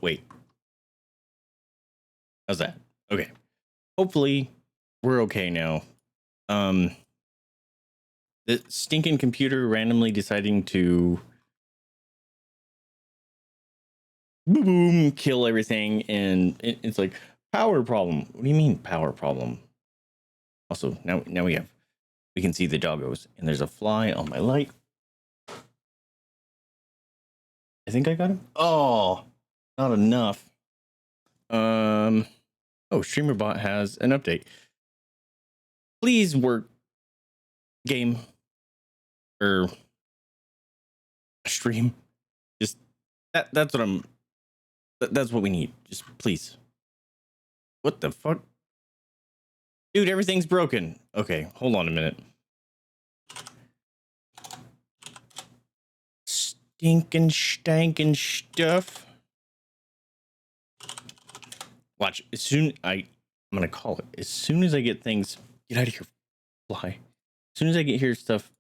wait. How's that? Okay. Hopefully we're okay now. The stinking computer randomly deciding to boom kill everything, and it's like power problem. What do you mean power problem? Also, now we can see the doggos, and there's a fly on my light. I think I got him. Oh, not enough. Oh, StreamerBot has an update. Please work game or stream. Just that's what we need. Just please. What the fuck? Dude, everything's broken. Okay, hold on a minute. Stinking stankin' stuff. Watch, I'm gonna call it. As soon as I get things, get out of here, fly. As soon as I get here stuff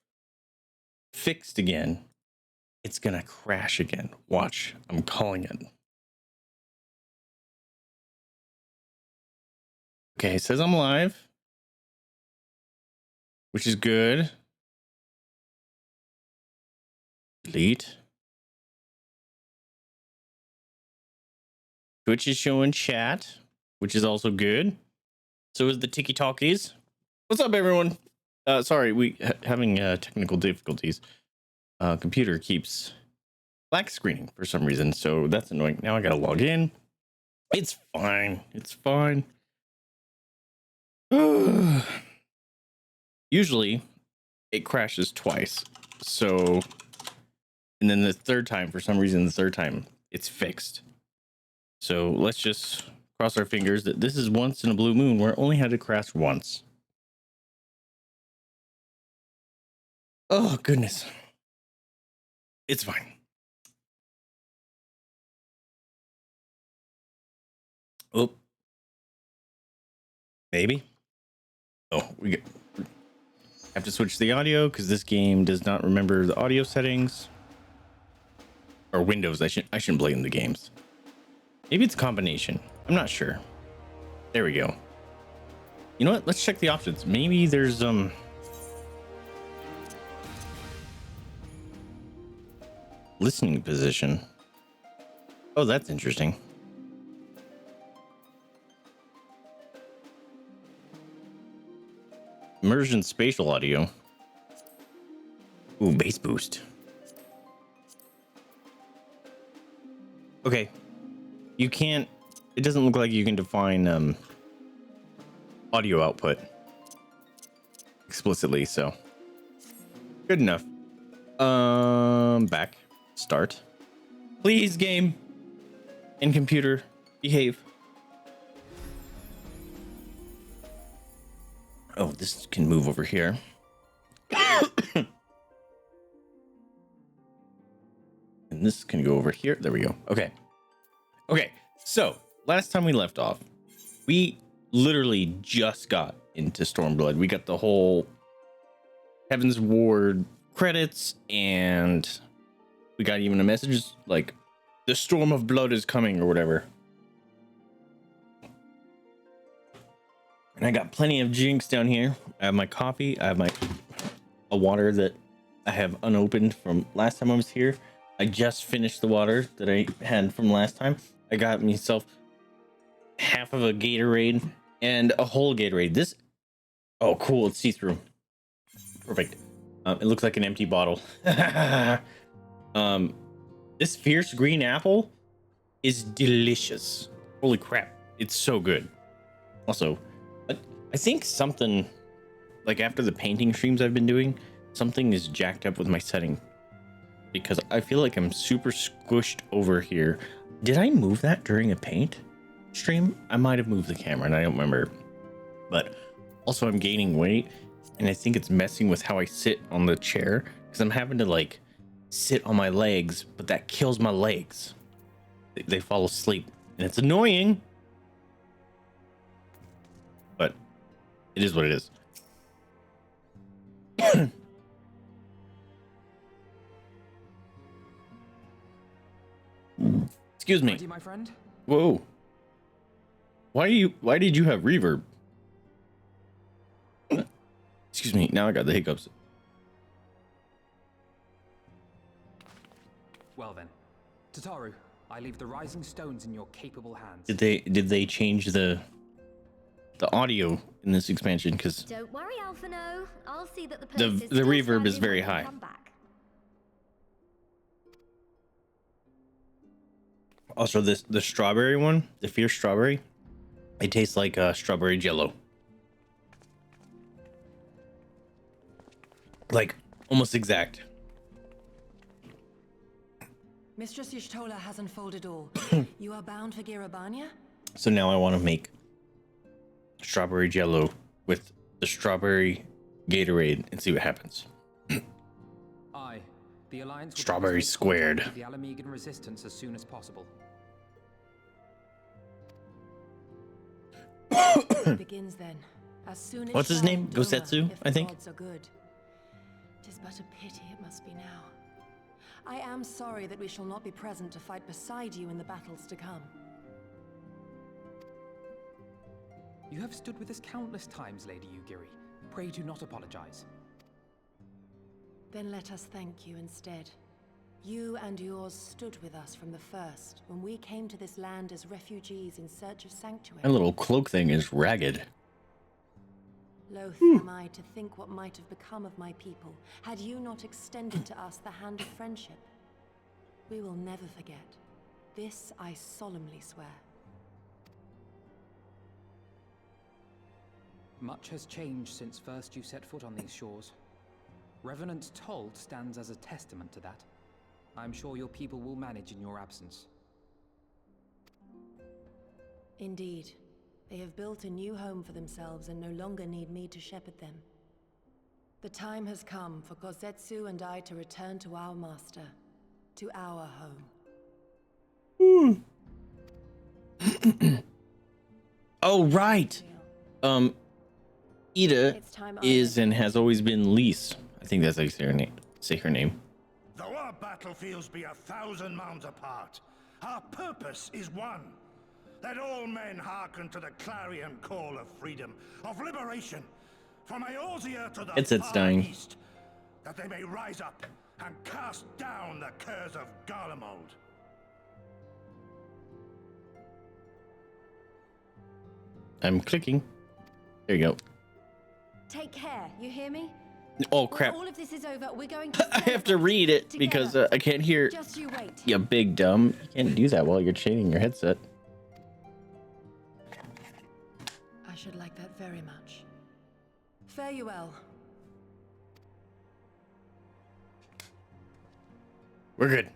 fixed again, it's gonna crash again. Watch, I'm calling it. Okay, it says I'm live, which is good. Delete. Twitch is showing chat, which is also good. So is the Tiki Talkies. What's up, everyone? Sorry, we having technical difficulties. Computer keeps black screening for some reason, so that's annoying. Now I gotta log in. It's fine. It's fine. Usually, it crashes twice. So, and then the third time, for some reason, it's fixed. So let's just cross our fingers that this is once in a blue moon where it only had to crash once. Oh, goodness. It's fine. Oh. Maybe. Oh, we have to switch the audio because this game does not remember the audio settings. Or Windows. I shouldn't blame the games. Maybe it's a combination. I'm not sure. There we go. You know what? Let's check the options. Maybe there's listening position. Oh, that's interesting. Immersion spatial audio. Ooh, bass boost. Okay. You can't, it doesn't look like you can define audio output explicitly, so good enough. Back. Start. Please, game and computer, behave. Oh, this can move over here. And this can go over here. There we go. Okay. Okay. So last time we left off, we literally just got into Stormblood. We got the whole Heaven's Ward credits, and we got even a message like the Storm of Blood is coming or whatever. And I got plenty of drinks down here. I have my coffee. I have a water that I have unopened from last time I was here. I just finished the water that I had from last time. I got myself half of a Gatorade and a whole Gatorade. Oh, cool. It's see-through. Perfect. It looks like an empty bottle. This fierce green apple is delicious. Holy crap. It's so good. Also, I think something, like after the painting streams I've been doing, something is jacked up with my setting. Because I feel like I'm super squished over here. Did I move that during a paint stream? I might have moved the camera and I don't remember. But also I'm gaining weight, and I think it's messing with how I sit on the chair, because I'm having to like sit on my legs, but that kills my legs. They fall asleep and it's annoying, but it is what it is. Excuse me. Ready, my friend? Whoa. Why did you have reverb? Excuse me. Now I got the hiccups. Well then, Tataru, I leave the rising stones in your capable hands. Did they change the audio in this expansion? Because Don't worry, Alphino. I'll see that the reverb is very high. Also, the strawberry one, the fierce strawberry, it tastes like strawberry jello. Like almost exact. Mistress Y'shtola has unfolded all. You are bound for Girabania? So now I want to make strawberry jello with the strawberry Gatorade and see what happens. Aye, the Alliance will Strawberry squared. the Alamegan resistance as soon as possible. It begins then. As soon as What's his name? Doma, Gosetsu, if I the think. gods are good. 'Tis but a pity it must be now. I am sorry that we shall not be present to fight beside you in the battles to come. You have stood with us countless times, Lady Yugiri. Pray do not apologize. Then let us thank you instead. You and yours stood with us from the first, when we came to this land as refugees in search of sanctuary. That little cloak thing is ragged. Loath am I to think what might have become of my people, had you not extended to us the hand of friendship. We will never forget. This I solemnly swear. Much has changed since first you set foot on these shores. Revenant's Toll stands as a testament to that. I'm sure your people will manage in your absence. Indeed. They have built a new home for themselves and no longer need me to shepherd them. The time has come for Gosetsu and I to return to our master, to our home. Oh, right. Ida It's time is and has always been Lise. I think that's how you say her name. Though our battlefields be 1,000 mounds apart, our purpose is one. Let all men hearken to the clarion call of freedom, of liberation, from Eorzea to the It's far dying. east, that they may rise up and cast down the curse of Garlemald. I'm clicking. There you go. Take care, you hear me? Oh, crap. When all of this is over, we're going to I have to read it because I can't hear. Just you wait. You big dumb. You can't do that while you're chaining your headset. I should like that very much. Fare you well. We're good.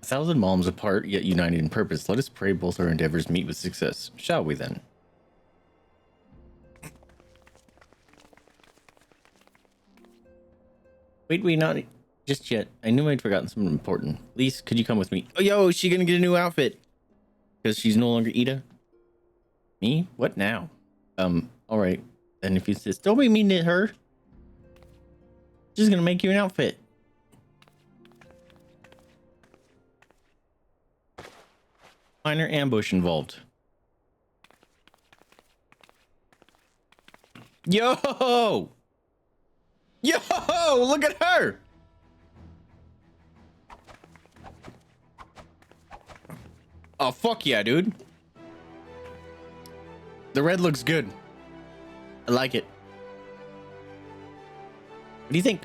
A thousand malms apart, yet united in purpose. Let us pray both our endeavors meet with success. Shall we then? Wait, not just yet. I knew I'd forgotten something important. Lise, could you come with me? Oh, yo, is she gonna get a new outfit? Because she's no longer Ida? Me? What now? Alright. Then if you insist, don't be mean to her. She's gonna make you an outfit. Minor ambush involved. Yo! Yo! Look at her! Oh, fuck yeah, dude. The red looks good. I like it. What do you think?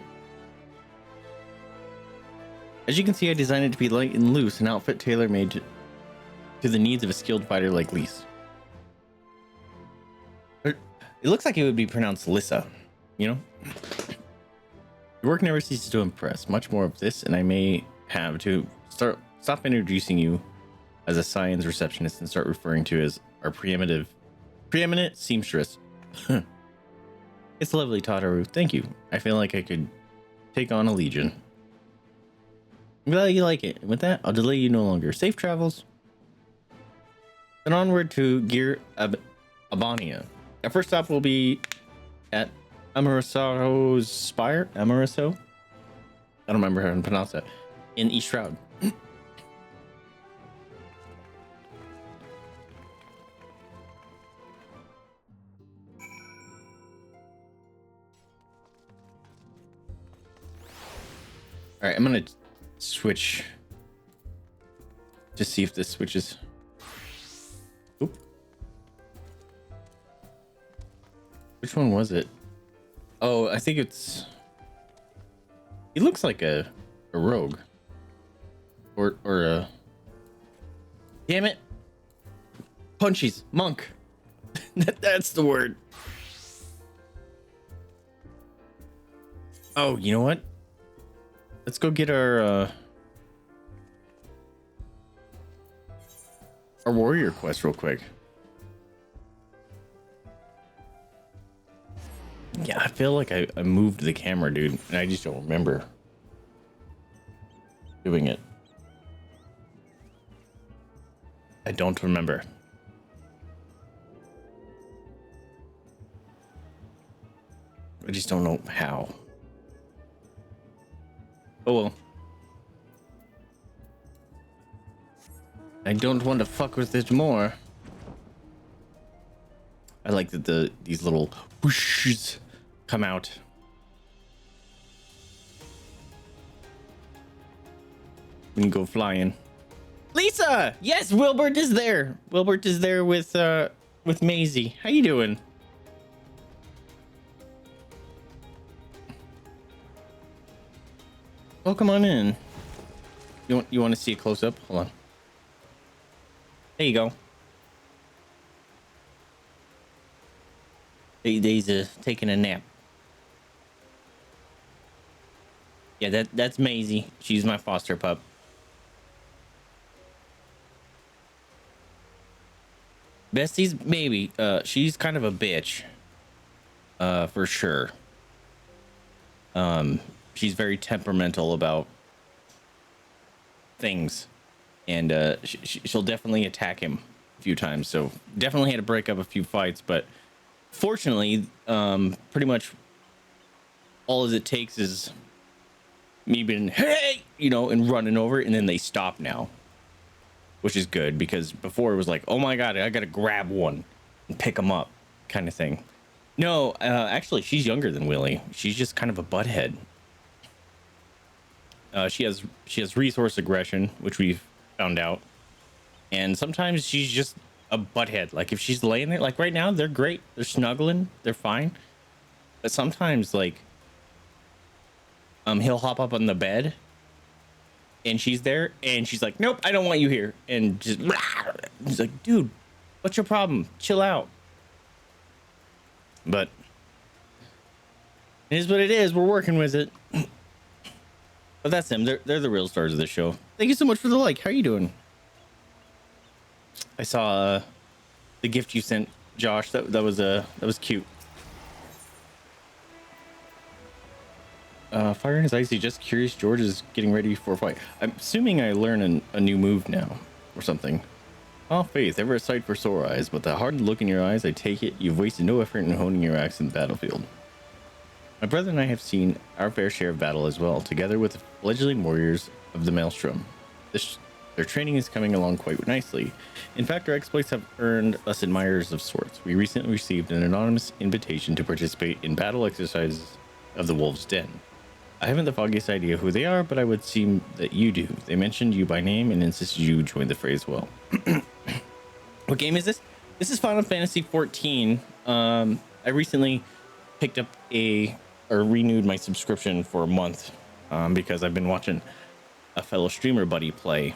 As you can see, I designed it to be light and loose, an outfit tailor-made to the needs of a skilled fighter like Lise. It looks like it would be pronounced Lissa, you know? Your work never ceases to impress. Much more of this, and I may have to stop introducing you as a science receptionist and start referring to as our preeminent seamstress. It's lovely, Tataru. Thank you. I feel like I could take on a legion. I'm glad you like it. With that, I'll delay you no longer. Safe travels. Then onward to Abonia. Our first stop will be at Amarasaro's Spire. Amaraso? I don't remember how to pronounce that. In East Shroud. All right, I'm gonna switch to see if this switches. Oop. Which one was it? Oh, I think it's. He looks like a rogue, or a. Damn it! Punchies monk. That's the word. Oh, you know what? Let's go get our warrior quest real quick. Yeah, I feel like I moved the camera, dude, and I just don't remember doing it. I don't remember. I just don't know how. Oh well. I don't want to fuck with it more. I like that these little whooshes come out. We can go flying. Lisa! Yes, Wilbert is there. Wilbert is there with Maisie. How you doing? Welcome on in. You want to see a close up? Hold on. There you go. He's taking a nap. Yeah, that's Maisie. She's my foster pup. Bestie's maybe. She's kind of a bitch. For sure. She's very temperamental about things, and she'll definitely attack him a few times. So definitely had to break up a few fights, but fortunately, pretty much all as it takes is me being hey, and running over, and then they stop now, which is good because before it was like, oh my god, I gotta grab one and pick them up, kind of thing. No, actually, she's younger than Willie. She's just kind of a butthead. She has resource aggression, which we've found out, and sometimes she's just a butthead. Like if she's laying there, like right now, they're great, they're snuggling, they're fine, but sometimes like he'll hop up on the bed, and she's there, and she's like, nope, I don't want you here, and just he's like, dude, what's your problem? Chill out. But it is what it is. We're working with it. But that's them. They're the real stars of this show. Thank you so much for the like. How are you doing? I saw the gift you sent, Josh. That was cute. Fire is icy. Just curious. George is getting ready for a fight. I'm assuming I learn a new move now or something. Oh, Faith, ever a sight for sore eyes, but the hard look in your eyes, I take it you've wasted no effort in honing your axe in the battlefield. My brother and I have seen our fair share of battle as well, together with the fledgling warriors of the Maelstrom. Their training is coming along quite nicely. In fact, our exploits have earned us admirers of sorts. We recently received an anonymous invitation to participate in battle exercises of the Wolves' Den. I haven't the foggiest idea who they are, but I would seem that you do. They mentioned you by name and insisted you join the fray as well. What game is this? This is Final Fantasy 14. I recently picked up or renewed my subscription for a month because I've been watching a fellow streamer buddy play,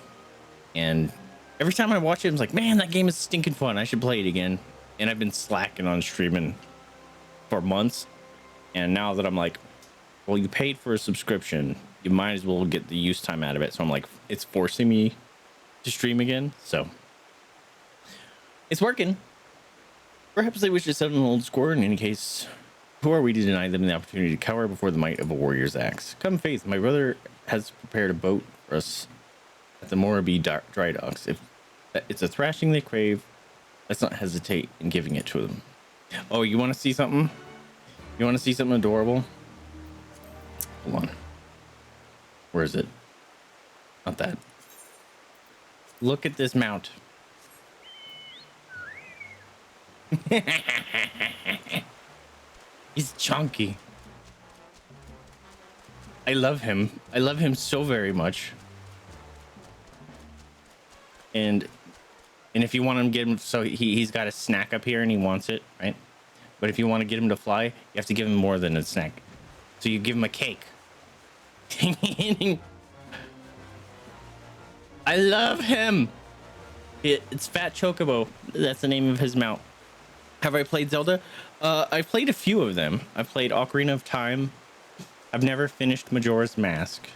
and every time I watch it, I'm like, man, that game is stinking fun. I should play it again. And I've been slacking on streaming for months, and now that I'm like, well, you paid for a subscription, you might as well get the use time out of it. So I'm like, it's forcing me to stream again, so it's working. Perhaps they wish to settle an old score. In any case, Who are we to deny them the opportunity to cower before the might of a warrior's axe? Come faith, my brother has prepared a boat for us at the Morabee dry docks. If it's a thrashing they crave, let's not hesitate in giving it to them. Oh, you want to see something? You want to see something adorable? Hold on. Where is it? Not that. Look at this mount. He's chunky. I love him. I love him so very much. And if you want him to get him, so he's got a snack up here and he wants it, right? But if you want to get him to fly, you have to give him more than a snack. So you give him a cake. I love him. It's Fat Chocobo. That's the name of his mount. Have I played Zelda? I've played a few of them. I've played Ocarina of Time. I've never finished Majora's Mask.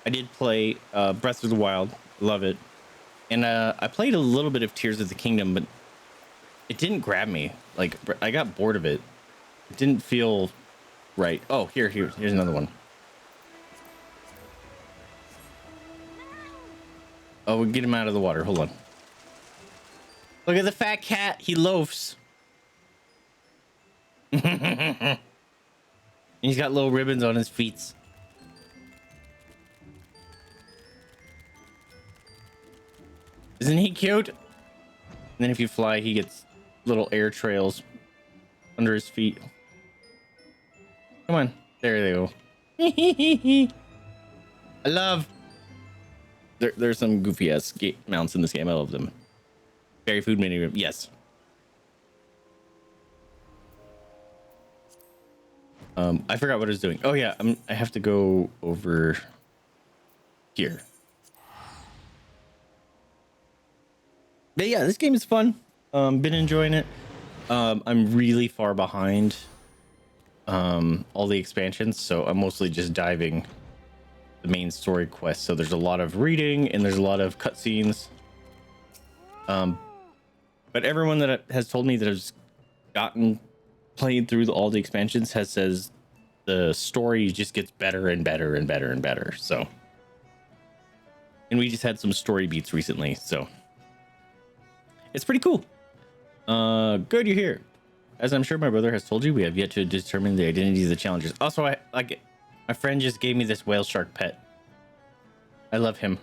I did play Breath of the Wild. Love it. And I played a little bit of Tears of the Kingdom, but it didn't grab me. Like, I got bored of it. It didn't feel right. Oh, here's another one. Oh, we'll get him out of the water. Hold on. Look at the fat cat. He loafs. He's got little ribbons on his feet. Isn't he cute? And then if you fly, he gets little air trails under his feet. Come on. There they go. I love. There's some goofy ass mounts in this game. I love them. Fairy food mini room. Yes. I forgot what I was doing. Oh yeah, I have to go over here. But yeah, this game is fun. Been enjoying it. I'm really far behind all the expansions, so I'm mostly just diving the main story quest. So there's a lot of reading and there's a lot of cutscenes. But everyone that has told me that has played through all the expansions says the story just gets better and better and better and better. So, and we just had some story beats recently, so it's pretty cool. Good you're here. As I'm sure my brother has told you, we have yet to determine the identities of the challengers. Also, my friend just gave me this whale shark pet. I love him.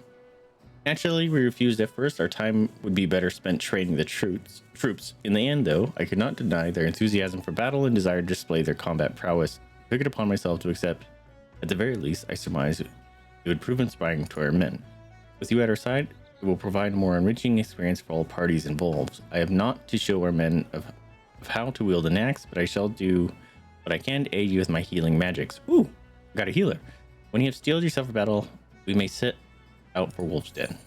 Naturally, we refused at first. Our time would be better spent training the troops. In the end, though, I could not deny their enthusiasm for battle and desire to display their combat prowess. I took it upon myself to accept. At the very least, I surmise it would prove inspiring to our men. With you at our side, it will provide a more enriching experience for all parties involved. I have not to show our men of how to wield an axe, but I shall do what I can to aid you with my healing magics. Ooh, got a healer. When you have steeled yourself for battle, we may set out for Wolf's Den.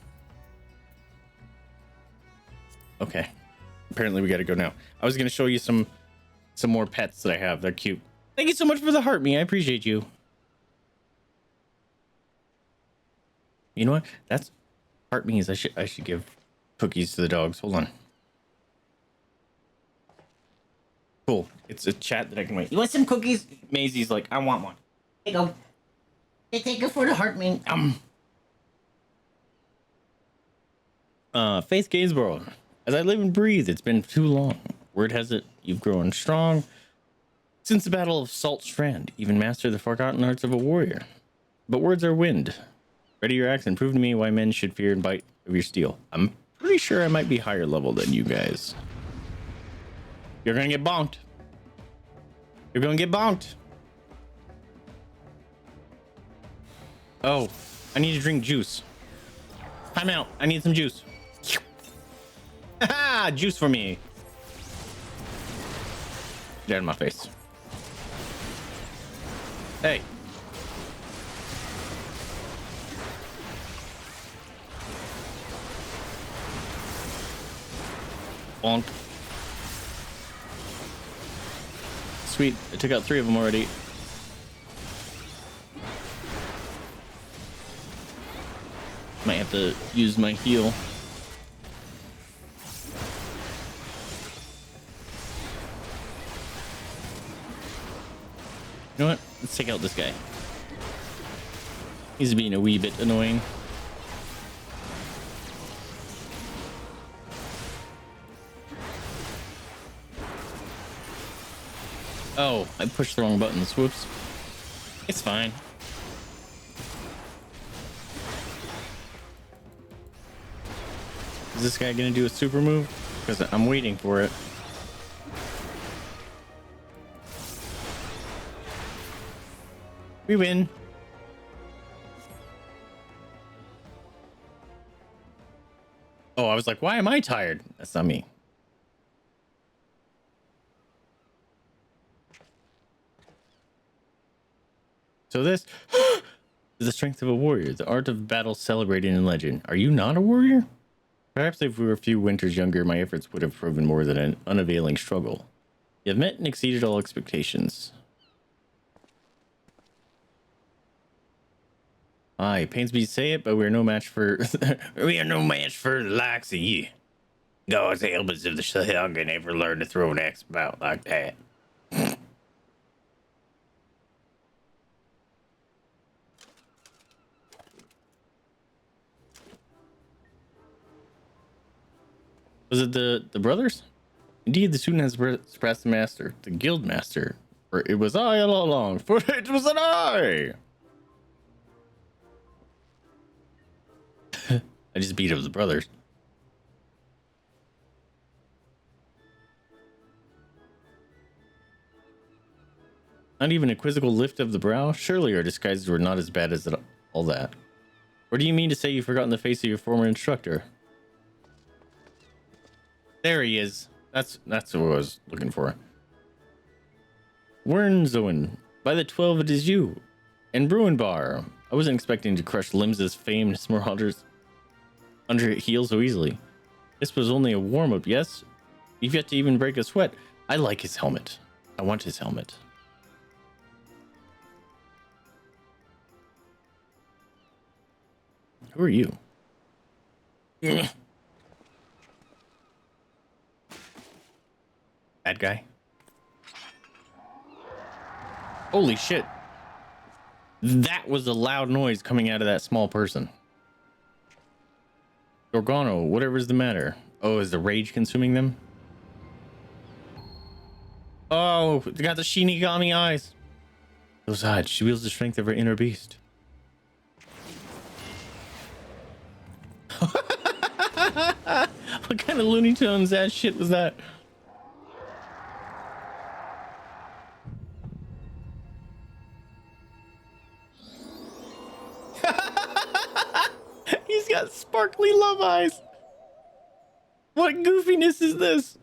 Okay. Apparently we gotta go now. I was gonna show you some more pets that I have. They're cute. Thank you so much for the heart, me. I appreciate you. You know what? That's heart means I should give cookies to the dogs. Hold on. Cool. It's a chat that I can wait. You want some cookies? Maisie's like, I want one. Here you go. Take it for the heart, man. Faith Gainsborough. As I live and breathe, it's been too long. Word has it, you've grown strong. Since the Battle of Salt Strand, even mastered the forgotten arts of a warrior. But words are wind. Ready your axe and prove to me why men should fear and bite of your steel. I'm pretty sure I might be higher level than you guys. You're gonna get bonked. You're gonna get bonked. Oh, I need to drink juice. Time out. I need some juice. Haha, juice for me. Get out of my face. Hey. Bonk. Sweet. I took out 3 of them already. Might have to use my heal. Let's take out this guy. He's being a wee bit annoying. Oh, I pushed the wrong buttons. Whoops. It's fine. Is this guy gonna do a super move? Because I'm waiting for it. We win. Oh, I was like, why am I tired? That's not me. So this is the strength of a warrior, the art of battle celebrated in legend. Are you not a warrior? Perhaps if we were a few winters younger, my efforts would have proven more than an unavailing struggle. You have met and exceeded all expectations. Aye, pains me to say it, but we are no match for we are no match for the likes of you. God's help us if the slug can ever learn to throw an axe about like that. Was it the brothers? Indeed, the student has surpassed the master, the guild master. For it was I all along, for it was an I. I just beat up the brothers. Not even a quizzical lift of the brow? Surely our disguises were not as bad as all that. Or do you mean to say you've forgotten the face of your former instructor? There he is. That's what I was looking for. Wernzoen. By the 12, it is you. And Bruinbar. I wasn't expecting to crush Limsa's famed marauders under heels so easily. This was only a warm-up, yes? You've yet to even break a sweat. I like his helmet. I want his helmet. Who are you? Bad guy. Holy shit. That was a loud noise coming out of that small person. Gorgano, whatever's the matter. Oh, is the rage consuming them? Oh, they got the Shinigami eyes. Those eyes, she wields the strength of her inner beast. What kind of Looney Tunes that shit was that? He's got sparkly love eyes. What goofiness is this?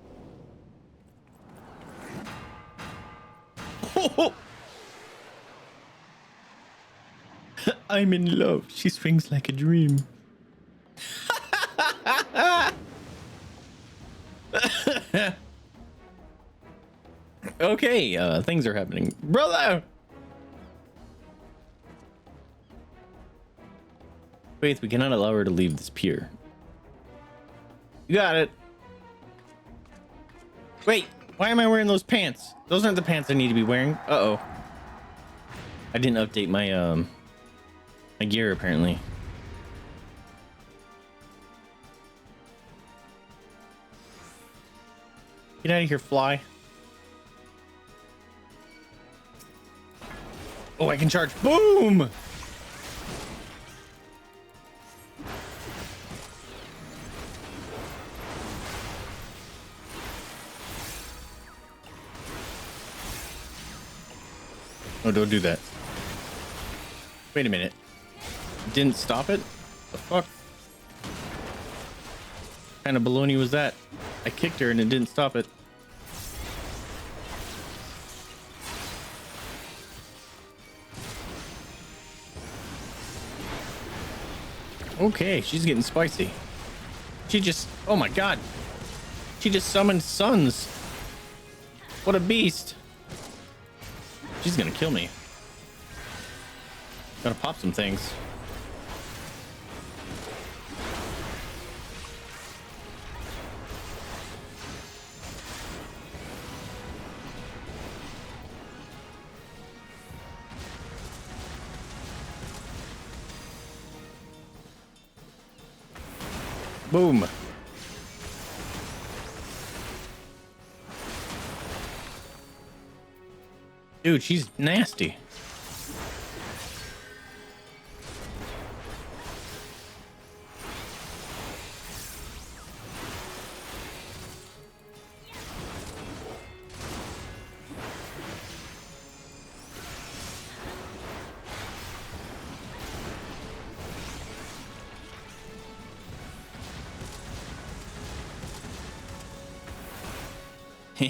Oh. I'm in love. She swings like a dream. Okay, things are happening. Brother! Faith, we cannot allow her to leave this pier. You got it. Wait, why am I wearing those pants? Those aren't the pants I need to be wearing. Uh-oh. I didn't update my, my gear, apparently. Get out of here, fly. Oh, I can charge. Boom! Oh, don't do that. Wait a minute. Didn't stop it? The fuck? What kind of baloney was that? I kicked her and it didn't stop it. Okay, she's getting spicy. She just, oh my god. She just summoned suns. What a beast. She's gonna kill me. Gotta pop some things. Boom. Dude, she's nasty.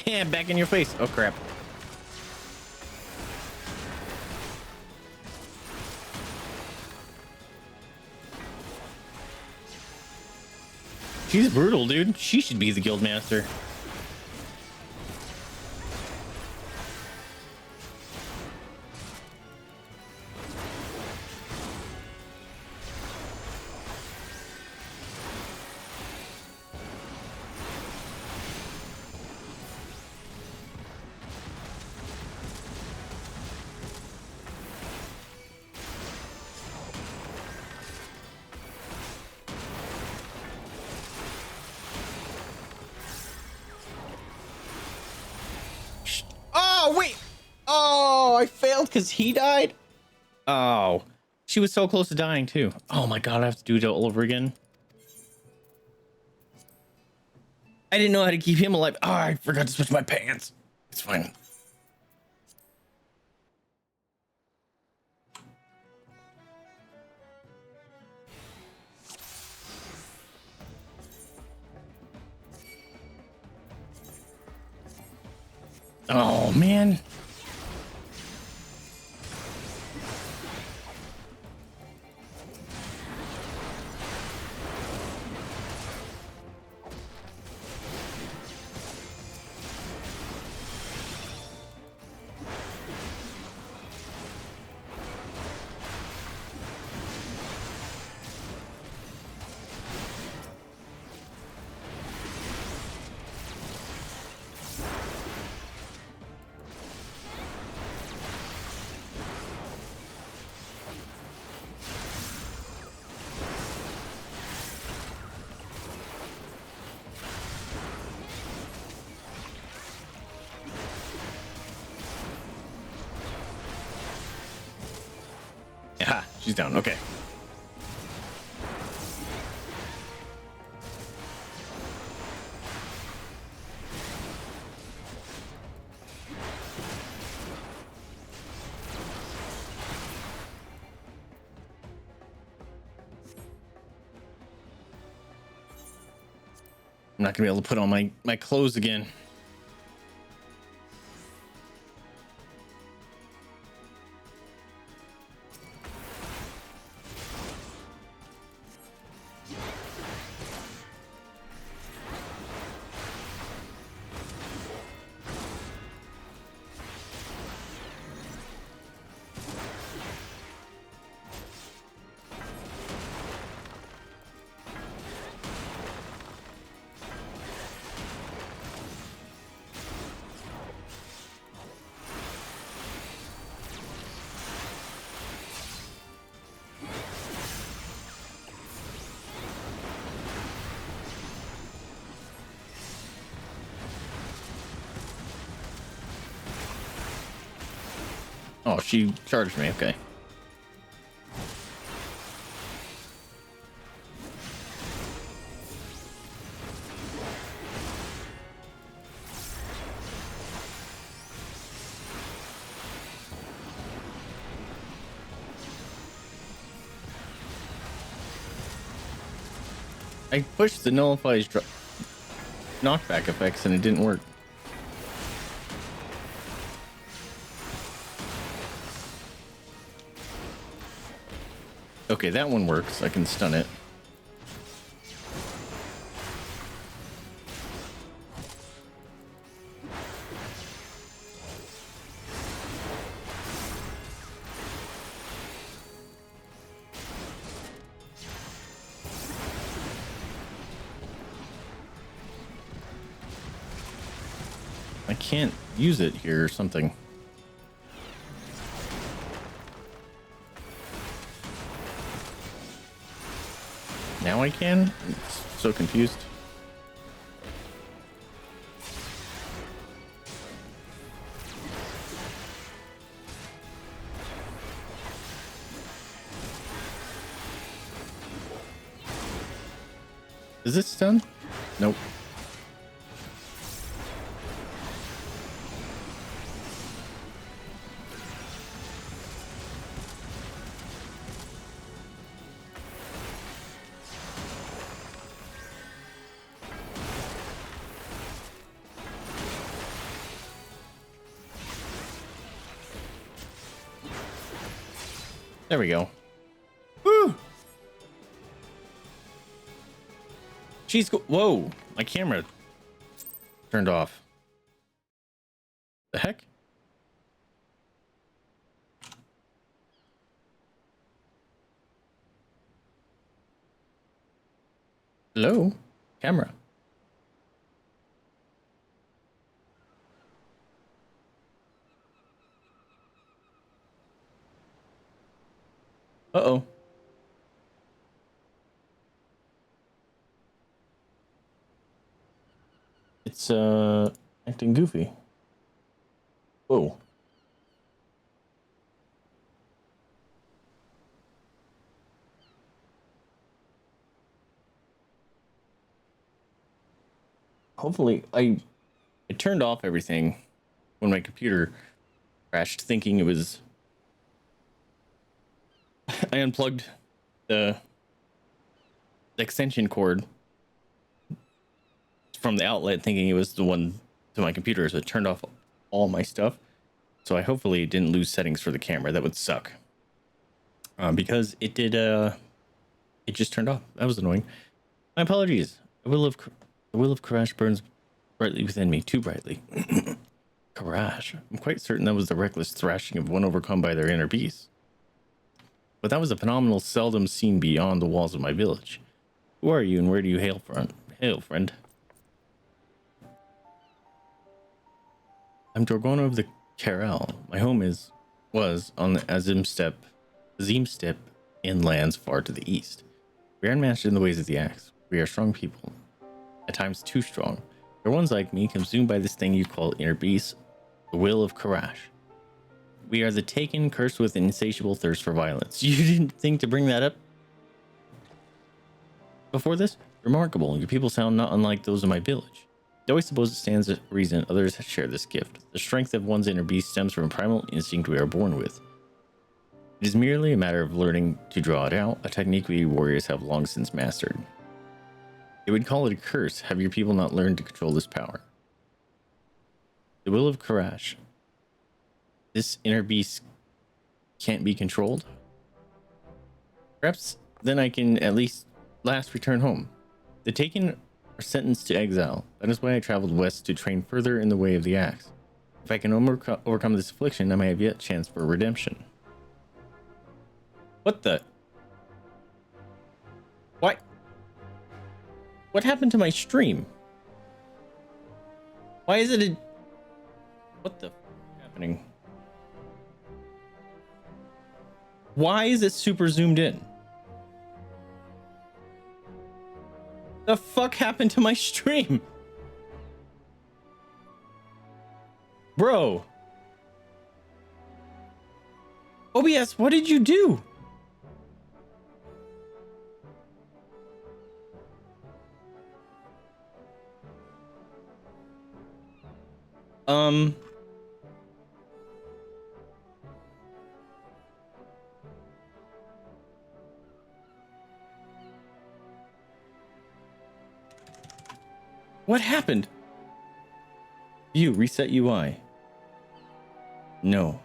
Yeah, back in your face. Oh, crap. She's brutal, dude. She should be the guild master. Oh, wait. Oh, I failed because he died. Oh, she was so close to dying too. Oh my God, I have to do it all over again. I didn't know how to keep him alive. Oh, I forgot to switch my pants. It's fine. Oh, man. Yeah, she's down. Okay. I'm not gonna be able to put on my clothes again. Oh, she charged me. Okay. I pushed the nullifies knockback effects and it didn't work. Okay, that one works. I can stun it. I can't use it here or something. Now I can? I'm so confused. Is this stun? Nope. There we go. Woo! She's whoa! My camera turned off. The heck? Hello? Camera. Uh-oh. It's acting goofy. Whoa. Hopefully I turned off everything when my computer crashed, thinking it was I unplugged the extension cord from the outlet, thinking it was the one to my computer, so it turned off all my stuff. So I hopefully didn't lose settings for the camera. That would suck. Because it did, it just turned off. That was annoying. My apologies. The will of Karash burns brightly within me, too brightly. Karash. I'm quite certain that was the reckless thrashing of one overcome by their inner beast. But that was a phenomenal seldom seen beyond the walls of my village. Who are you and where do you hail from? Hail, friend. I'm Dorgona of the Karel. My home was on the Azim Steppe in lands far to the east. We are unmatched in the ways of the axe. We are strong people. At times too strong. There are ones like me consumed by this thing you call inner beast, the will of Karash. We are the taken, cursed with an insatiable thirst for violence. You didn't think to bring that up before this? Remarkable. Your people sound not unlike those of my village. I always suppose it stands to reason others share this gift. The strength of one's inner beast stems from a primal instinct we are born with. It is merely a matter of learning to draw it out, a technique we warriors have long since mastered. They would call it a curse. Have your people not learned to control this power? The will of Karash. This inner beast can't be controlled? Perhaps then I can at least return home. The taken are sentenced to exile. That is why I traveled west to train further in the way of the axe. If I can overcome this affliction, I may have yet chance for redemption. What the? What? What happened to my stream? Why is it what the happening? Why is it super zoomed in? The fuck happened to my stream? Bro. OBS, what did you do? What happened? View, reset UI. No.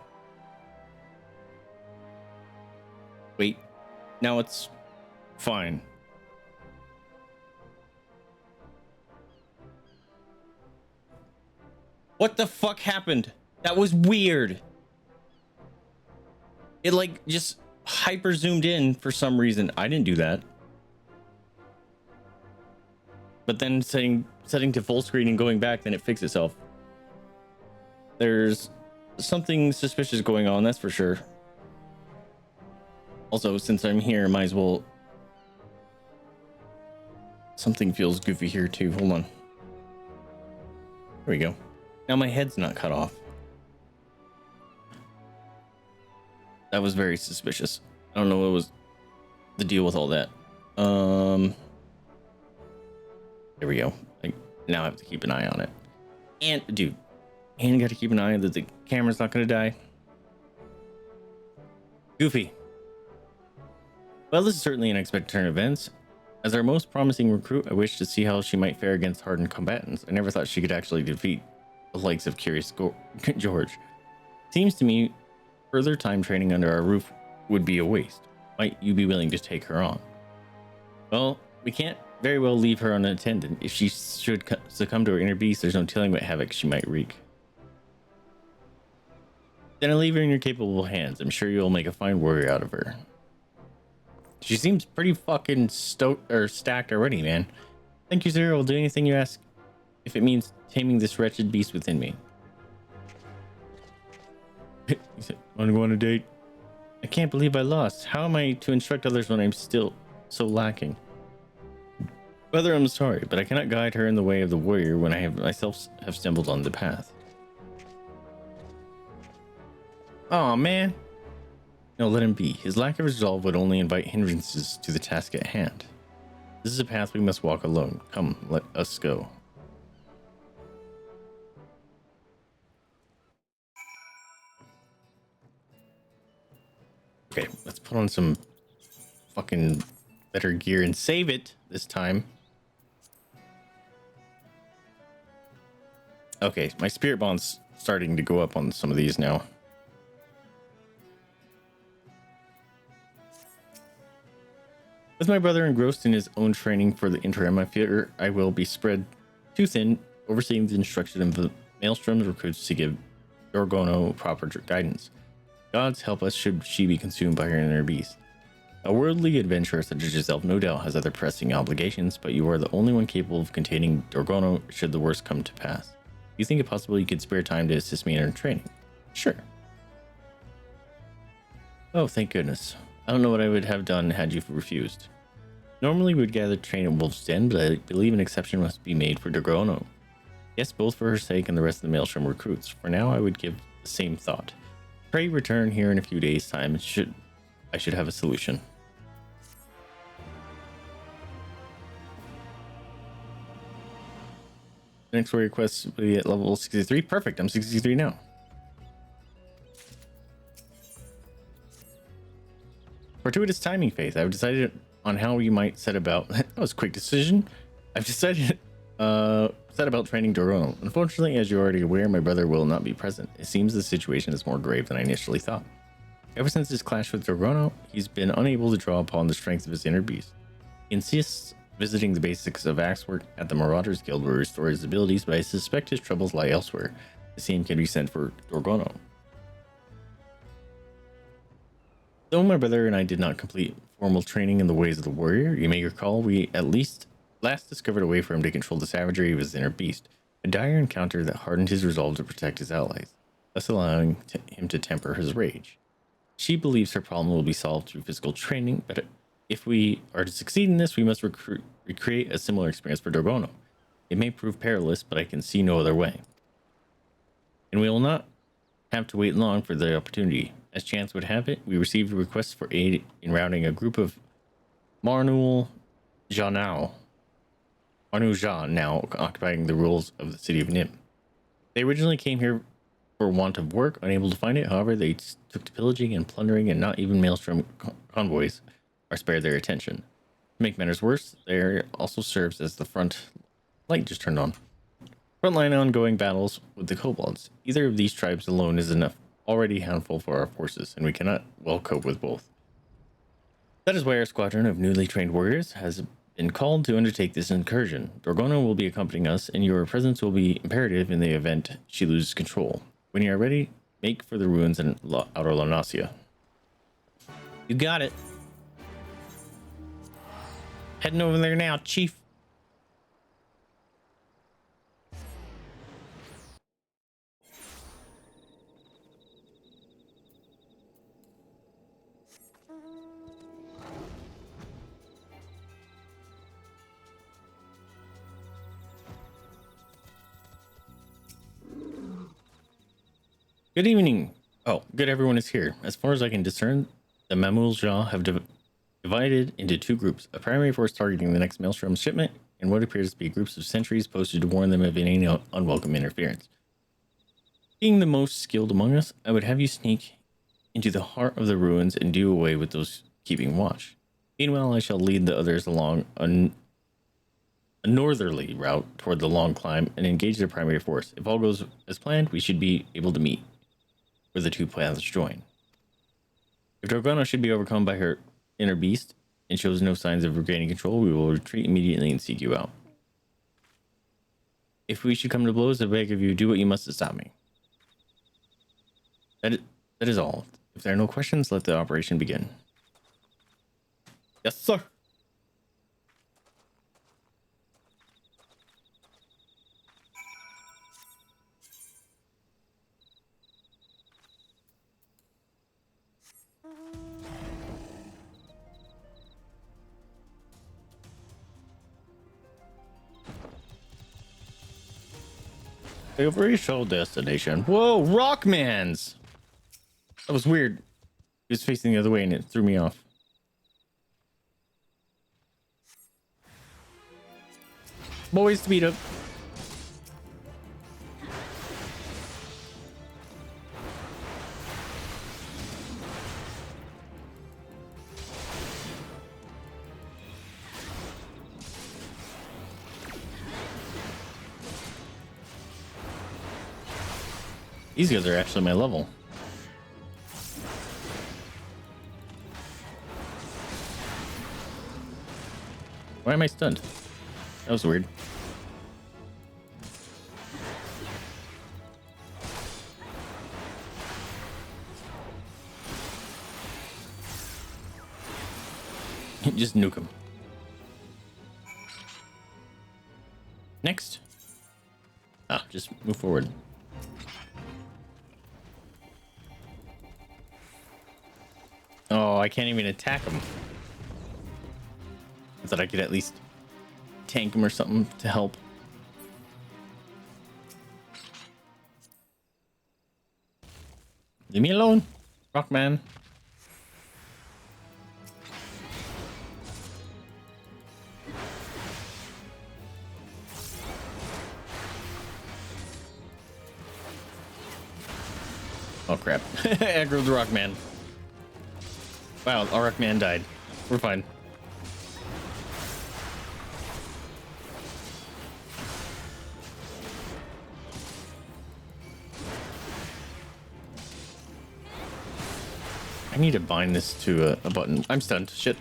Wait, now it's fine. What the fuck happened? That was weird. It like just hyper zoomed in for some reason. I didn't do that. But then setting to full screen and going back, then it fixed itself. There's something suspicious going on, that's for sure. Also, since I'm here, might as well Something feels goofy here too. Hold on. There we go. Now my head's not cut off. That was very suspicious. I don't know what was the deal with all that. There we go. Now I have to keep an eye on it. And dude, and got to keep an eye that the camera's not gonna die. Goofy. Well, this is certainly an unexpected turn of events. As our most promising recruit, I wish to see how she might fare against hardened combatants. I never thought she could actually defeat the likes of Curious George. Seems to me further time training under our roof would be a waste. Might you be willing to take her on? Well, we can't very well leave her unattended. If she should succumb to her inner beast, there's no telling what havoc she might wreak. Then I'll leave her in your capable hands. I'm sure you'll make a fine warrior out of her. She seems pretty fucking stacked already, man. Thank you, sir. I'll do anything you ask if it means taming this wretched beast within me. He said, "Want to go on a date?" I can't believe I lost. How am I to instruct others when I'm still so lacking? Brother, I'm sorry, but I cannot guide her in the way of the warrior when I have myself stumbled on the path. Oh man. No, let him be. His lack of resolve would only invite hindrances to the task at hand. This is a path we must walk alone. Come, let us go. Okay, let's put on some fucking better gear and save it this time. Okay, my spirit bond's starting to go up on some of these now. With my brother engrossed in his own training for the interim, I fear I will be spread too thin, overseeing the instruction of the Maelstrom's recruits to give Dorgono proper guidance. Gods help us should she be consumed by her inner beast. A worldly adventurer such as yourself no doubt has other pressing obligations, but you are the only one capable of containing Dorgono should the worst come to pass. Do you think it possible you could spare time to assist me in her training? Sure. Oh, thank goodness. I don't know what I would have done had you refused. Normally we would gather train at Wolf's Den, but I believe an exception must be made for Dorgono. Yes, both for her sake and the rest of the Maelstrom recruits. For now, I would give the same thought. Pray return here in a few days' time, and I should have a solution. The next warrior quest will be at level 63. Perfect, I'm 63 now. Fortuitous timing, Faith. I've decided on how you might set about. That was a quick decision. I've decided set about training Dorgono. Unfortunately, as you're already aware, my brother will not be present. It seems the situation is more grave than I initially thought. Ever since his clash with Dorgono, he's been unable to draw upon the strength of his inner beast. He insists visiting the basics of axe work at the Marauders Guild will restore his abilities, but I suspect his troubles lie elsewhere. The same can be said for Dorgono. Though my brother and I did not complete formal training in the ways of the warrior, you may recall we at least last discovered a way for him to control the savagery of his inner beast, a dire encounter that hardened his resolve to protect his allies, thus allowing him to temper his rage. She believes her problem will be solved through physical training, but if we are to succeed in this, we must recreate a similar experience for Dorgono. It may prove perilous, but I can see no other way. And we will not have to wait long for the opportunity. As chance would have it, we received a request for aid in routing a group of Marnul Jah now occupying the rules of the city of Nim. They originally came here for want of work, unable to find it. However, they took to pillaging and plundering, and not even Maelstrom convoys are spared their attention. To make matters worse, there also serves as the front frontline ongoing battles with the kobolds. Either of these tribes alone is enough already handful for our forces, and we cannot well cope with both. That is why our squadron of newly trained warriors has been called to undertake this incursion. Dorgono will be accompanying us, and your presence will be imperative in the event she loses control. When you are ready, make for the ruins in Outer Lanasia. You got it. Heading over there now, Chief. Good evening. Oh, good, everyone is here. As far as I can discern, the Mamul have divided into two groups. A primary force targeting the next Maelstrom shipment, and what appears to be groups of sentries posted to warn them of any unwelcome interference. Being the most skilled among us, I would have you sneak into the heart of the ruins and do away with those keeping watch. Meanwhile, I shall lead the others along a northerly route toward the long climb and engage their primary force. If all goes as planned, we should be able to meet where the two paths join. If Dorgana should be overcome by her inner beast and shows no signs of regaining control, we will retreat immediately and seek you out. If we should come to blows, I beg of you, do what you must to stop me. That is all. If there are no questions, let the operation begin. Yes, sir. We've reached our destination. Whoa, Rockman's! That was weird. He was facing the other way and it threw me off. Boys to beat up. These guys are actually my level. Why am I stunned? That was weird. Just nuke him. Next. Ah, just move forward. Oh, I can't even attack him. I thought I could at least tank him or something to help. Leave me alone, Rockman. Oh crap. Aggro the Rockman. Wow, our Rockman died. We're fine. I need to bind this to a button. I'm stunned. Shit.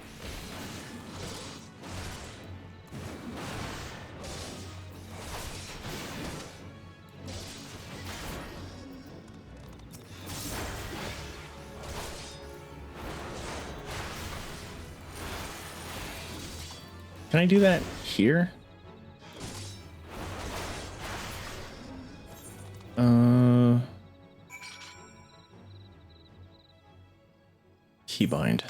Can I do that here? Keybind.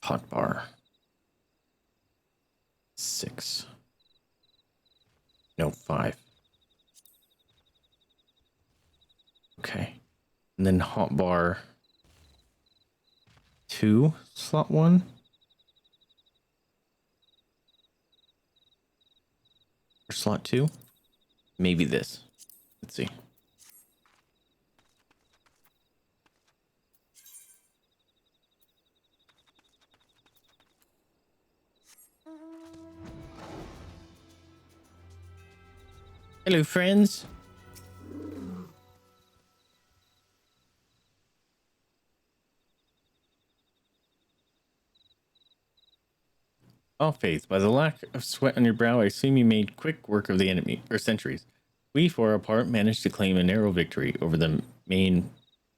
Hotbar. 6. No, 5. Okay. And then hotbar 2, slot 1. Or slot 2. Maybe this. Let's see. Hello, friends. Oh, Faith, by the lack of sweat on your brow, I assume you made quick work of the enemy, or sentries. We, for our part, managed to claim a narrow victory over the main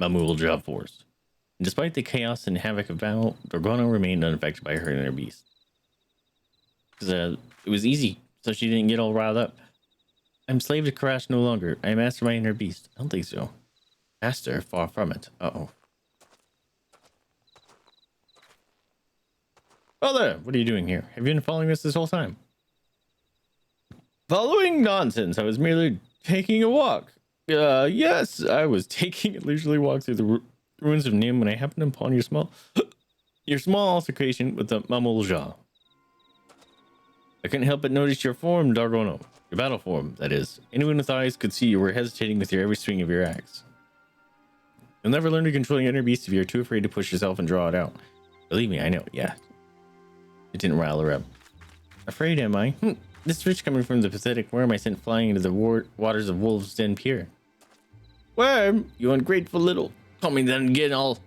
Mamul job force. And despite the chaos and havoc of battle, Dorgana remained unaffected by her inner beast. Because it was easy, so she didn't get all riled up. I'm slave to Karash no longer. I am master of my inner beast. I don't think so. Master? Far from it. Uh-oh. Oh there, what are you doing here? Have you been following us this whole time? Following nonsense. I was merely taking a walk. Yes, I was taking a leisurely walk through the ruins of Nim when I happened upon your small altercation with the Mamulja. I couldn't help but notice your form, Dargono. Your battle form, that is. Anyone with eyes could see you were hesitating with your every swing of your axe. You'll never learn to control your inner beast if you're too afraid to push yourself and draw it out. Believe me, I know, yeah. It didn't rile her up. Afraid, am I? This fish coming from the pathetic worm I sent flying into the waters of Wolf's Den Pier. Worm, you ungrateful little. Call me then again, Oh,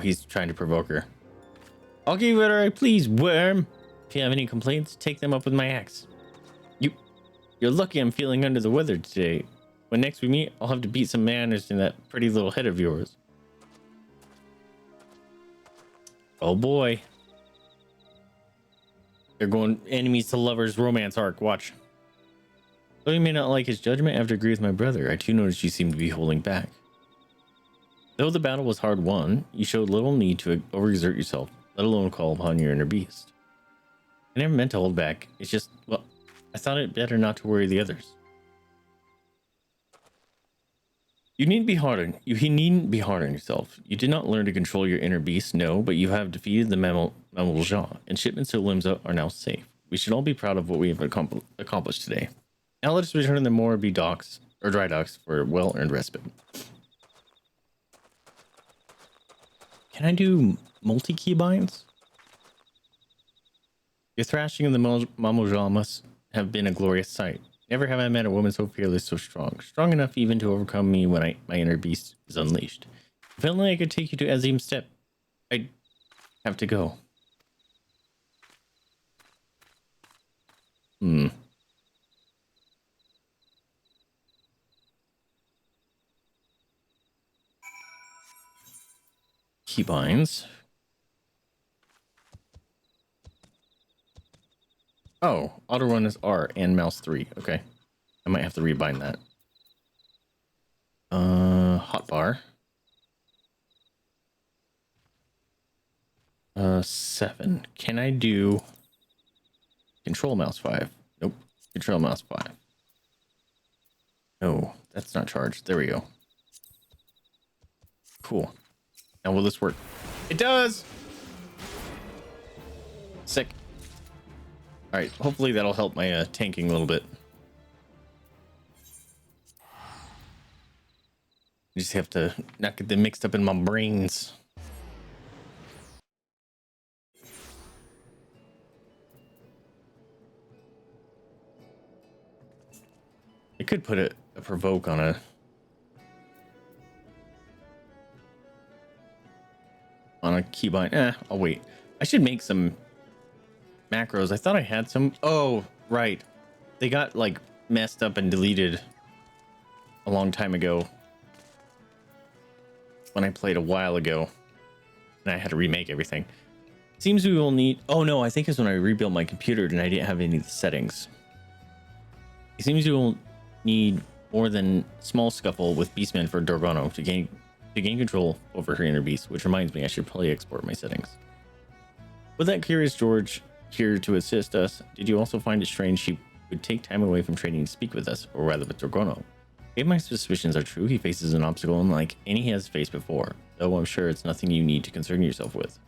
he's trying to provoke her. I'll give whatever I please, worm. If you have any complaints, take them up with my axe. You're lucky I'm feeling under the weather today. When next we meet, I'll have to beat some manners in that pretty little head of yours. Oh boy. They're going enemies to lovers romance arc. Watch. Though you may not like his judgment, I have to agree with my brother. I too noticed you seem to be holding back. Though the battle was hard won, you showed little need to overexert yourself, let alone call upon your inner beast. I never meant to hold back. It's just, well, I thought it better not to worry the others. You needn't be hard on yourself. You did not learn to control your inner beast, no, but you have defeated the Mamulja, and shipments to Limsa are now safe. We should all be proud of what we have accomplished today. Now let us return to the Moraby docks, or dry docks, for well-earned respite. Can I do multi-keybinds? Your thrashing of the Mamulja must have been a glorious sight. Never have I met a woman so fearless, so strong. Strong enough even to overcome me when my inner beast is unleashed. If only I could take you to Azim's step. I'd have to go. Keybinds. Oh, auto run is R and mouse 3. Okay. I might have to rebind that. Hotbar. 7. Can I do control mouse 5? Nope. Control mouse 5. No, that's not charged. There we go. Cool. Now will this work? It does! Sick. Alright, hopefully that'll help my tanking a little bit. I just have to not get them mixed up in my brains. I could put a provoke on a keybind. I'll wait. I should make some macros. I thought I had some. Oh, right. They got like messed up and deleted a long time ago when I played a while ago and I had to remake everything. Seems we will need. Oh no, I think it's when I rebuilt my computer and I didn't have any of the settings. It seems we will need more than small scuffle with Beastman for Dorgano to gain control over her inner beast, which reminds me I should probably export my settings. With that curious George here to assist us, did you also find it strange she would take time away from training to speak with us, or rather with Dorgano? If my suspicions are true, he faces an obstacle unlike any he has faced before, though I'm sure it's nothing you need to concern yourself with.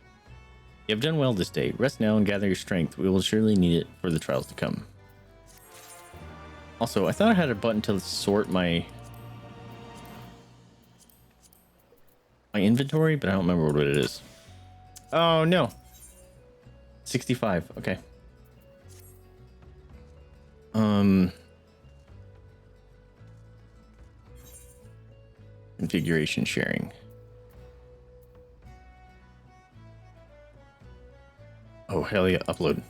You have done well this day. Rest now and gather your strength. We will surely need it for the trials to come. Also, I thought I had a button to sort my inventory, but I don't remember what it is. Oh no. 65. Okay. Configuration sharing. Oh hell yeah, upload.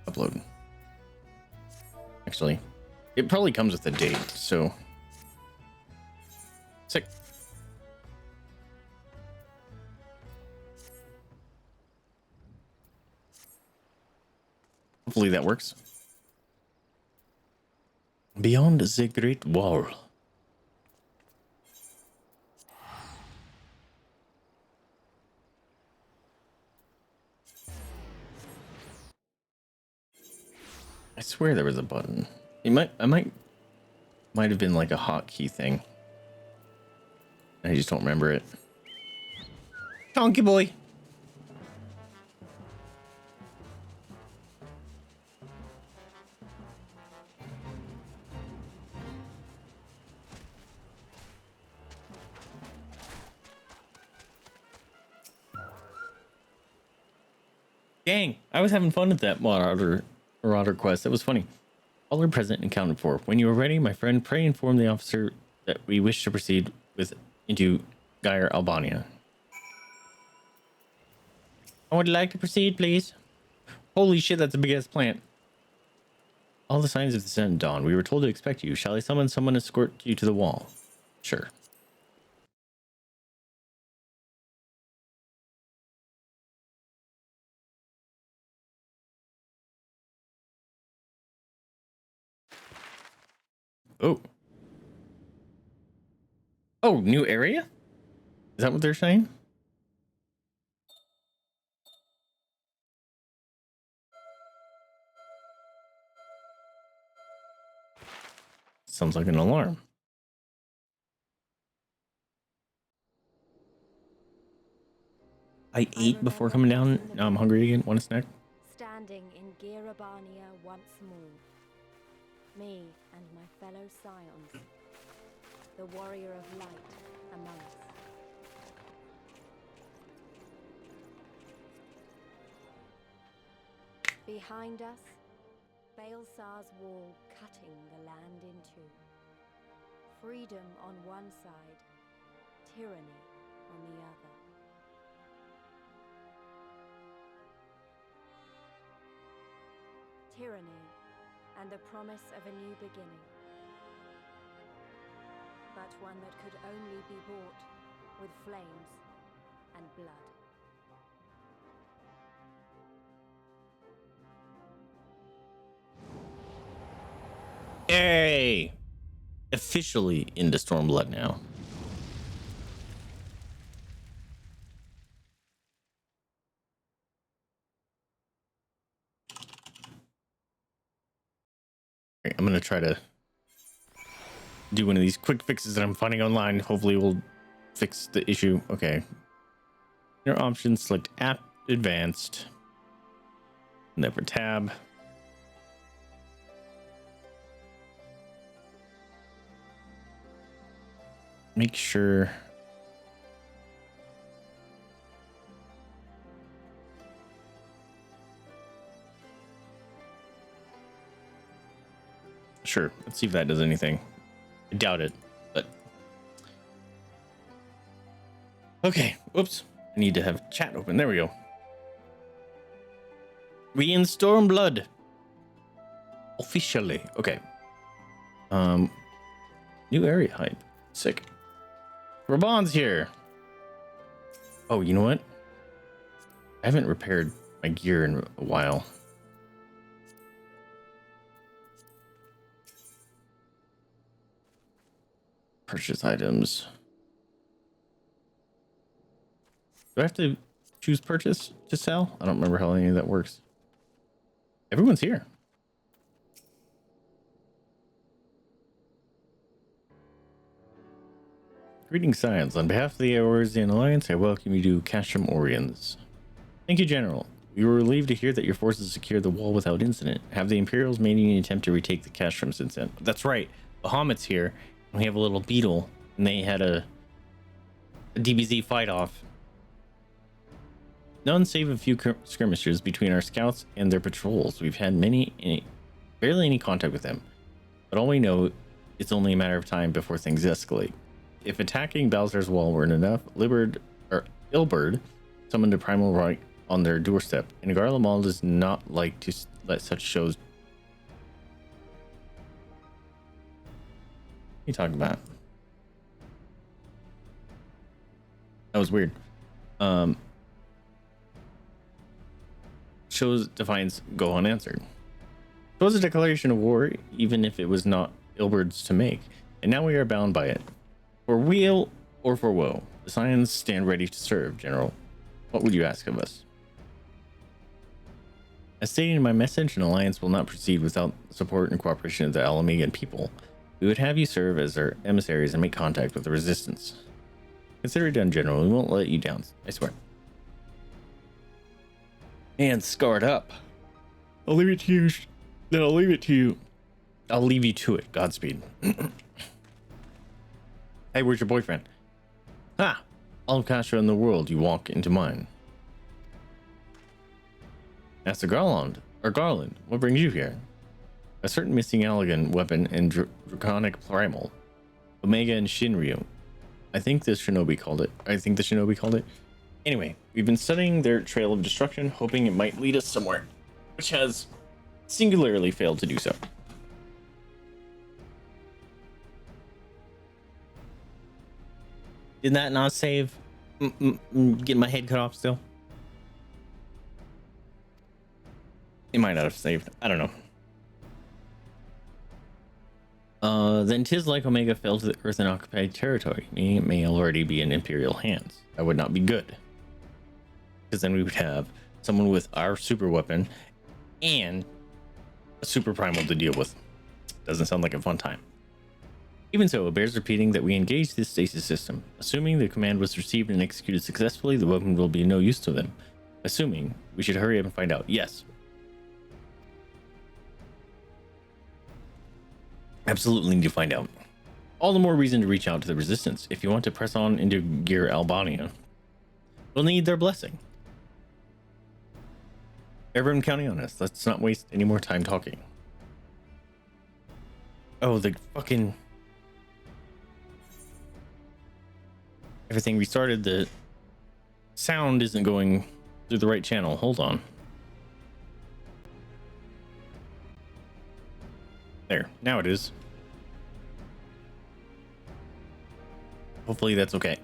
Upload. Actually, it probably comes with a date, so sick. Hopefully that works. Beyond the Great Wall. I swear there was a button. Might have been like a hotkey thing. I just don't remember it. Donkey boy. Dang, I was having fun at that Marauder quest. That was funny. All are present and accounted for. When you are ready, my friend, pray inform the officer that we wish to proceed with into Gyre, Albania. I would like to proceed, please. Holy shit, that's a big ass plant. All the signs of the sun dawn. We were told to expect you. Shall I summon someone to escort you to the wall? Sure. Oh. Oh, new area? Is that what they're saying? Sounds like an alarm. I ate before coming down. Now I'm hungry again. Want a snack? Standing in Girabania once more. Me and my fellow scions. The warrior of light among us. Behind us, Baelsar's wall cutting the land in two. Freedom on one side, tyranny on the other. Tyranny and the promise of a new beginning. But one that could only be bought with flames and blood. Yay! Officially into Stormblood now. Right, I'm gonna try to do one of these quick fixes that I'm finding online. Hopefully we'll fix the issue. Okay. Your options, select app advanced. Never tab. Make sure sure, let's see if that does anything. I doubt it, but okay. Oops, I need to have chat open. There we go. We in Stormblood officially. Okay. New area hype. Sick. Raban's here. Oh, you know what? I haven't repaired my gear in a while. Purchase items. Do I have to choose purchase to sell? I don't remember how any of that works. Everyone's here. Greetings, Scions. On behalf of the Eorzean Alliance, I welcome you to Castrum Oriens. Thank you, General. We were relieved to hear that your forces secured the wall without incident. Have the Imperials made any attempt to retake the Castrum since then? That's right. Bahamut's here. We have a little beetle, and they had a DBZ fight off. None save a few skirmishes between our scouts and their patrols. We've had barely any contact with them, but all we know, it's only a matter of time before things escalate. If attacking Balzar's wall weren't enough, Ilberd summoned a primal right on their doorstep, and Garlemald does not like to let such shows. What are you talking about? That was weird. Shows defiance go unanswered. It was a declaration of war, even if it was not Ilberd's to make, and now we are bound by it. For weal or for woe, the Scions stand ready to serve, General. What would you ask of us? As stated in my message, an alliance will not proceed without support and cooperation of the Alamegan people. We would have you serve as our emissaries and make contact with the resistance. Consider it done, General. We won't let you down, I swear. And scarred up. I'll leave it to you. Then I'll leave it to you. I'll leave you to it. Godspeed. Hey, where's your boyfriend? Ah, all of Kasha in the world, you walk into mine. Master Garland, what brings you here? A certain missing elegant weapon and draconic primal. Omega and Shinryu. I think the shinobi called it. Anyway, we've been studying their trail of destruction, hoping it might lead us somewhere, which has singularly failed to do so. Did that not save? Getting my head cut off still? It might not have saved. I don't know. Then 'tis like Omega fell to the earth and occupied territory. It may already be in Imperial hands. That would not be good. Because then we would have someone with our super weapon and a super primal to deal with. Doesn't sound like a fun time. Even so, it bears repeating that we engage this stasis system. Assuming the command was received and executed successfully, the weapon will be no use to them. Assuming, we should hurry up and find out. Yes. Absolutely need to find out. All the more reason to reach out to the resistance if you want to press on into Gear Albania. We'll need their blessing. Everyone counting on us. Let's not waste any more time talking. Oh, the fucking... Everything restarted. The sound isn't going through the right channel. Hold on. There. Now it is. Hopefully that's okay.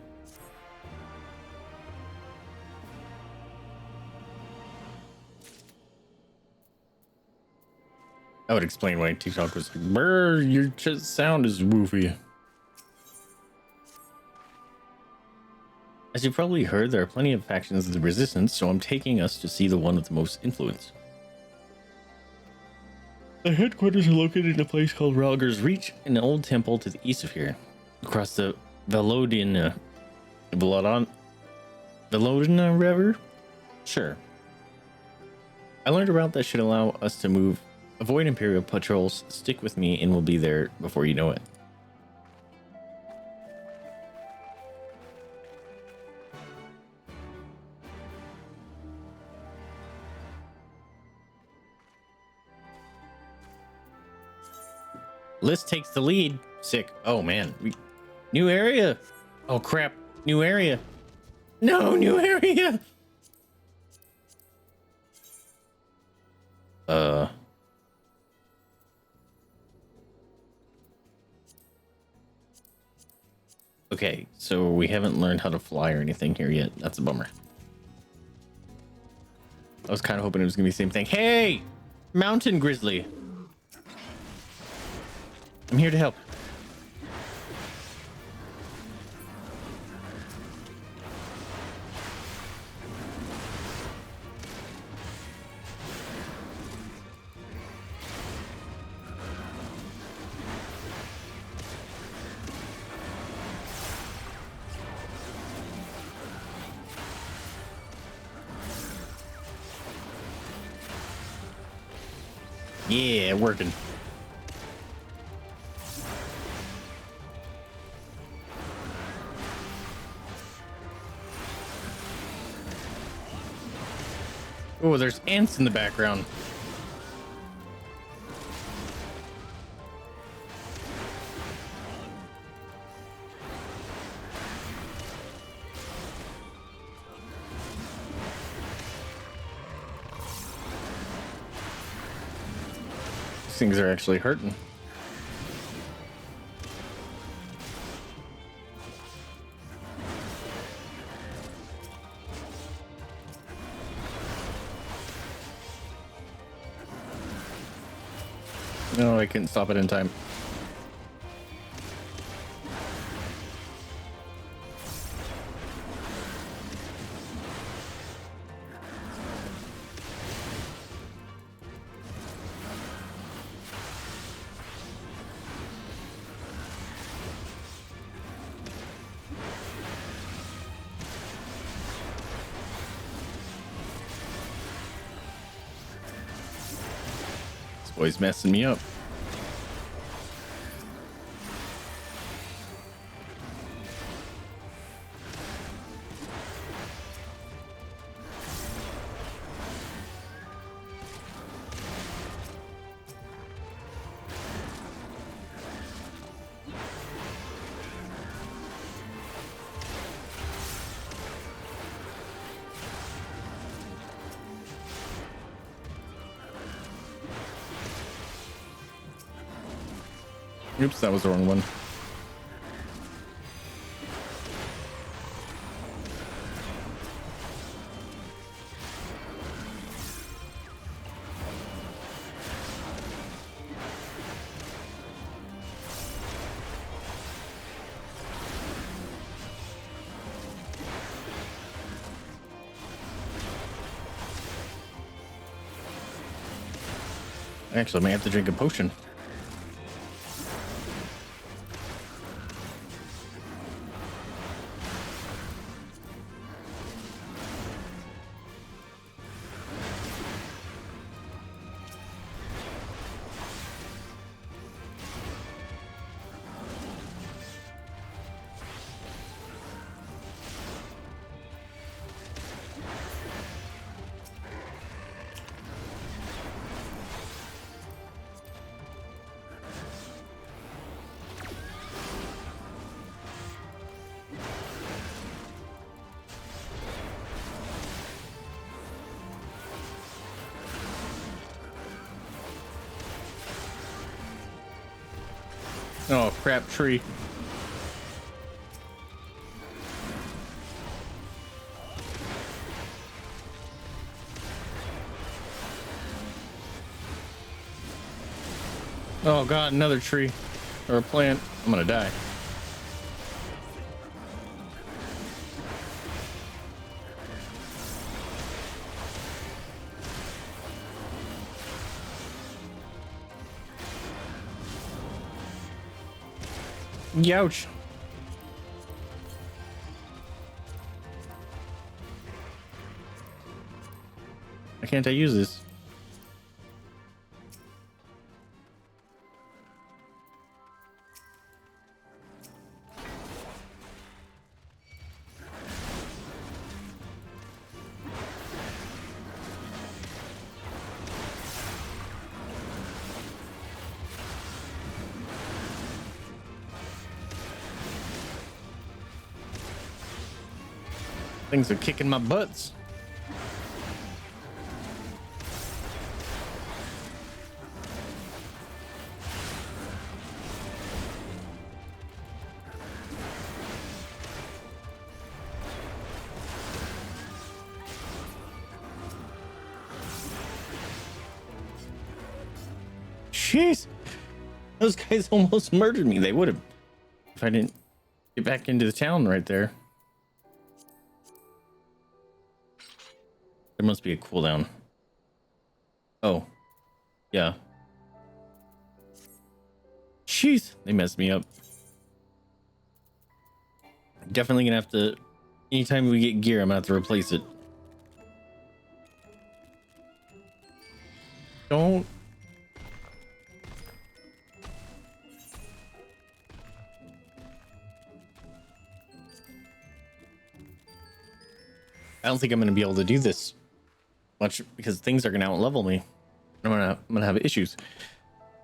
That would explain why TikTok was like, "Brr, your sound is woofy." As you probably heard, there are plenty of factions of the resistance, so I'm taking us to see the one with the most influence. The headquarters are located in a place called Ralger's Reach, an old temple to the east of here, across the Velodina River? Sure. I learned a route that should allow us to move. Avoid Imperial patrols, stick with me, and we'll be there before you know it. List takes the lead. Sick. Oh man. New area. Oh crap. New area. No, new area. Okay, so we haven't learned how to fly or anything here yet. That's a bummer. I was kind of hoping it was gonna be the same thing. Hey, Mountain Grizzly. I'm here to help. Yeah, working. Oh, there's ants in the background. These things are actually hurting. No, I couldn't stop it in time. Boy's messing me up. Oops, that was the wrong one. Actually, I may have to drink a potion. Oh, crap tree. Oh god, another tree or a plant. I'm gonna die. Youch. Why can't I use this? Things are kicking my butts. Jeez, those guys almost murdered me. They would have if I didn't get back into the town right there. There must be a cooldown. Oh, yeah. Jeez, they messed me up. Definitely gonna have to, anytime we get gear, I'm gonna have to replace it. Don't. I don't think I'm gonna be able to do this much because things are gonna outlevel me. I'm gonna have issues.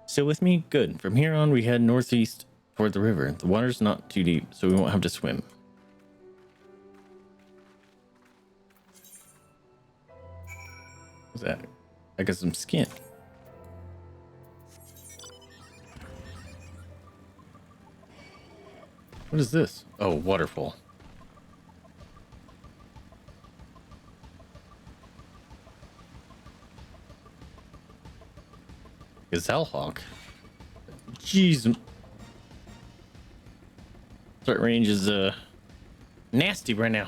Still with me? Good. From here on, we head northeast toward the river. The water's not too deep, so we won't have to swim. What's that? I got some skin. What is this? Oh, waterfall. Gazelle hawk. Jeez. Threat range is nasty right now.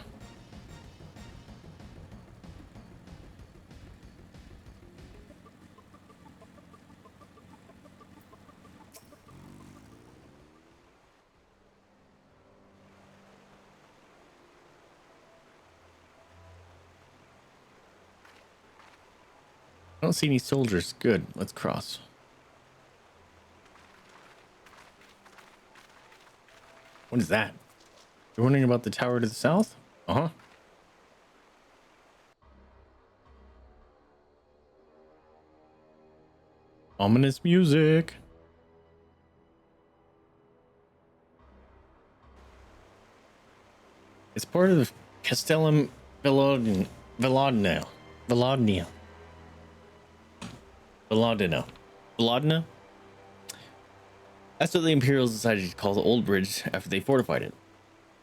I don't see any soldiers. Good. Let's cross. What is that? You're wondering about the tower to the south? Uh-huh. Ominous music. It's part of the Castellum Velodina. Velodina. That's what the Imperials decided to call the old bridge after they fortified it.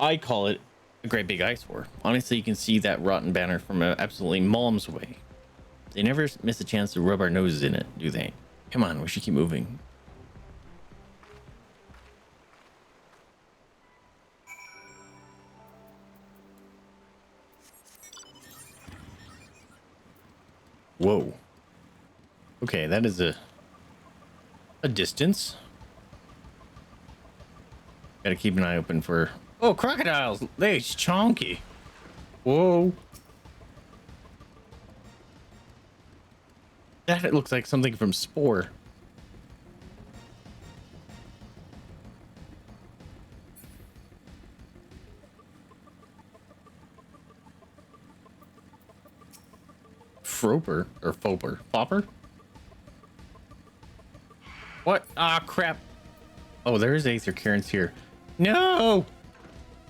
I call it a great big eyesore. Honestly, you can see that rotten banner from absolutely mom's way. They never miss a chance to rub our noses in it, do they? Come on, we should keep moving. Whoa. Okay, that is a distance. Gotta keep an eye open for... Oh, crocodiles! They're chonky. Whoa. That looks like something from Spore. Froper or Foper? Fopper? What? Ah, crap. Oh, there's Aether Cairns here. No!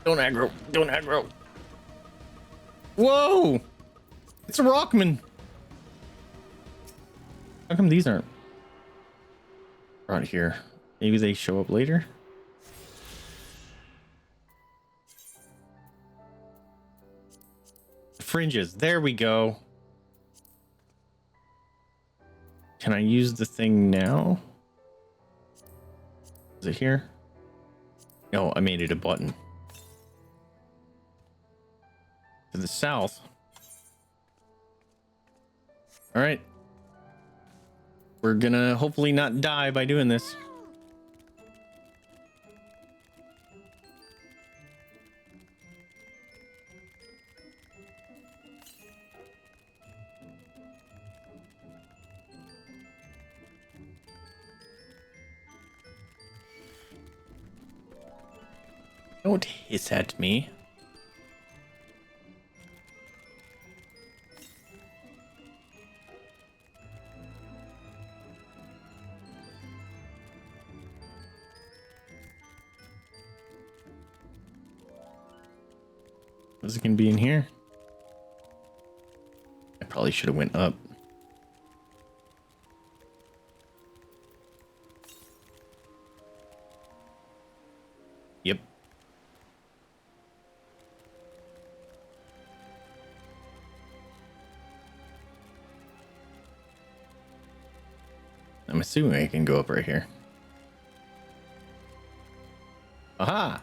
Don't aggro. Don't aggro. Whoa! It's a Rockman. How come these aren't brought here? Maybe they show up later? Fringes. There we go. Can I use the thing now? Is it here? No, I made it a button. To the south. All right. We're gonna hopefully not die by doing this. Don't hiss at me. Was it gonna be in here? I probably should have went up. Yep. I'm assuming I can go up right here. Aha!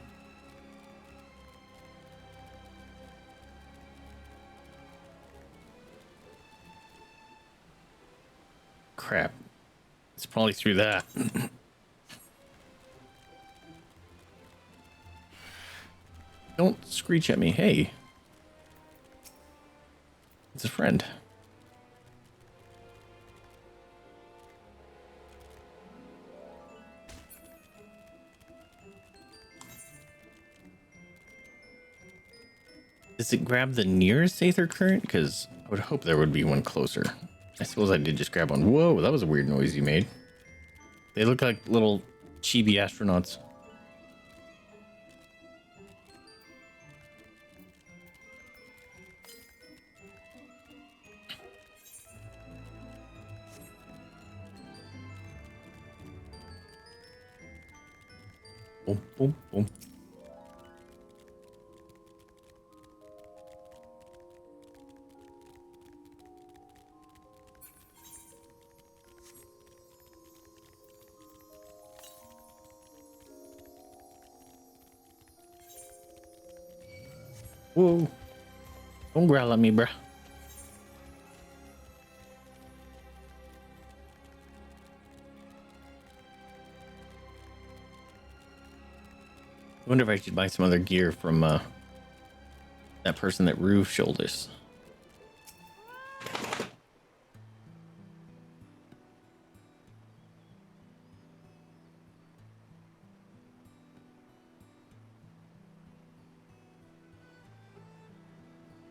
Crap. It's probably through that. Don't screech at me. Hey. It's a friend. Does it grab the nearest Aether current? Because I would hope there would be one closer. I suppose I did just grab one. Whoa, that was a weird noise you made. They look like little chibi astronauts. Boom, boom, boom. Whoa. Don't growl at me, bruh. I wonder if I should buy some other gear from that person that Rue showed us.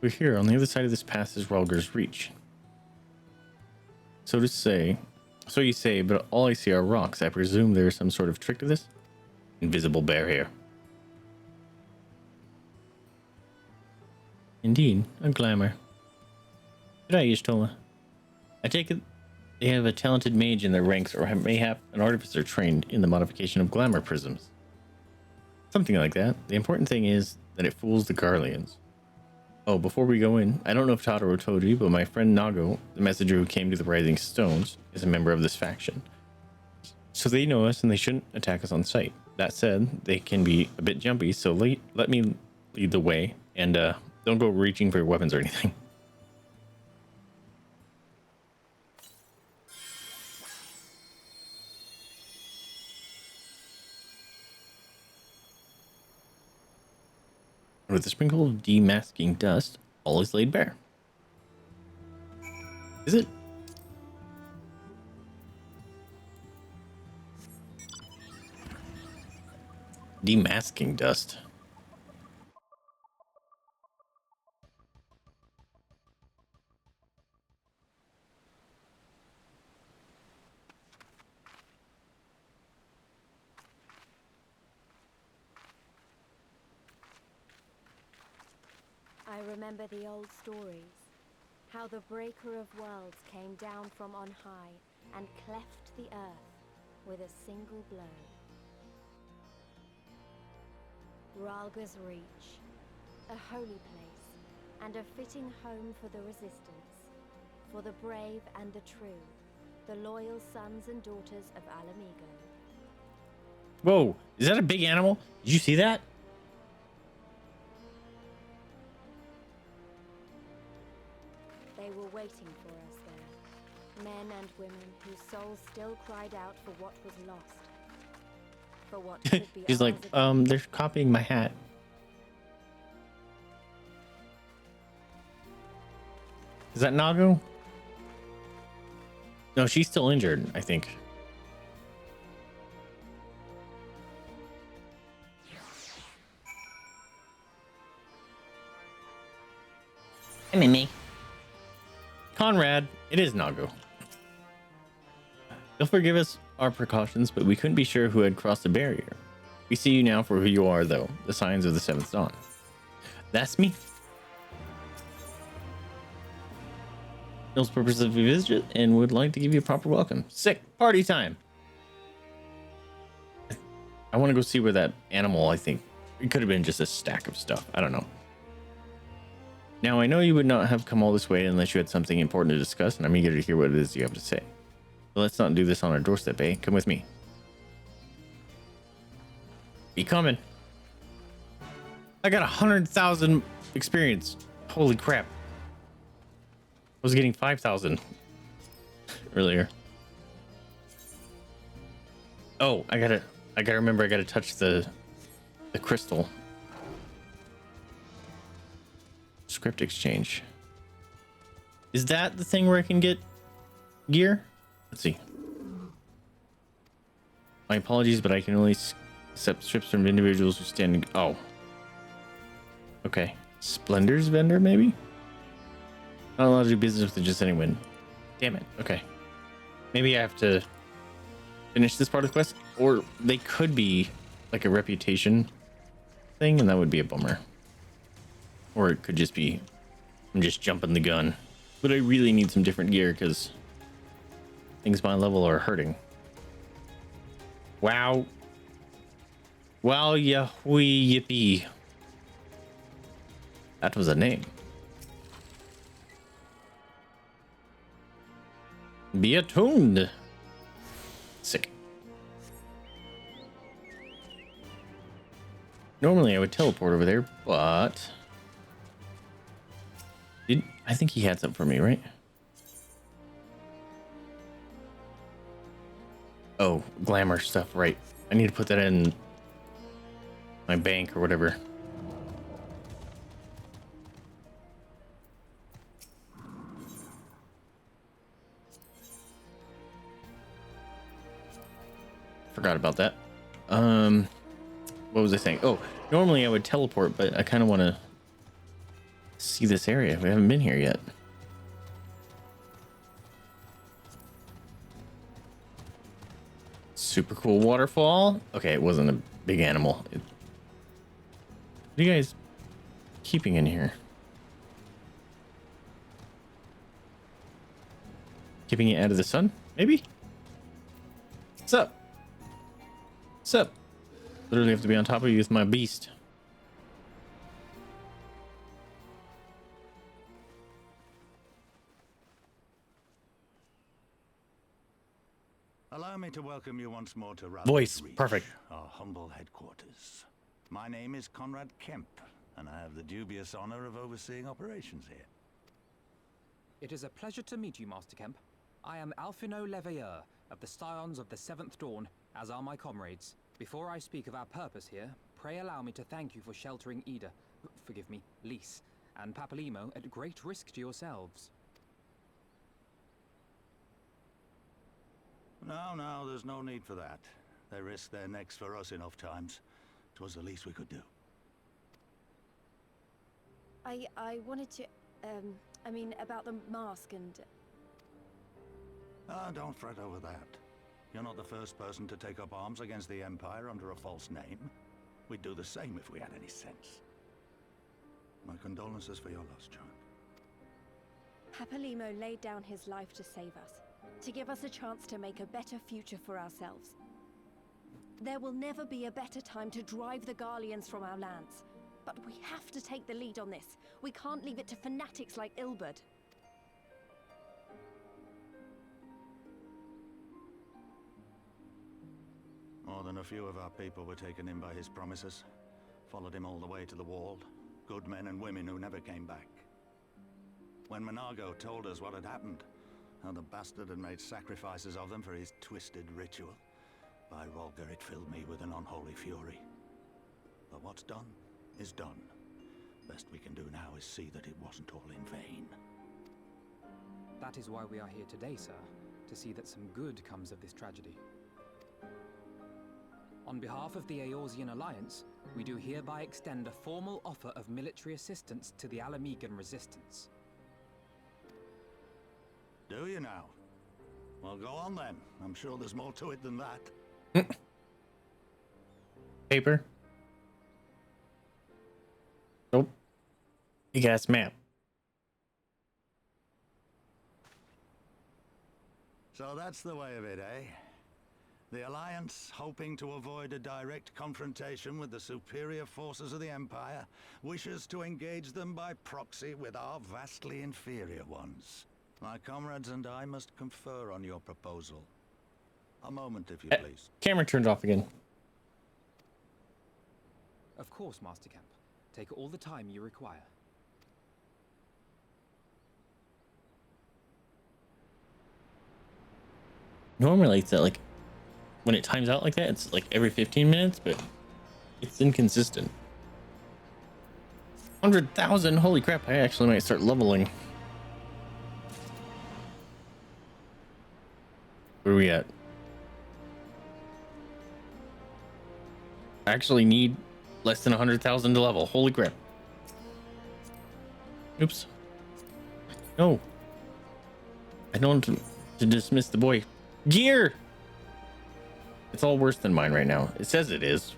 We're here. On the other side of this path is Rhalgr's Reach. So you say, but all I see are rocks. I presume there's some sort of trick to this? Invisible barrier. Indeed, a glamour. G'day, Y'shtola. I take it they have a talented mage in their ranks, or mayhap an artificer trained in the modification of glamour prisms. Something like that. The important thing is that it fools the Garleans. Oh, before we go in, I don't know if Totoro told you, but my friend Nago, the messenger who came to the Rising Stones, is a member of this faction. So they know us and they shouldn't attack us on sight. That said, they can be a bit jumpy, so let me lead the way, and don't go reaching for your weapons or anything. With a sprinkle of demasking dust, all is laid bare. Is it? Demasking dust. I remember the old stories. How the Breaker of Worlds came down from on high and cleft the earth with a single blow. Rhalgr's Reach, a holy place, and a fitting home for the resistance, for the brave and the true, the loyal sons and daughters of Alamigo. Whoa, is that a big animal? Did you see that? They were waiting for us there, men and women whose souls still cried out for what was lost. For what could be He's like, ours again. they're copying my hat. Is that Nago? No, she's still injured, I think. Hey, Mimi. Conrad, it is Nago. You'll forgive us our precautions, but we couldn't be sure who had crossed the barrier. We see you now for who you are, though, the signs of the seventh dawn. That's me. Knows purpose of your visit and would like to give you a proper welcome. Sick party time. I want to go see where that animal, I think it could have been just a stack of stuff. I don't know. Now, I know you would not have come all this way unless you had something important to discuss, and I'm eager to hear what it is you have to say. But let's not do this on our doorstep, eh? Come with me. Be coming. I got 100,000 experience. Holy crap. I was getting 5,000 earlier. Oh, I gotta remember, I gotta touch the crystal. Script exchange. Is that the thing where I can get gear? Let's see. My apologies, but I can only accept strips from individuals who stand in... Oh. Okay. Splendor's vendor, maybe? Not allowed to do business with just anyone. Damn it. Okay. Maybe I have to finish this part of the quest, or they could be like a reputation thing, and that would be a bummer. Or it could just be I'm just jumping the gun. But I really need some different gear because things my level are hurting. Wow. Wow, yahoo, yippee. That was a name. Be attuned. Sick. Normally I would teleport over there, but I think he had something for me, right? Oh, glamour stuff, right. I need to put that in my bank or whatever. Forgot about that. What was I saying? Oh, normally I would teleport, but I kind of want to see this area. We haven't been here yet. Super cool waterfall. Okay, it wasn't a big animal. What are you guys keeping in here? Keeping it out of the sun, maybe? What's up? What's up? Literally have to be on top of you with my beast. Allow me to welcome you once more to Voice, Reach, perfect. our humble headquarters. My name is Conrad Kemp, and I have the dubious honor of overseeing operations here. It is a pleasure to meet you, Master Kemp. I am Alphino Leveilleur of the Scions of the Seventh Dawn, as are my comrades. Before I speak of our purpose here, pray allow me to thank you for sheltering Ida, forgive me, Lys, and Papalymo at great risk to yourselves. No, there's no need for that. They risked their necks for us enough times. 'Twas the least we could do. I wanted to, I mean, about the mask and... Ah, don't fret over that. You're not the first person to take up arms against the Empire under a false name. We'd do the same if we had any sense. My condolences for your loss, child. Papalymo laid down his life to save us, to give us a chance to make a better future for ourselves. There will never be a better time to drive the Garleans from our lands. But we have to take the lead on this. We can't leave it to fanatics like Ilberd. More than a few of our people were taken in by his promises. Followed him all the way to the wall. Good men and women who never came back. When Monargo told us what had happened, how the bastard had made sacrifices of them for his twisted ritual, by Rolger, it filled me with an unholy fury. But what's done is done. Best we can do now is see that it wasn't all in vain. That is why we are here today, sir, to see that some good comes of this tragedy. On behalf of the Eorzean Alliance, we do hereby extend a formal offer of military assistance to the Alamegan resistance. Do you now? Well, go on then. I'm sure there's more to it than that. Paper. Nope. You got a map. So that's the way of it, eh? The Alliance, hoping to avoid a direct confrontation with the superior forces of the Empire, wishes to engage them by proxy with our vastly inferior ones. My comrades and I must confer on your proposal. A moment, if you please. Camera turned off again. Of course, Master Kemp. Take all the time you require. Normally it's that, like, when it times out like that, it's like every 15 minutes, but it's inconsistent. 100,000, holy crap, I actually might start leveling. Where are we at? I actually need less than 100,000 to level. Holy crap. Oops. No. I don't want to dismiss the boy. Gear! It's all worse than mine right now. It says it is.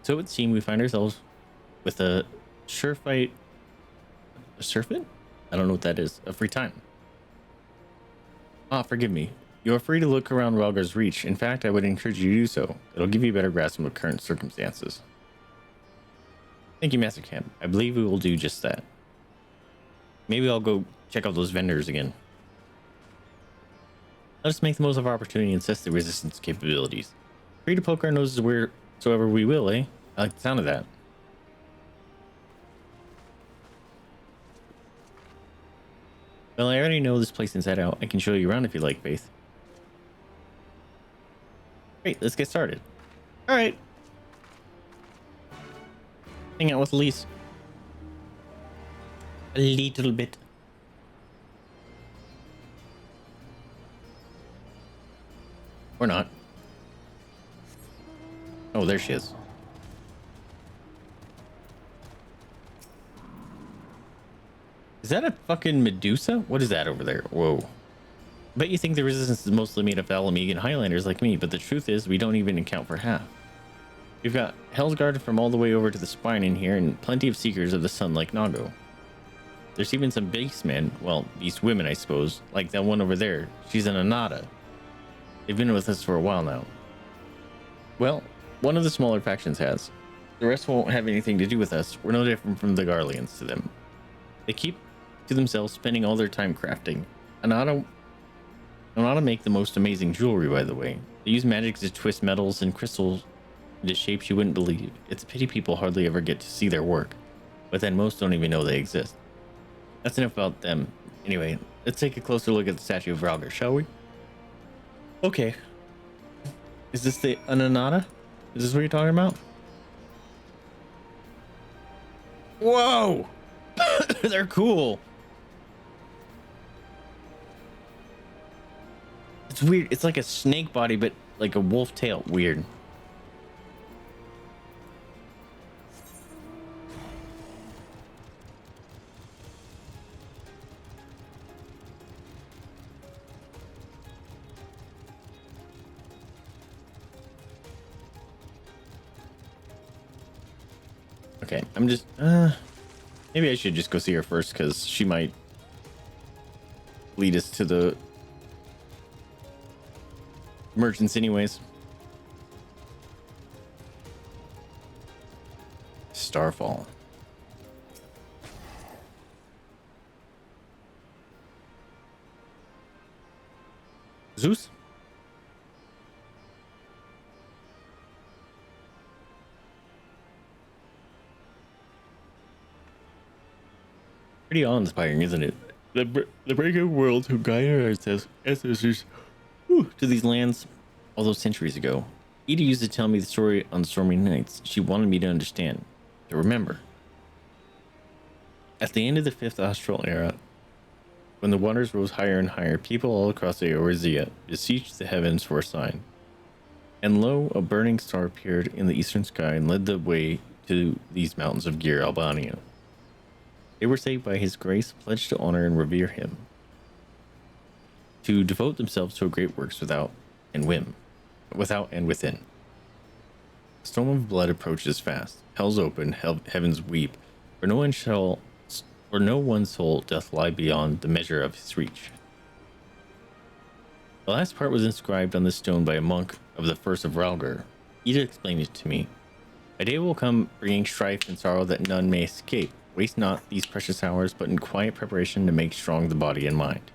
So it would seem we find ourselves with a surefire. A surfeit? I don't know what that is. A free time. Ah, forgive me. You are free to look around Relgar's Reach. In fact, I would encourage you to do so. It'll give you a better grasp of the current circumstances. Thank you, Master Camp. I believe we will do just that. Maybe I'll go check out those vendors again. Let us make the most of our opportunity and test the resistance capabilities. Free to poke our noses wheresoever we will, eh? I like the sound of that. Well, I already know this place inside out. I can show you around if you like, Faith. Great, let's get started. All right. Hang out with Lys. A little bit. Or not. Oh, there she is. Is that a fucking Medusa? What is that over there? Whoa. Bet you think the resistance is mostly made of Alamegan Highlanders like me, but the truth is we don't even account for half. We've got Hellsguard from all the way over to the spine in here, and plenty of Seekers of the Sun like Nago. There's even some beastmen, well, beast women I suppose, like that one over there. She's an Anata. They've been with us for a while now. Well, one of the smaller factions has. The rest won't have anything to do with us. We're no different from the Garleans to them. They keep to themselves, spending all their time crafting. Anata make the most amazing jewelry, by the way. They use magic to twist metals and crystals into shapes you wouldn't believe. It's a pity people hardly ever get to see their work, but then most don't even know they exist. That's enough about them. Anyway, let's take a closer look at the statue of Ralgar, shall we? Okay. Is this the Ananata? Is this what you're talking about? Whoa! They're cool. It's weird. It's like a snake body, but like a wolf tail. Weird. Okay, I'm just maybe I should just go see her first, because she might lead us to the merchants anyways. Starfall. Zeus? Pretty awe-inspiring, isn't it? The breakout worlds who guided our ancestors to these lands all those centuries ago. Ida used to tell me the story on stormy nights. She wanted me to understand, to remember. At the end of the 5th Austral era, when the waters rose higher and higher, people all across the Eorzea beseeched the heavens for a sign. And lo, a burning star appeared in the eastern sky and led the way to these mountains of Gir Albania. They were saved by his grace, pledged to honor and revere him, to devote themselves to great works without and within. The storm of blood approaches fast. Hell's open, heavens weep, for no one's soul doth lie beyond the measure of his reach. The last part was inscribed on the stone by a monk of the first of Ralgar. Ida explained it to me. A day will come bringing strife and sorrow that none may escape. Waste not these precious hours, but in quiet preparation to make strong the body and mind.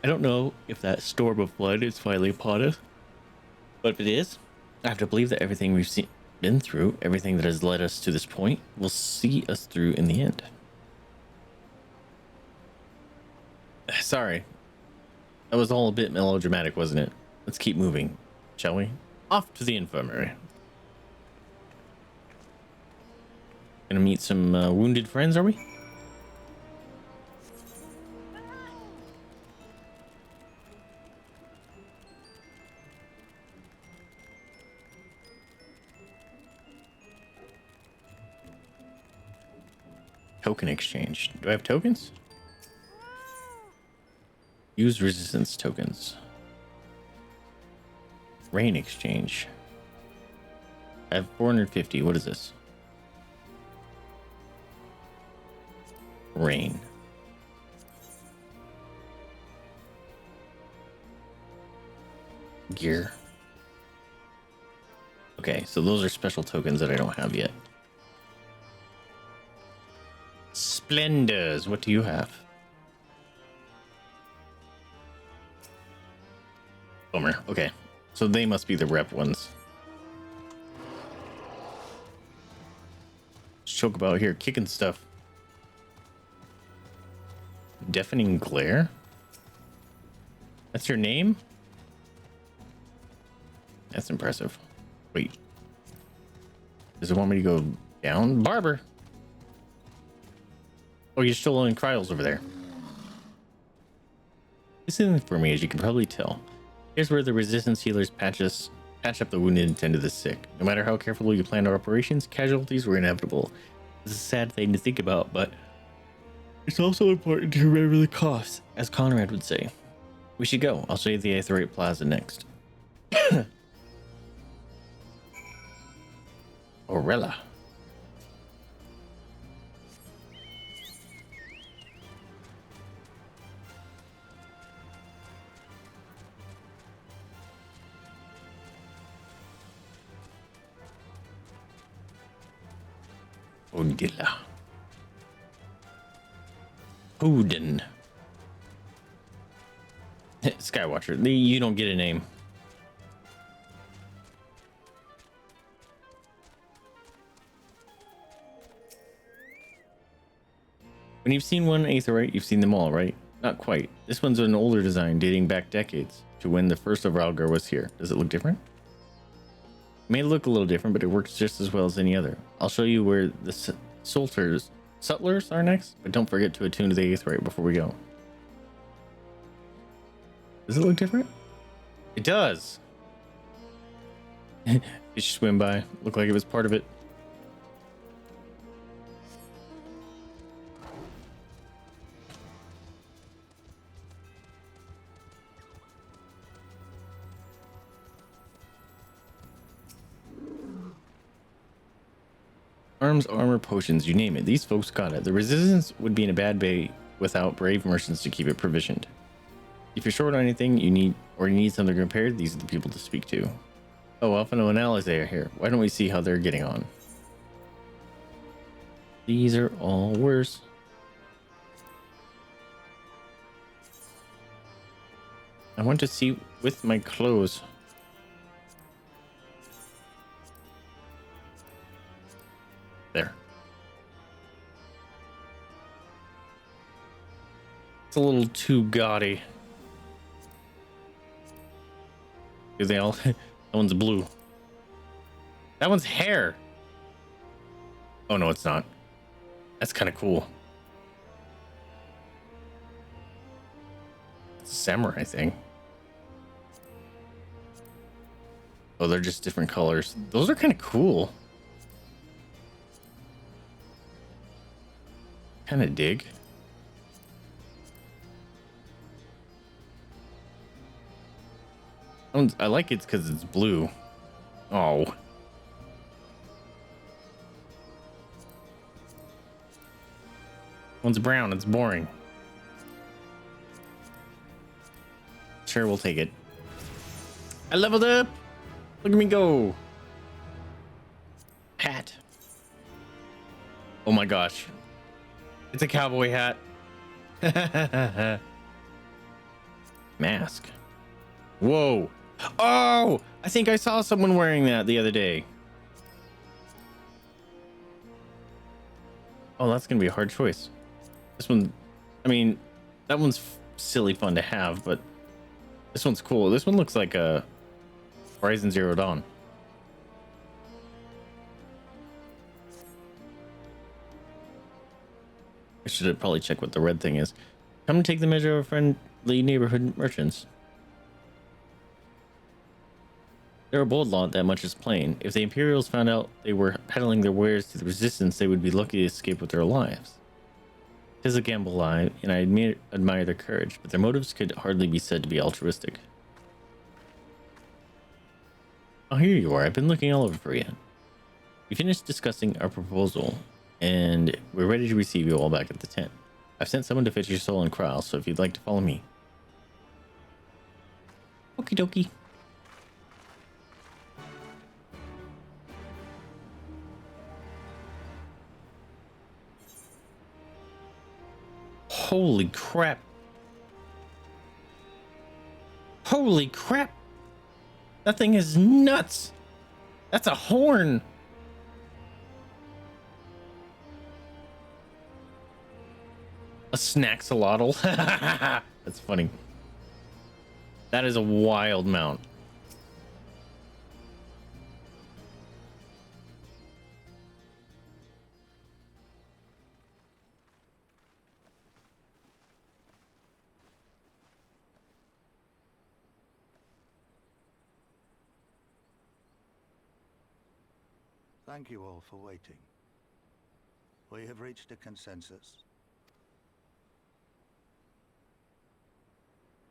I don't know if that storm of blood is finally upon us, but if it is, I have to believe that everything we've been through, everything that has led us to this point, will see us through in the end. Sorry, that was all a bit melodramatic, wasn't it? Let's keep moving, shall we? Off to the infirmary. Gonna meet some wounded friends, are we? Token exchange. Do I have tokens? Use resistance tokens. Rain exchange. I have 450. What is this? Rain. Gear. Okay, so those are special tokens that I don't have yet. Splendors, what do you have? Bummer. Okay, so they must be the rep ones. Chocobo here kicking stuff. Deafening glare? That's your name? That's impressive. Wait. Does it want me to go down? Barber! Oh, you're still in Cryos over there. This isn't for me, as you can probably tell. Here's where the resistance healers patch patch up the wounded and tend to the sick. No matter how carefully you planned our operations, casualties were inevitable. It's a sad thing to think about, but it's also important to remember the costs, as Conrad would say. We should go. I'll show you the Aetherite Plaza next. Orella. Odila. Odin. Skywatcher. You don't get a name. When you've seen one Aetherite, you've seen them all, right? Not quite. This one's an older design dating back decades to when the first of Ralgar was here. Does it look different? It may look a little different, but it works just as well as any other. I'll show you where the sutlers are next, but don't forget to attune to the Aetherite before we go. Does it look different? It does. Fish swim by. Looked like it was part of it. Arms, armor, potions, you name it. These folks got it. The resistance would be in a bad way without brave merchants to keep it provisioned. If you're short on anything you need something repaired, these are the people to speak to. Oh, Alphino and Alizé are here. Why don't we see how they're getting on? These are all worse. I want to see with my clothes. There. It's a little too gaudy. Do they all? That one's blue. That one's hair. Oh no, it's not. That's kind of cool. It's a samurai thing. Oh, they're just different colors. Those are kind of cool. Kind of dig. I like it because it's blue. Oh. One's brown. It's boring. Sure, we'll take it. I leveled up. Look at me go. Hat. Oh my gosh. It's a cowboy hat. Mask. Whoa. Oh, I think I saw someone wearing that the other day. Oh, that's going to be a hard choice. This one, I mean, that one's silly fun to have, but this one's cool. This one looks like a Horizon Zero Dawn. I should probably check what the red thing is. Come and take the measure of friendly neighborhood merchants. They're a bold lot, that much is plain. If the Imperials found out they were peddling their wares to the Resistance, they would be lucky to escape with their lives. It is a gamble lie, and I admire their courage, but their motives could hardly be said to be altruistic. Oh, here you are. I've been looking all over for you. We finished discussing our proposal, and we're ready to receive you all back at the tent. I've sent someone to fetch your soul and Kral, so if you'd like to follow me. Okie dokie. Holy crap. Holy crap. That thing is nuts. That's a horn. A snaxolotl. That's funny. That is a wild mount. Thank you all for waiting. We have reached a consensus.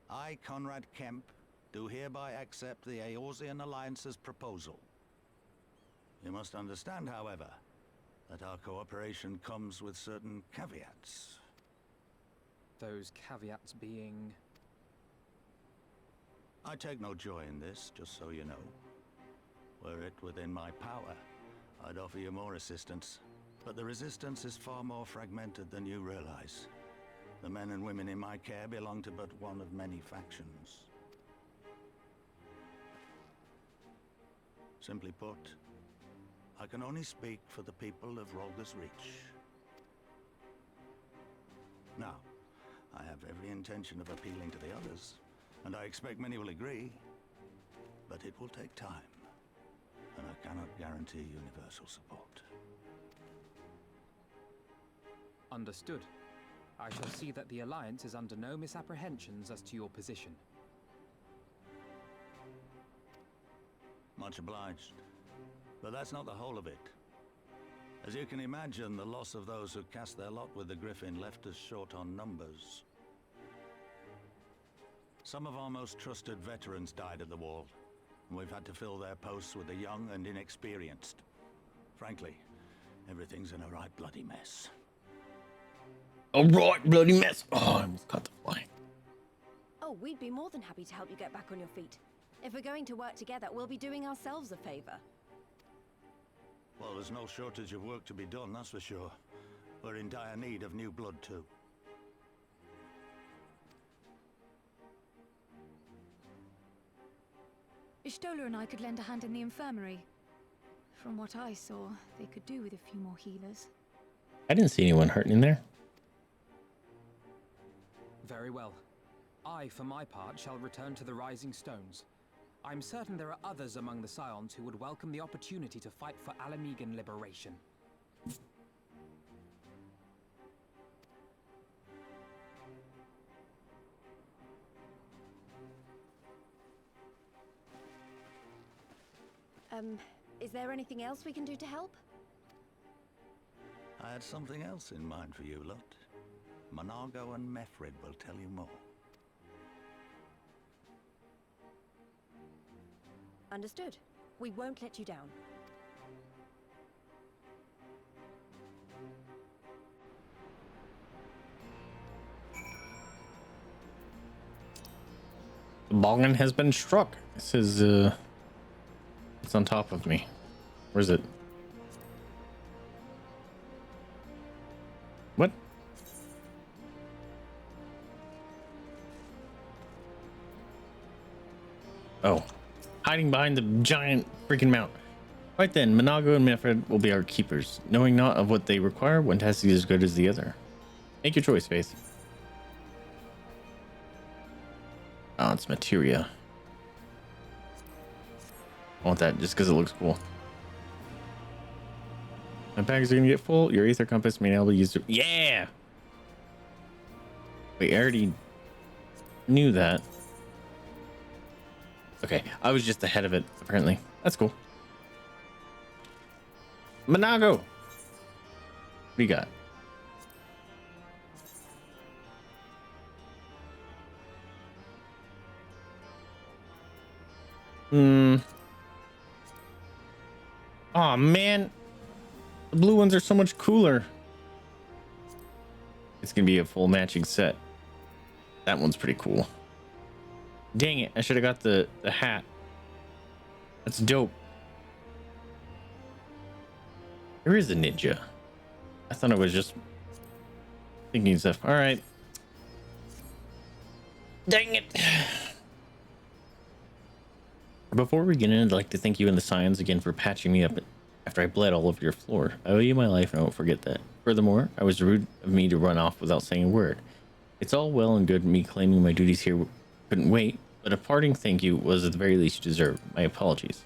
I, Conrad Kemp, do hereby accept the Eorzean Alliance's proposal. You must understand, however, that our cooperation comes with certain caveats. Those caveats being... I take no joy in this, just so you know. Were it within my power, I'd offer you more assistance. But the Resistance is far more fragmented than you realize. The men and women in my care belong to but one of many factions. Simply put, I can only speak for the people of Rolga's Reach. Now, I have every intention of appealing to the others, and I expect many will agree, but it will take time, and I cannot guarantee universal support. Understood. I shall see that the Alliance is under no misapprehensions as to your position. Much obliged. But that's not the whole of it. As you can imagine, the loss of those who cast their lot with the Griffin left us short on numbers. Some of our most trusted veterans died at the wall, and we've had to fill their posts with the young and inexperienced. Frankly, everything's in a right bloody mess. A right bloody mess. Oh, I almost caught the fly. Oh, we'd be more than happy to help you get back on your feet. If we're going to work together, we'll be doing ourselves a favor. Well, there's no shortage of work to be done, that's for sure. We're in dire need of new blood, too. Ishtola and I could lend a hand in the infirmary. From what I saw, they could do with a few more healers. I didn't see anyone hurting in there. Very well. I, for my part, shall return to the Rising Stones. I'm certain there are others among the Scions who would welcome the opportunity to fight for Alamegan liberation. Is there anything else we can do to help? I had something else in mind for you lot. Monago and Methrid will tell you more. Understood. We won't let you down. The Boggin has been struck. This is it's on top of me. Where is it? What? Oh, hiding behind the giant freaking mount. Right then, Monago and Methrid will be our keepers. Knowing not of what they require, one task is as good as the other. Make your choice, Vaesive. Oh, it's materia. I want that just because it looks cool. My bags are gonna get full. Your ether compass may now be used to... Yeah! Wait, I already knew that. Okay, I was just ahead of it, apparently. That's cool. Monago! What do you got? Oh man, the blue ones are so much cooler. It's gonna be a full matching set. That one's pretty cool. Dang it, I should have got the hat. That's dope. There is a ninja. I thought I was just thinking stuff. All right. Dang it. Before we get in, I'd like to thank you and the Scions again for patching me up after I bled all over your floor. I owe you my life and I won't forget that. Furthermore, I was rude of me to run off without saying a word. It's all well and good me claiming my duties here couldn't wait, but a parting thank you was at the very least you deserve. My apologies.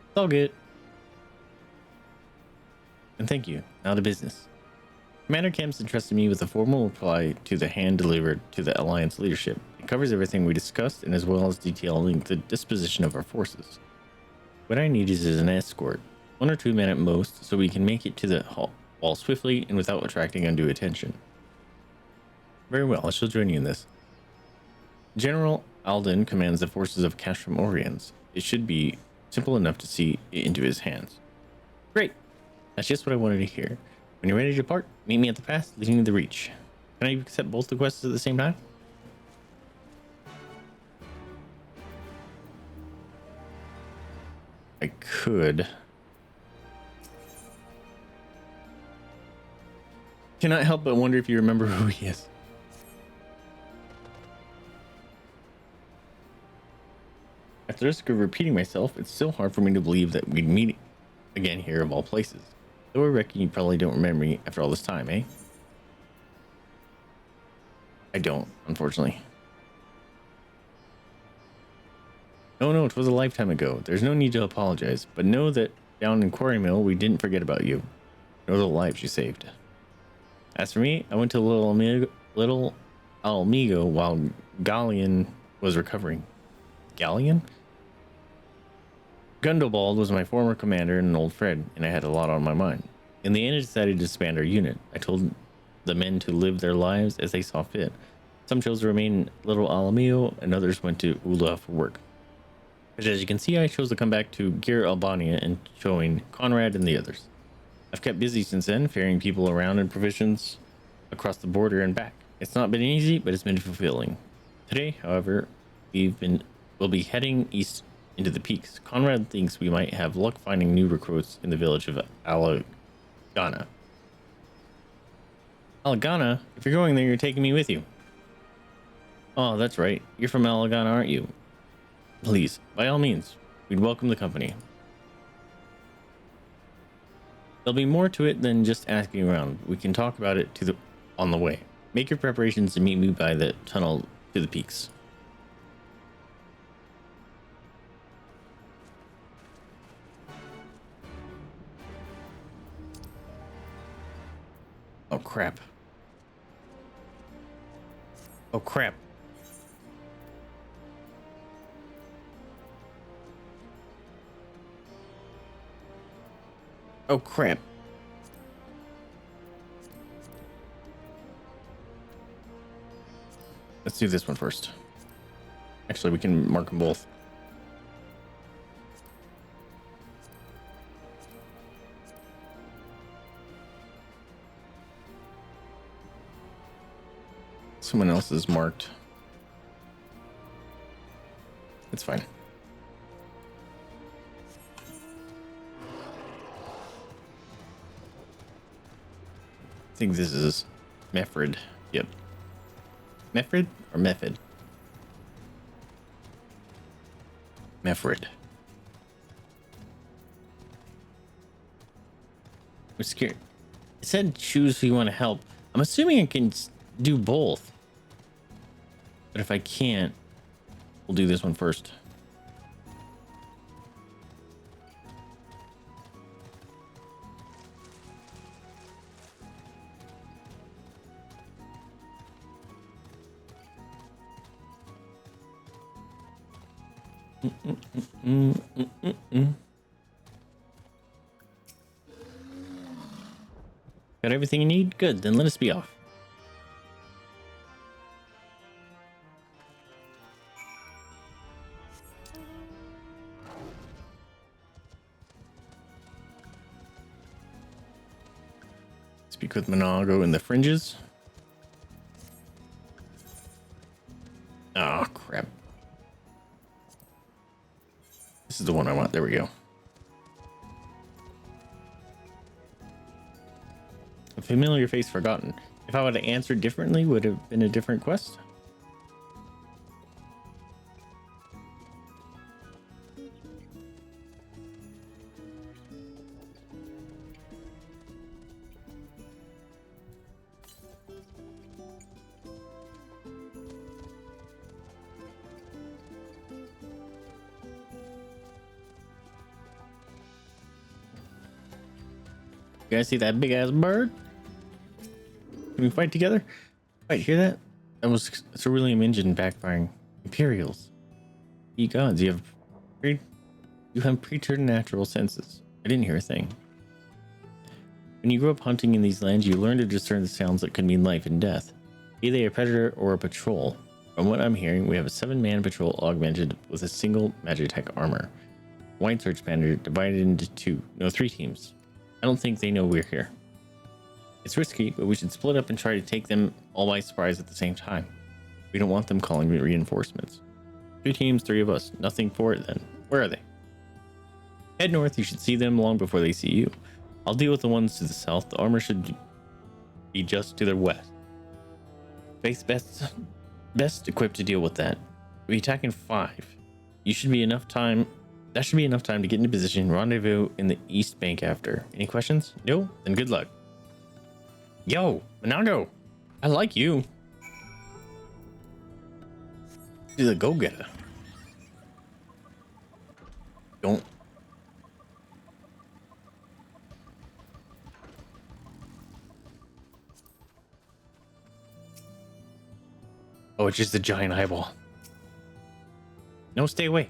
It's all good. And thank you. Now to business. Commander Kemp's entrusted me with a formal reply to the hand delivered to the Alliance leadership. It covers everything we discussed and as well as detailing the disposition of our forces. What I need is an escort. 1 or 2 men at most, so we can make it to the wall swiftly and without attracting undue attention. Very well, I shall join you in this. General Alden commands the forces of Castrum Oriens. It should be simple enough to see it into his hands. Great. That's just what I wanted to hear. When you're ready to depart, meet me at the pass leading to the Reach. Can I accept both the quests at the same time? I could. Cannot help but wonder if you remember who he is. At the risk of repeating myself, it's still hard for me to believe that we'd meet again here of all places. Though I reckon you probably don't remember me after all this time, eh? I don't, unfortunately. No, it was a lifetime ago. There's no need to apologize, but know that down in Quarry Mill, we didn't forget about you. Know the lives you saved. As for me, I went to Little Almigo while Gallion was recovering. Gallion? Gundobald was my former commander and an old friend, and I had a lot on my mind. In the end, I decided to disband our unit. I told the men to live their lives as they saw fit. Some chose to remain in Little Alamio, and others went to Ula for work. But as you can see, I chose to come back to Gir Albania and join Conrad and the others. I've kept busy since then, ferrying people around and provisions across the border and back. It's not been easy, but it's been fulfilling. Today, however, we'll be heading east into the peaks. Conrad thinks we might have luck finding new recruits in the village of Alagana. Alagana? If you're going there, you're taking me with you. Oh, that's right. You're from Alagana, aren't you? Please, by all means, we'd welcome the company. There'll be more to it than just asking around. We can talk about it on the way. Make your preparations to meet me by the tunnel to the peaks. Oh crap. Oh crap. Oh crap. Let's do this one first. Actually, we can mark them both. Someone else is marked. It's fine. I think this is Meffred. Yep. Meffred or Method? Meffred. I'm scared. It said choose who you want to help. I'm assuming I can do both. But if I can't, we'll do this one first. Got everything you need? Good, then let us be off. Speak with Monago in the fringes. Oh, crap. This is the one I want. There we go. A familiar face forgotten. If I would have answered differently, would have been a different quest. You guys see that big ass bird? Can we fight together? Wait, hear that? That was a Cerulean engine backfiring. Imperials. Ye gods, you have preternatural senses. I didn't hear a thing. When you grow up hunting in these lands, you learn to discern the sounds that could mean life and death, be they a predator or a patrol. From what I'm hearing, we have a 7-man patrol augmented with a single Magitech armor. Wide search banner divided into 3 teams. I don't think they know we're here. It's risky, but we should split up and try to take them all by surprise at the same time. We don't want them calling reinforcements. 3 teams, 3 of us. Nothing for it then. Where are they? Head north, you should see them long before they see you. I'll deal with the ones to the south. The armor should be just to their west. Faith's best equipped to deal with that. We attack in 5. That should be enough time to get into position. Rendezvous in the east bank after. Any questions? No? Then good luck. Yo, Monago, I like you. She's a go-getter. Don't. Oh, it's just a giant eyeball. No, stay away.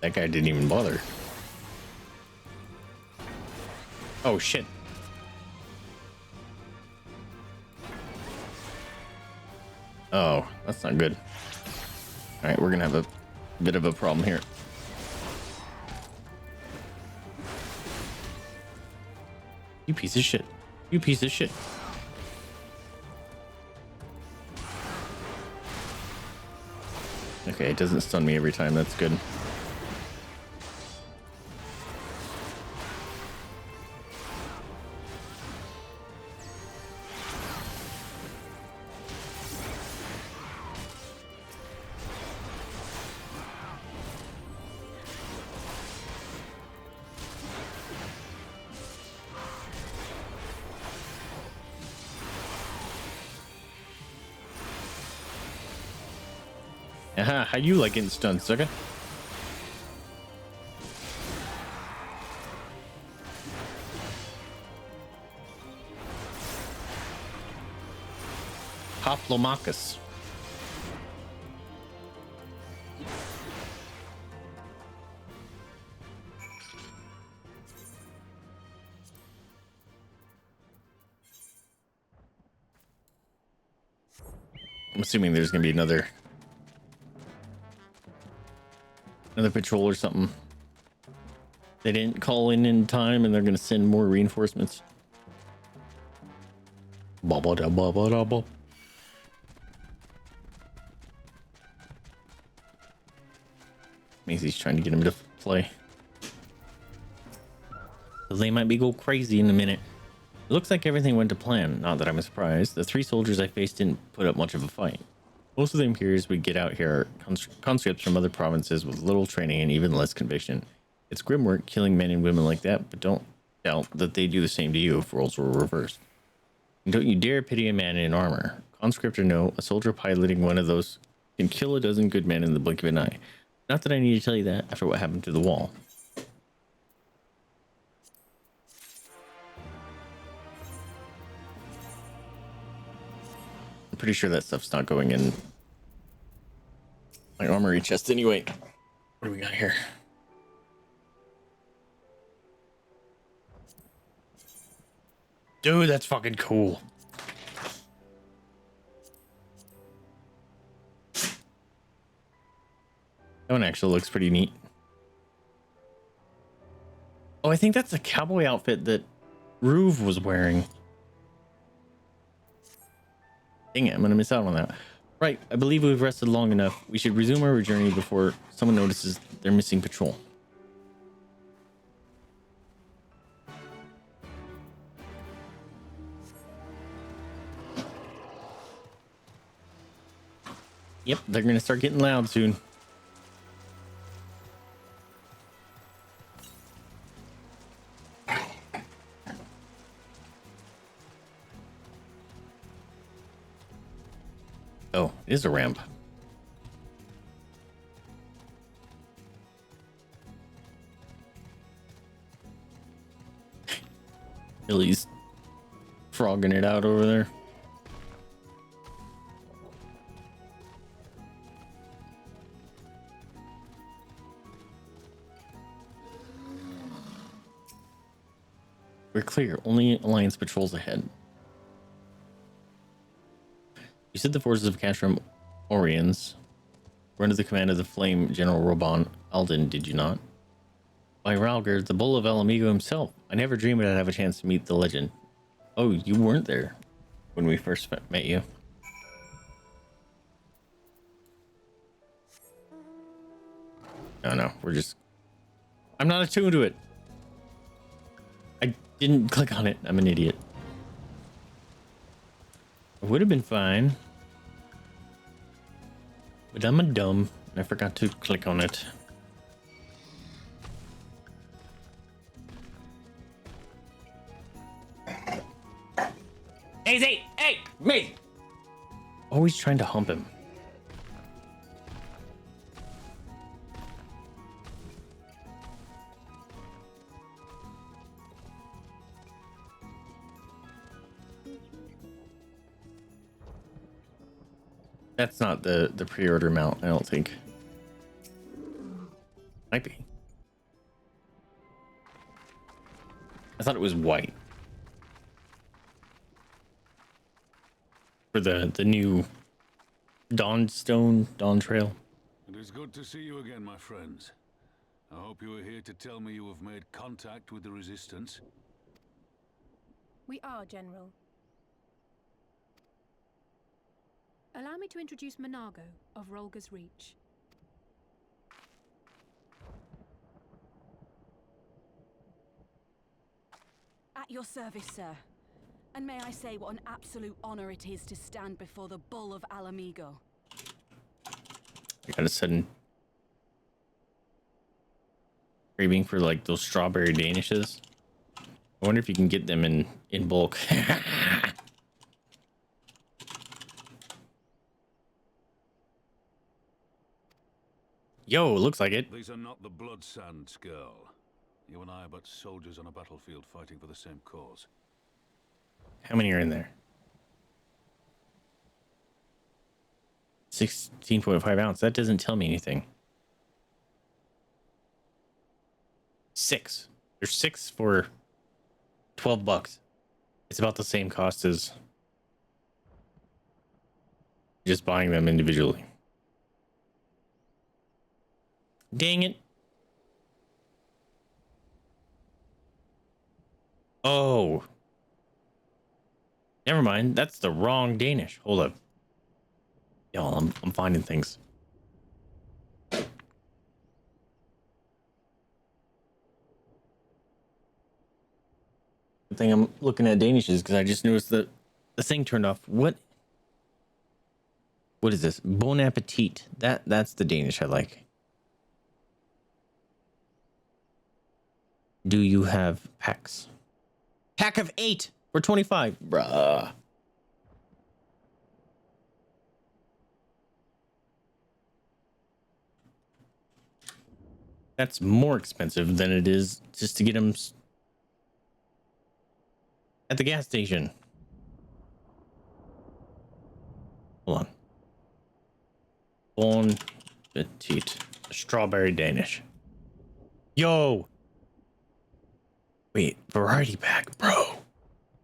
That guy didn't even bother. Oh, shit. Oh, that's not good. All right, we're gonna have a bit of a problem here. You piece of shit. You piece of shit. Okay, it doesn't stun me every time. That's good. Aha, how you like getting stunned, sucker? Hoplomachus. I'm assuming there's gonna be another patrol or something. They didn't call in time and they're gonna send more reinforcements. Ba-ba-da-ba-ba-da-ba. Maisie's trying to get him to play. They might be go crazy in a minute. It looks like everything went to plan. Not that I'm surprised. The 3 soldiers I faced didn't put up much of a fight. Most of the Imperials we get out here are conscripts from other provinces with little training and even less conviction. It's grim work killing men and women like that, but don't doubt that they do the same to you if roles were reversed. And don't you dare pity a man in armor. Conscript or no, a soldier piloting one of those can kill a dozen good men in the blink of an eye. Not that I need to tell you that after what happened to the wall. I'm pretty sure that stuff's not going in my armory chest anyway. What do we got here? Dude, that's fucking cool. That one actually looks pretty neat. Oh, I think that's a cowboy outfit that Ruve was wearing. Dang it, I'm gonna miss out on that. Right, I believe we've rested long enough. We should resume our journey before someone notices they're missing patrol. Yep, they're gonna start getting loud soon. Oh, it is a ramp. Billy's frogging it out over there. We're clear. Only Alliance patrols ahead. You said the forces of Castrum Oriens were under the command of the Flame General Robon Alden, did you not? By Ralger, the Bull of Alamigo himself. I never dreamed I'd have a chance to meet the legend. Oh, you weren't there when we first met you. No, we're just... I'm not attuned to it. I didn't click on it. I'm an idiot. It would have been fine. But I'm a dumb, and I forgot to click on it. Hey, me! Always trying to hump him. That's not the pre-order mount, I don't think. Might be. I thought it was white. For the new Dawn Trail. It is good to see you again, my friends. I hope you are here to tell me you have made contact with the Resistance. We are, General. Allow me to introduce Monago of Rolga's Reach. At your service, sir. And may I say what an absolute honor it is to stand before the Bull of Alamigo. I got a sudden craving for like those strawberry danishes. I wonder if you can get them in bulk. Yo, looks like it. These are not the blood sands, girl. You and I are but soldiers on a battlefield fighting for the same cause. How many are in there? 16.5 ounce. That doesn't tell me anything. 6. There's 6 for $12. It's about the same cost as just buying them individually. Dang it. Oh. Never mind. That's the wrong Danish. Hold up. Yo, I'm finding things. Good thing I'm looking at Danishes because I just noticed that the thing turned off. What is this? Bon appetit. That's the Danish I like. Do you have packs? Pack of 8 for 25. Bruh. That's more expensive than it is just to get them at the gas station. Hold on. Bon appetit. Strawberry Danish. Yo. Wait, variety pack, bro.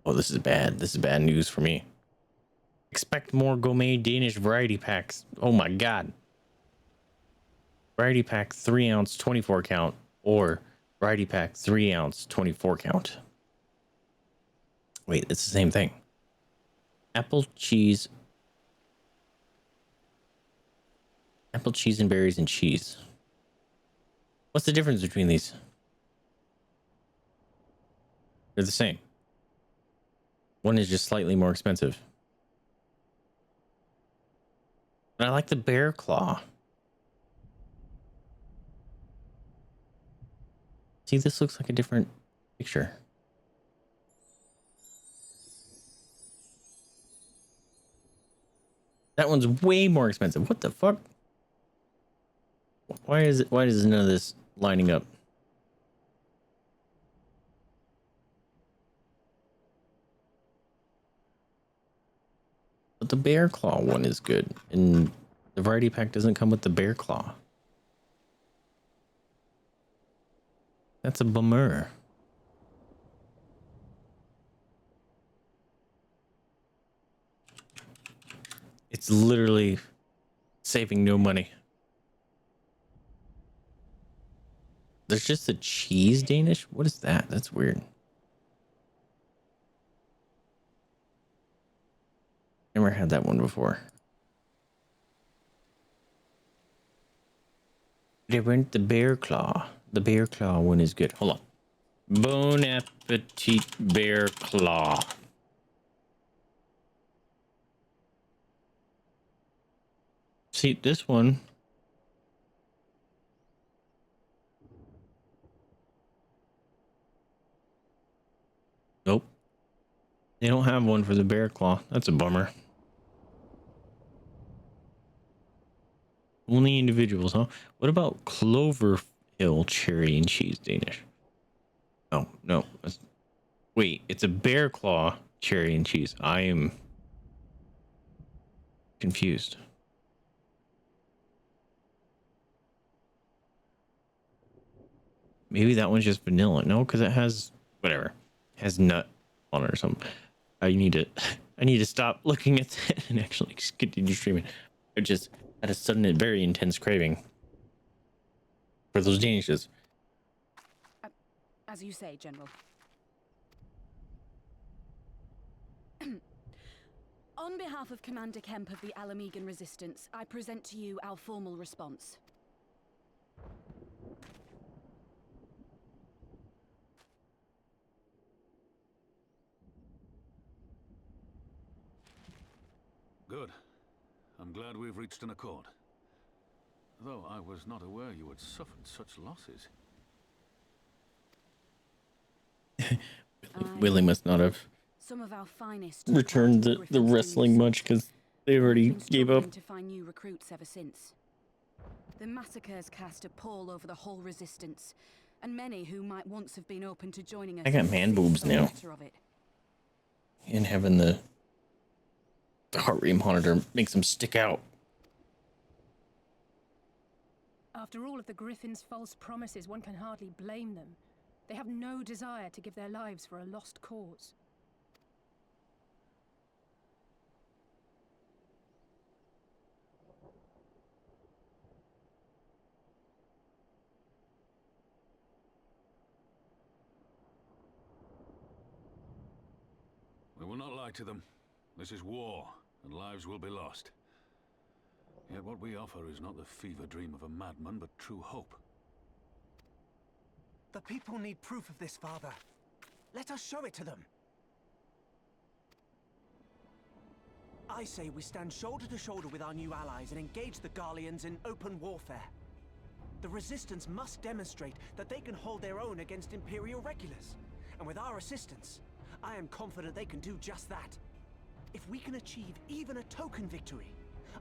Oh, this is bad. This is bad news for me. Expect more gourmet Danish variety packs. Oh my god. Variety pack 3 ounce 24 count or variety pack 3 ounce 24 count. Wait, it's the same thing. Apple cheese and berries and cheese. What's the difference between these? They're the same. One is just slightly more expensive. But I like the bear claw. See, this looks like a different picture. That one's way more expensive. What the fuck? Why is none of this lining up? the bear claw one is good, and the variety pack doesn't come with the bear claw. That's a bummer. It's literally saving no money. There's just a cheese Danish. What is that? That's weird. Never had that one before. They went the bear claw. The bear claw one is good. Hold on. Bon appetit bear claw. See, this one. Nope. They don't have one for the bear claw. That's a bummer. Only individuals, huh? What about Clover Hill cherry and cheese Danish? Oh, no. Wait, it's a bear claw cherry and cheese. I am confused. Maybe that one's just vanilla. No, because it has whatever. It has nut on it or something. I need to stop looking at that and actually continue streaming. I just had a sudden and very intense craving for those Danishes. As you say, General. On behalf of Commander Kemp of the Alamegan Resistance, I present to you our formal response. Good. I'm glad we've reached an accord. Though I was not aware you had suffered such losses. Willie must not have Some of our finest returned the wrestling much because they already gave up. To find new recruits ever since. The massacres cast a pall over the whole resistance, and many who might once have been open to joining us. I got man boobs now. And having the heart rate monitor makes them stick out. After all of the Griffins' false promises, one can hardly blame them. They have no desire to give their lives for a lost cause. We will not lie to them. This is war, and lives will be lost. Yet what we offer is not the fever dream of a madman, but true hope. The people need proof of this, Father. Let us show it to them. I say we stand shoulder to shoulder with our new allies and engage the Garleans in open warfare. The Resistance must demonstrate that they can hold their own against Imperial regulars. And with our assistance, I am confident they can do just that. If we can achieve even a token victory,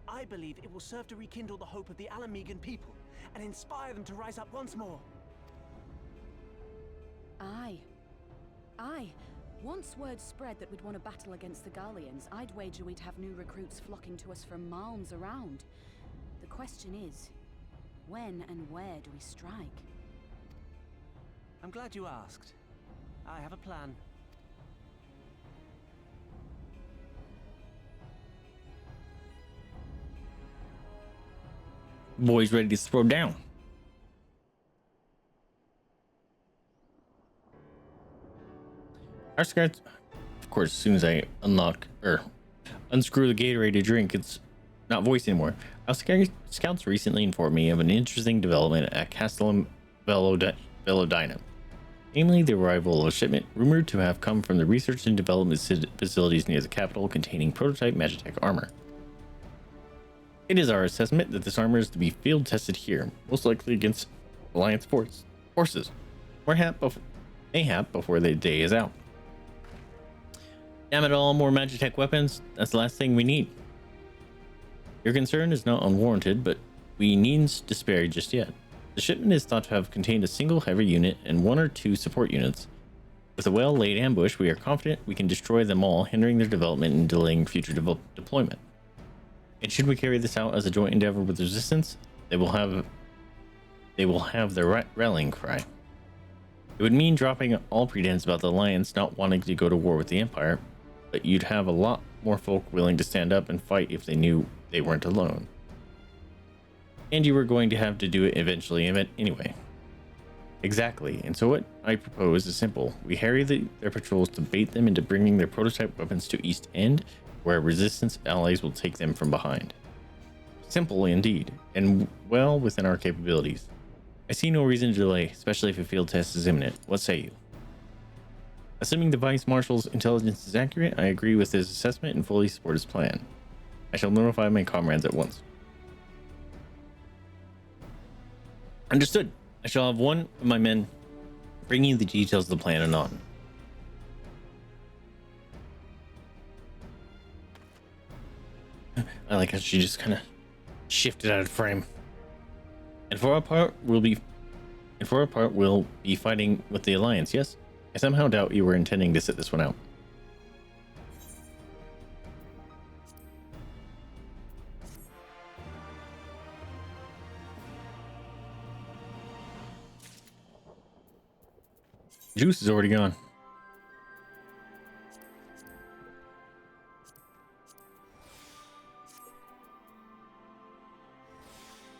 I believe it will serve to rekindle the hope of the Alamegan people and inspire them to rise up once more. Aye. Once word spread that we'd won a battle against the Garleans, I'd wager we'd have new recruits flocking to us from malms around. The question is, when and where do we strike? I'm glad you asked. I have a plan. Boy's ready to throw down. Our scouts, of course, as soon as I unscrew the Gatorade to drink, it's not voice anymore. Our scouts recently informed me of an interesting development at Castellum Velodina. Namely, the arrival of a shipment rumored to have come from the research and development facilities near the capital containing prototype Magitech armor. It is our assessment that this armor is to be field tested here, most likely against Alliance forces, or mayhap before the day is out. Damn it all, more Magitech weapons, that's the last thing we need. Your concern is not unwarranted, but we needn't despair just yet. The shipment is thought to have contained a single heavy unit and 1 or 2 support units. With a well-laid ambush, we are confident we can destroy them all, hindering their development and delaying future deployment. And should we carry this out as a joint endeavor with the resistance, they will have their rallying cry. It would mean dropping all pretense about the Alliance not wanting to go to war with the Empire, but you'd have a lot more folk willing to stand up and fight if they knew they weren't alone. And you were going to have to do it eventually anyway. Exactly, and so what I propose is simple. We harry their patrols to bait them into bringing their prototype weapons to East End, where Resistance allies will take them from behind. Simple indeed, and well within our capabilities. I see no reason to delay, especially if a field test is imminent. What say you? Assuming the Vice Marshal's intelligence is accurate, I agree with his assessment and fully support his plan. I shall notify my comrades at once. Understood. I shall have one of my men bring you the details of the plan anon. I like how she just kind of shifted out of frame. And for our part, we'll be fighting with the Alliance, yes? I somehow doubt you were intending to sit this one out. Juice is already gone.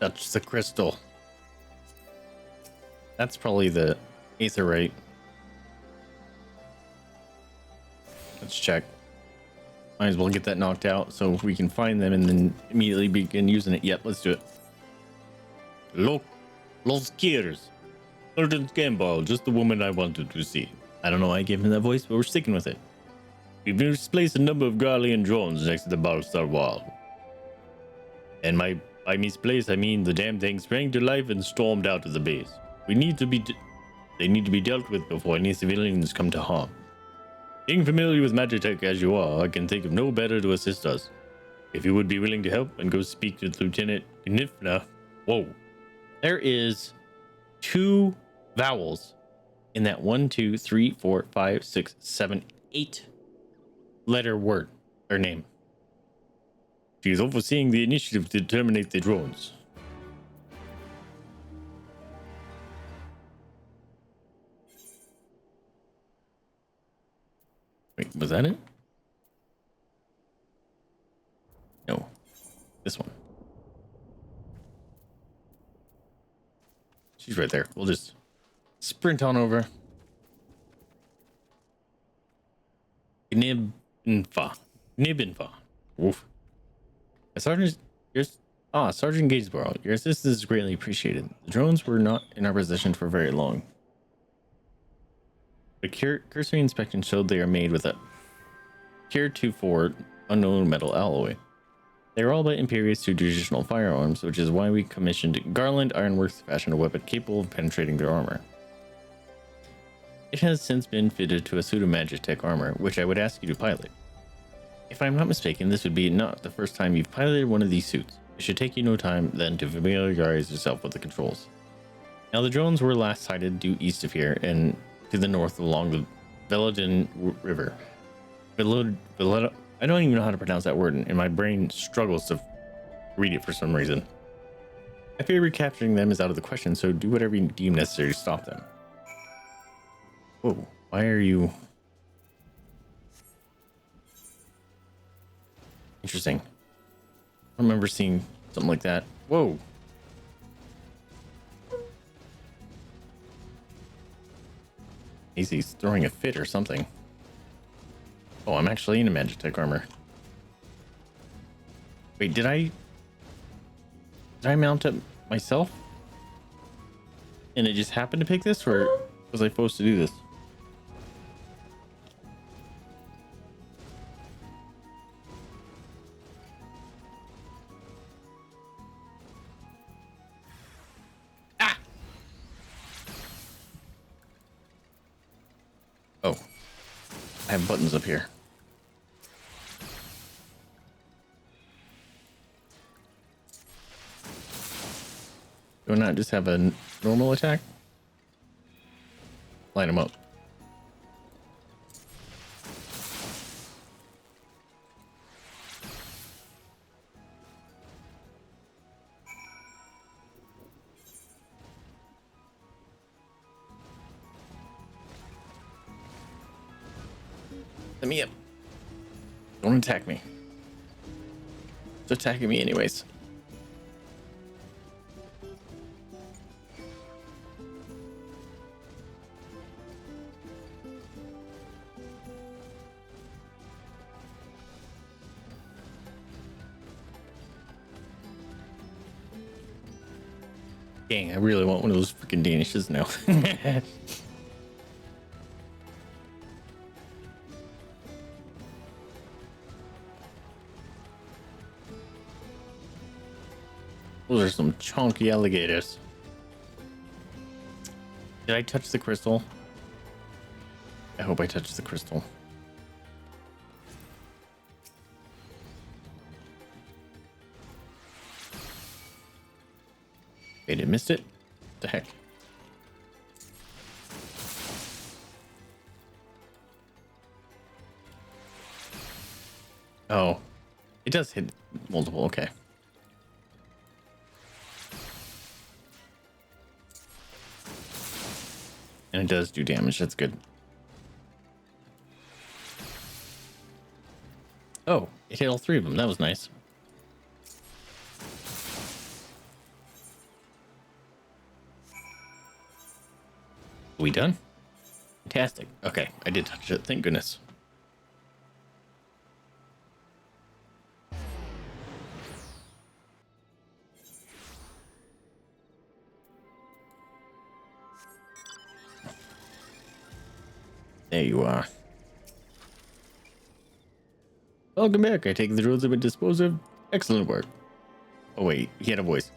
Touch the crystal. That's probably the aetherite. Let's check. Might as well get that knocked out so we can find them and then immediately begin using it. Yep, let's do it. Look, Los Kiers. Sergeant Gambol, just the woman I wanted to see. I don't know why I gave him that voice, but we're sticking with it. We've misplaced a number of Garlean drones next to the Balstar wall. And by misplaced, I mean the damn thing sprang to life and stormed out of the base. They need to be dealt with before any civilians come to harm. Being familiar with Magitech as you are, I can think of no better to assist us. If you would be willing to help and go speak to Lieutenant Knifna. Whoa. There is 2 vowels in that 1, 2, 3, 4, 5, 6, 7, 8 letter word or name. She is overseeing the initiative to terminate the drones. Wait, was that it? No, this one. She's right there. We'll just sprint on over. Nibinfa. Woof. Sergeant Gatesboro, your assistance is greatly appreciated. The drones were not in our possession for very long. The cursory inspection showed they are made with a Tier 2-4 unknown metal alloy. They are all but imperious to traditional firearms, which is why we commissioned Garland Ironworks to fashion a weapon capable of penetrating their armor. It has since been fitted to a suit of Magitech armor, which I would ask you to pilot. If I'm not mistaken, this would be not the first time you've piloted one of these suits. It should take you no time then to familiarize yourself with the controls. Now, the drones were last sighted due east of here and to the north along the Veladin River. I don't even know how to pronounce that word, and my brain struggles to read it for some reason. I fear recapturing them is out of the question, so do whatever you deem necessary to stop them. Whoa, why are you... Interesting. I remember seeing something like that. Whoa. He's throwing a fit or something. Oh, I'm actually in a Magitech armor. Wait, did I mount up myself? And it just happened to pick this, or was I supposed to do this? Ah! Oh, I have buttons up here. Do I not just have a normal attack? Line them up. Let me up. Don't attack me. It's attacking me anyways. Dang, I really want one of those freaking Danishes now. Those are some chunky alligators. Did I touch the crystal? I hope I touched the crystal. Wait, I missed it? What the heck? Oh, it does hit multiple. Okay. And it does do damage. That's good. Oh, it hit all three of them. That was nice. Are we done? Fantastic. Okay, I did touch it. Thank goodness. There you are. Welcome back. I take the drones have been disposed of. Excellent work. Oh wait, he had a voice.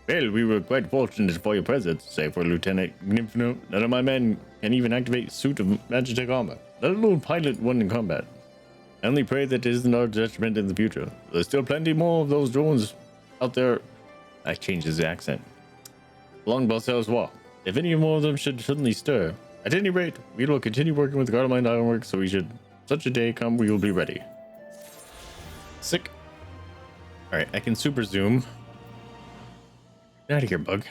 Well, we were quite fortunate for your presence, save for Lieutenant Gnimphno. None of my men can even activate suit of Magitech armor, let alone pilot one in combat. I only pray that it isn't our detriment in the future. There's still plenty more of those drones out there. I changed his accent. Along Balsel's if any more of them should suddenly stir. At any rate, we will continue working with Garlemald Ironworks, so we should such a day come, we will be ready. Sick. Alright, I can super zoom. Get out of here, bug.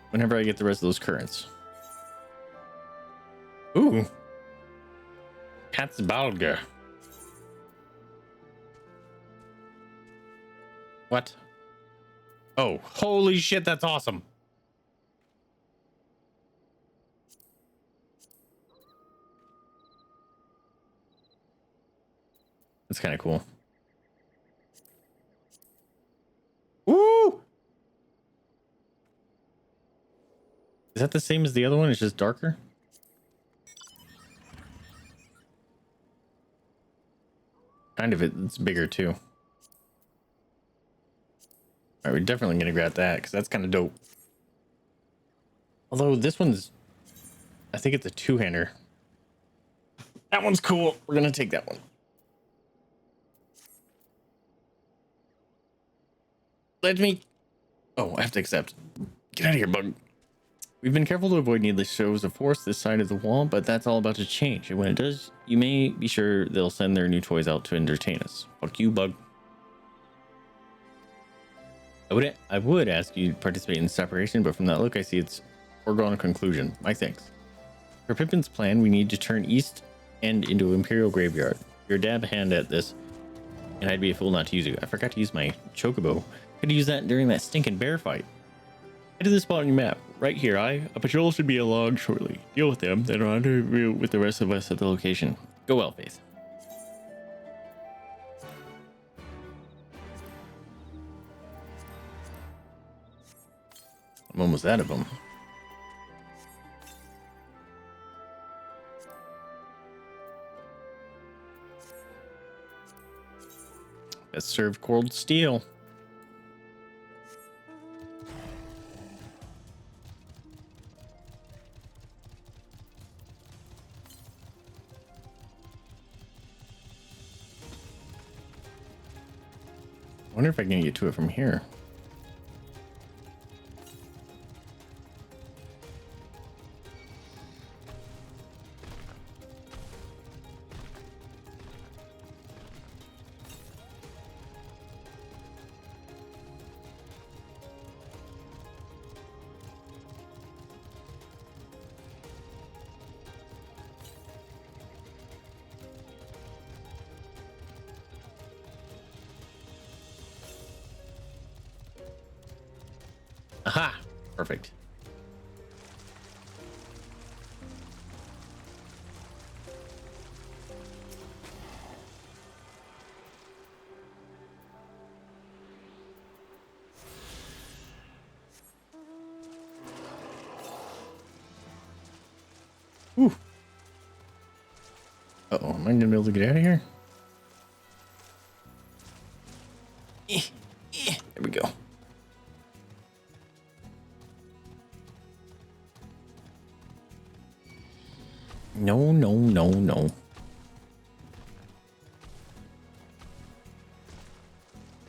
Whenever I get the rest of those currents. Ooh. Katzbalger. What? Oh, holy shit, that's awesome. That's kind of cool. Woo! Is that the same as the other one? It's just darker? Kind of, it's bigger too. All right, we're definitely gonna grab that because that's kind of dope. Although this one's, I think it's a two-hander. That one's cool. We're gonna take that one. Let me. Oh, I have to accept. Get out of here, bug. We've been careful to avoid needless shows of force this side of the wall, but that's all about to change. And when it does, you may be sure they'll send their new toys out to entertain us. Fuck you, bug. I would ask you to participate in separation, but from that look, I see it's foregone conclusion. My thanks. For Pippin's plan, we need to turn East End into an Imperial graveyard. You're a dab hand at this, and I'd be a fool not to use you. I forgot to use my chocobo. Could use that during that stinking bear fight. Head to the spot on your map. Right here, a patrol should be along shortly. Deal with them, then rendezvous with the rest of us at the location. Go well, Faith. I'm almost out of them. Best served cold steel. I wonder if I can get to it from here. Aha! Perfect. Whew. Uh-oh, am I gonna be able to get out of here? There we go. No, no, no, no.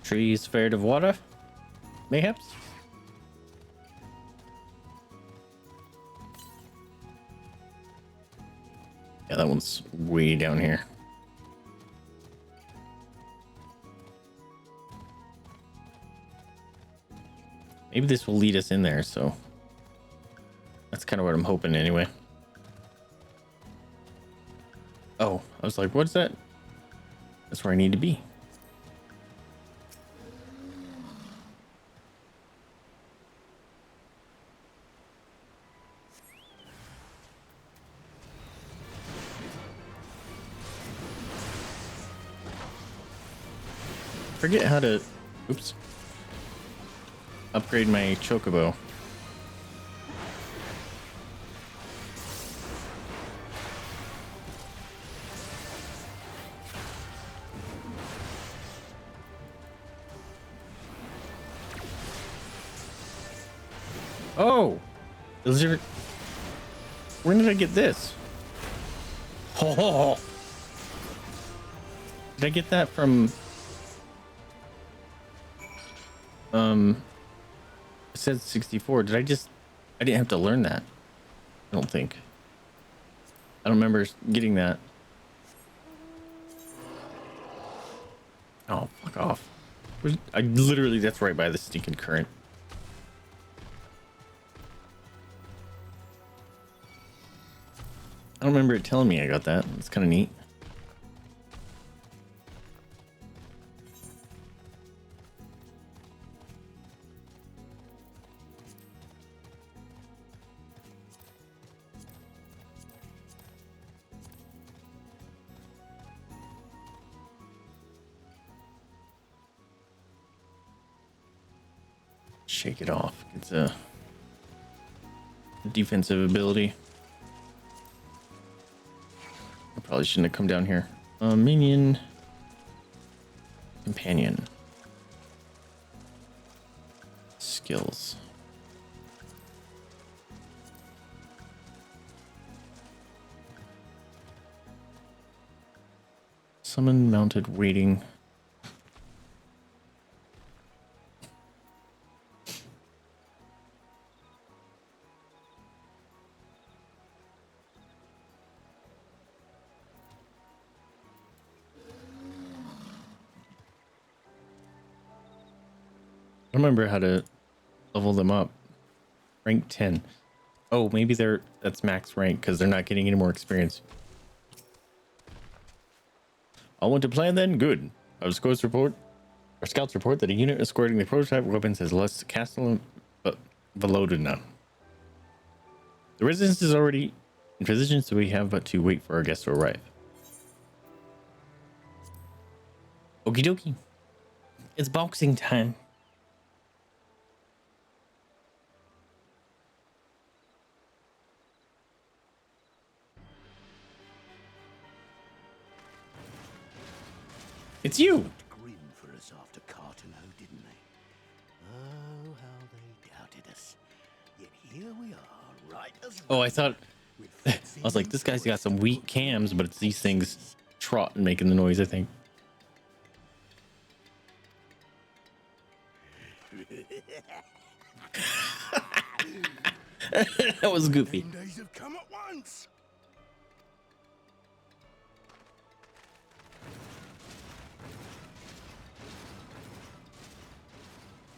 Trees fared of water, mayhaps? Yeah, that one's way down here. Maybe this will lead us in there, so that's kind of what I'm hoping anyway. Oh, I was like, what's that? That's where I need to be. Forget how to, oops, upgrade my chocobo. Oh, is there, when did I get this? Oh, did I get that from it said 64. Did I didn't have to learn that. I don't think. I don't remember getting that. Oh, fuck off. I literally, that's right by the stinking current. I don't remember it telling me I got that. It's kind of neat. Shake it off. It's a defensive ability. I probably shouldn't have come down here. Minion. Companion. Skills. Summon mounted waiting. I remember how to level them up. Rank 10. Oh, maybe that's max rank because they're not getting any more experience. All went to plan then? Good. Our scouts report that a unit escorting the prototype weapons has left Castle but loaded now. The resistance is already in position, so we have but to wait for our guests to arrive. Okie dokie. It's boxing time. It's you. Grin for us after Cartano, didn't they? Oh, how they doubted us. Yet here we are, right as Oh, I thought I was like, this guy's got some weak cams, but it's these things trotting making the noise, I think. That was goofy. 10 days have come at once.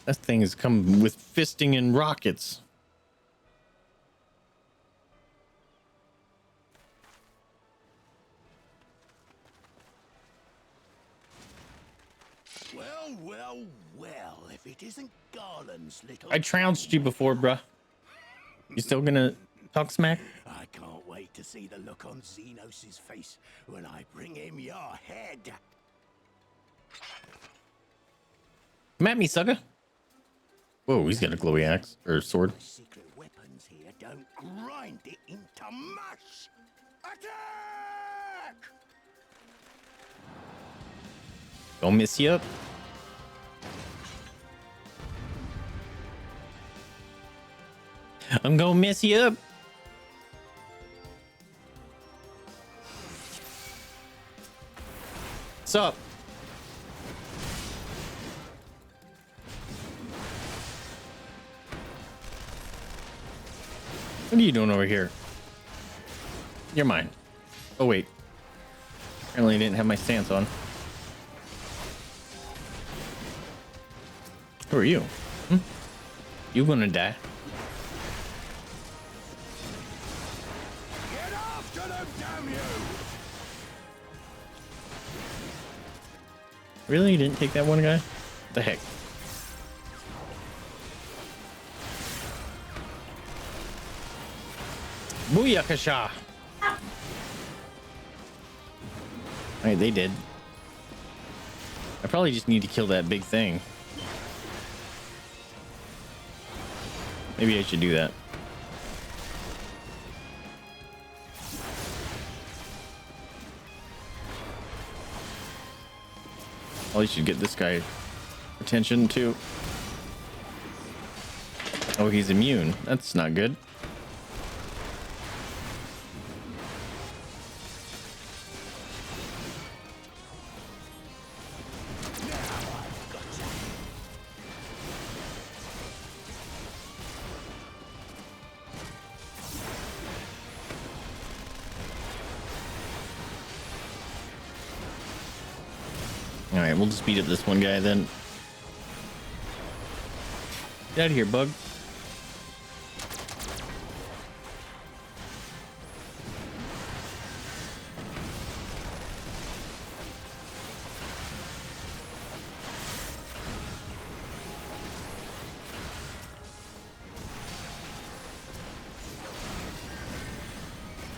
That thing has come with fisting and rockets. Well Well, well, well, if it isn't Garland's little... I trounced you before, bruh. You still gonna talk smack? I can't wait to see the look on Xenos' face when I bring him your head. Come at me, sucker. Whoa, he's got a glowy axe or sword. The secret weapons here don't grind it into mush. Attack! Don't miss you up. I'm gonna mess you up. What's up? What are you doing over here? You're mine. Oh, wait. Apparently I didn't have my stance on. Who are you? Hmm? You gonna die? Get after them, damn you! Really? You didn't take that one guy? What the heck? Booyakasha! Alright, they did. I probably just need to kill that big thing. Maybe I should do that. Probably should get this guy attention too. Oh, he's immune. That's not good. All right, we'll just beat up this one guy then. Get out of here, bug.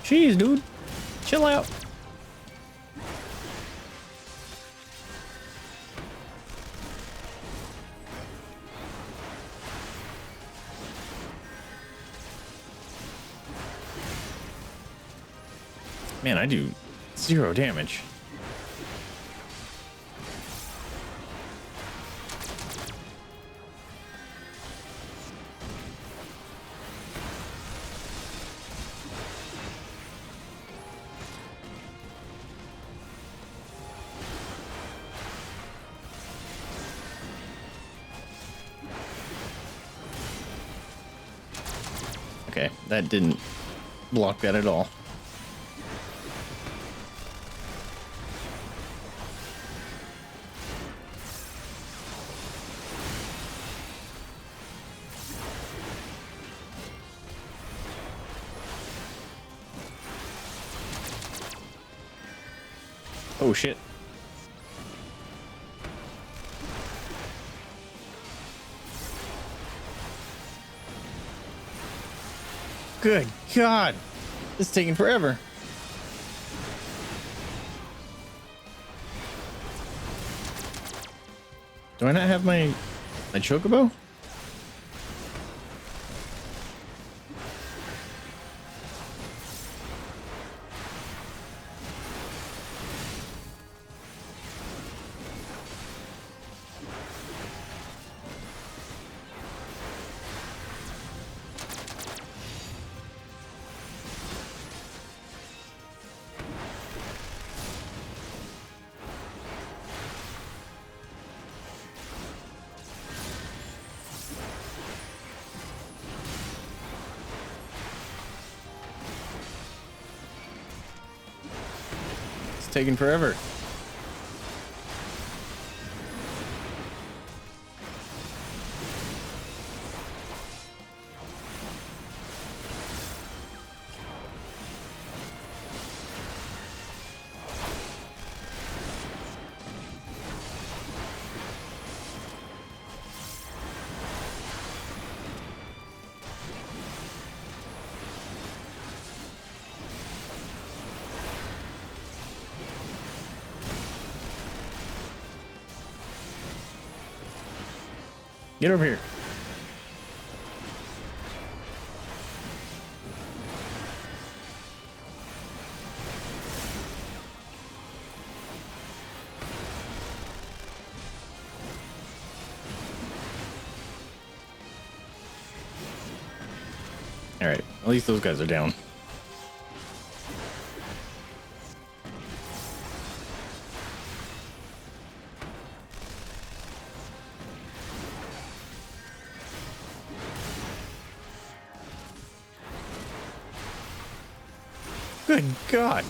Jeez, dude. Chill out. Man, I do 0 damage. Okay, that didn't block that at all. Oh shit. Good God. This is taking forever. Do I not have my chocobo? Taking forever. Get over here. All right, at least those guys are down. Good God.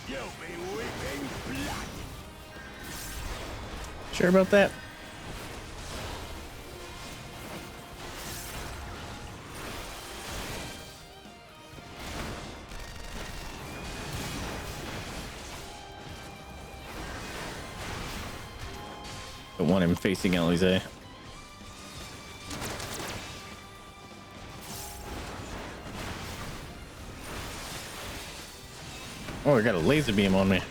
You'll be weeping blood. Sure about that? Don't want him facing Alize. Oh, I got a laser beam on me.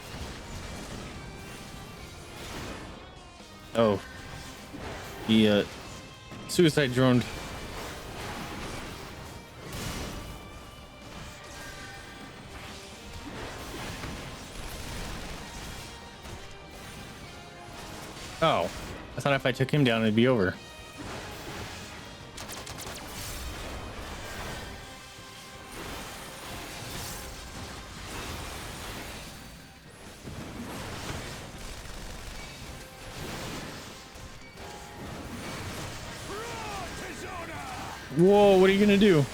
Oh. He, suicide droned. Oh. I thought if I took him down, it'd be over. Whoa, what are you gonna do?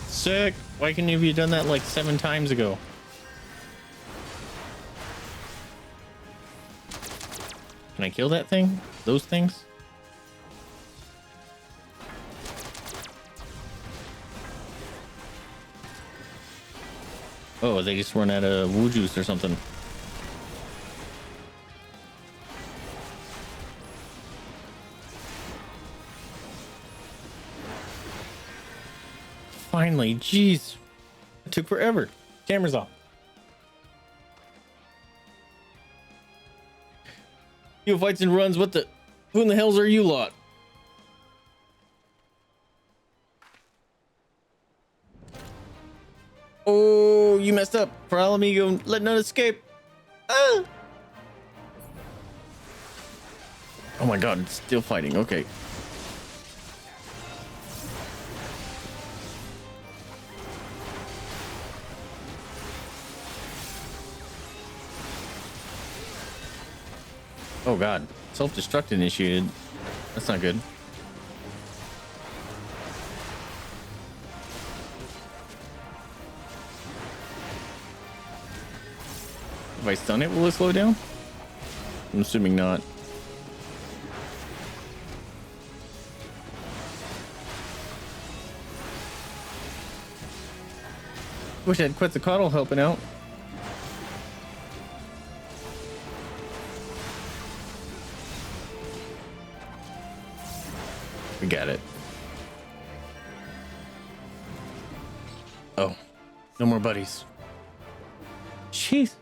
Sick. Why couldn't you have done that like 7 times ago? Can I kill that thing? Those things? Oh, they just run out of woo juice or something. Finally, jeez. It took forever. Camera's off. You fights and runs, what the? Who in the hells are you lot? Oh, you messed up. For Alamigo, let none escape. Ah! Oh my god, it's still fighting. Okay. Oh god, self-destruct initiated. That's not good. If I stun it, will it slow down? I'm assuming not. Wish I had Quetzalcoatl helping out. We got it. Oh, no more buddies. Jeez.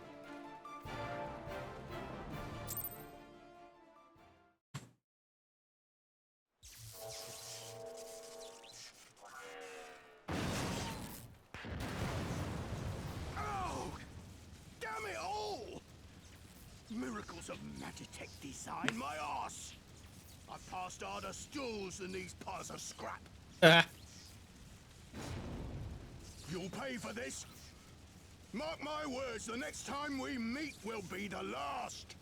Oh, damn it all! Miracles of Magitech design, my arse! I've passed harder stools than these piles of scrap. Ah. You'll pay for this. Mark my words, the next time we meet will be the last.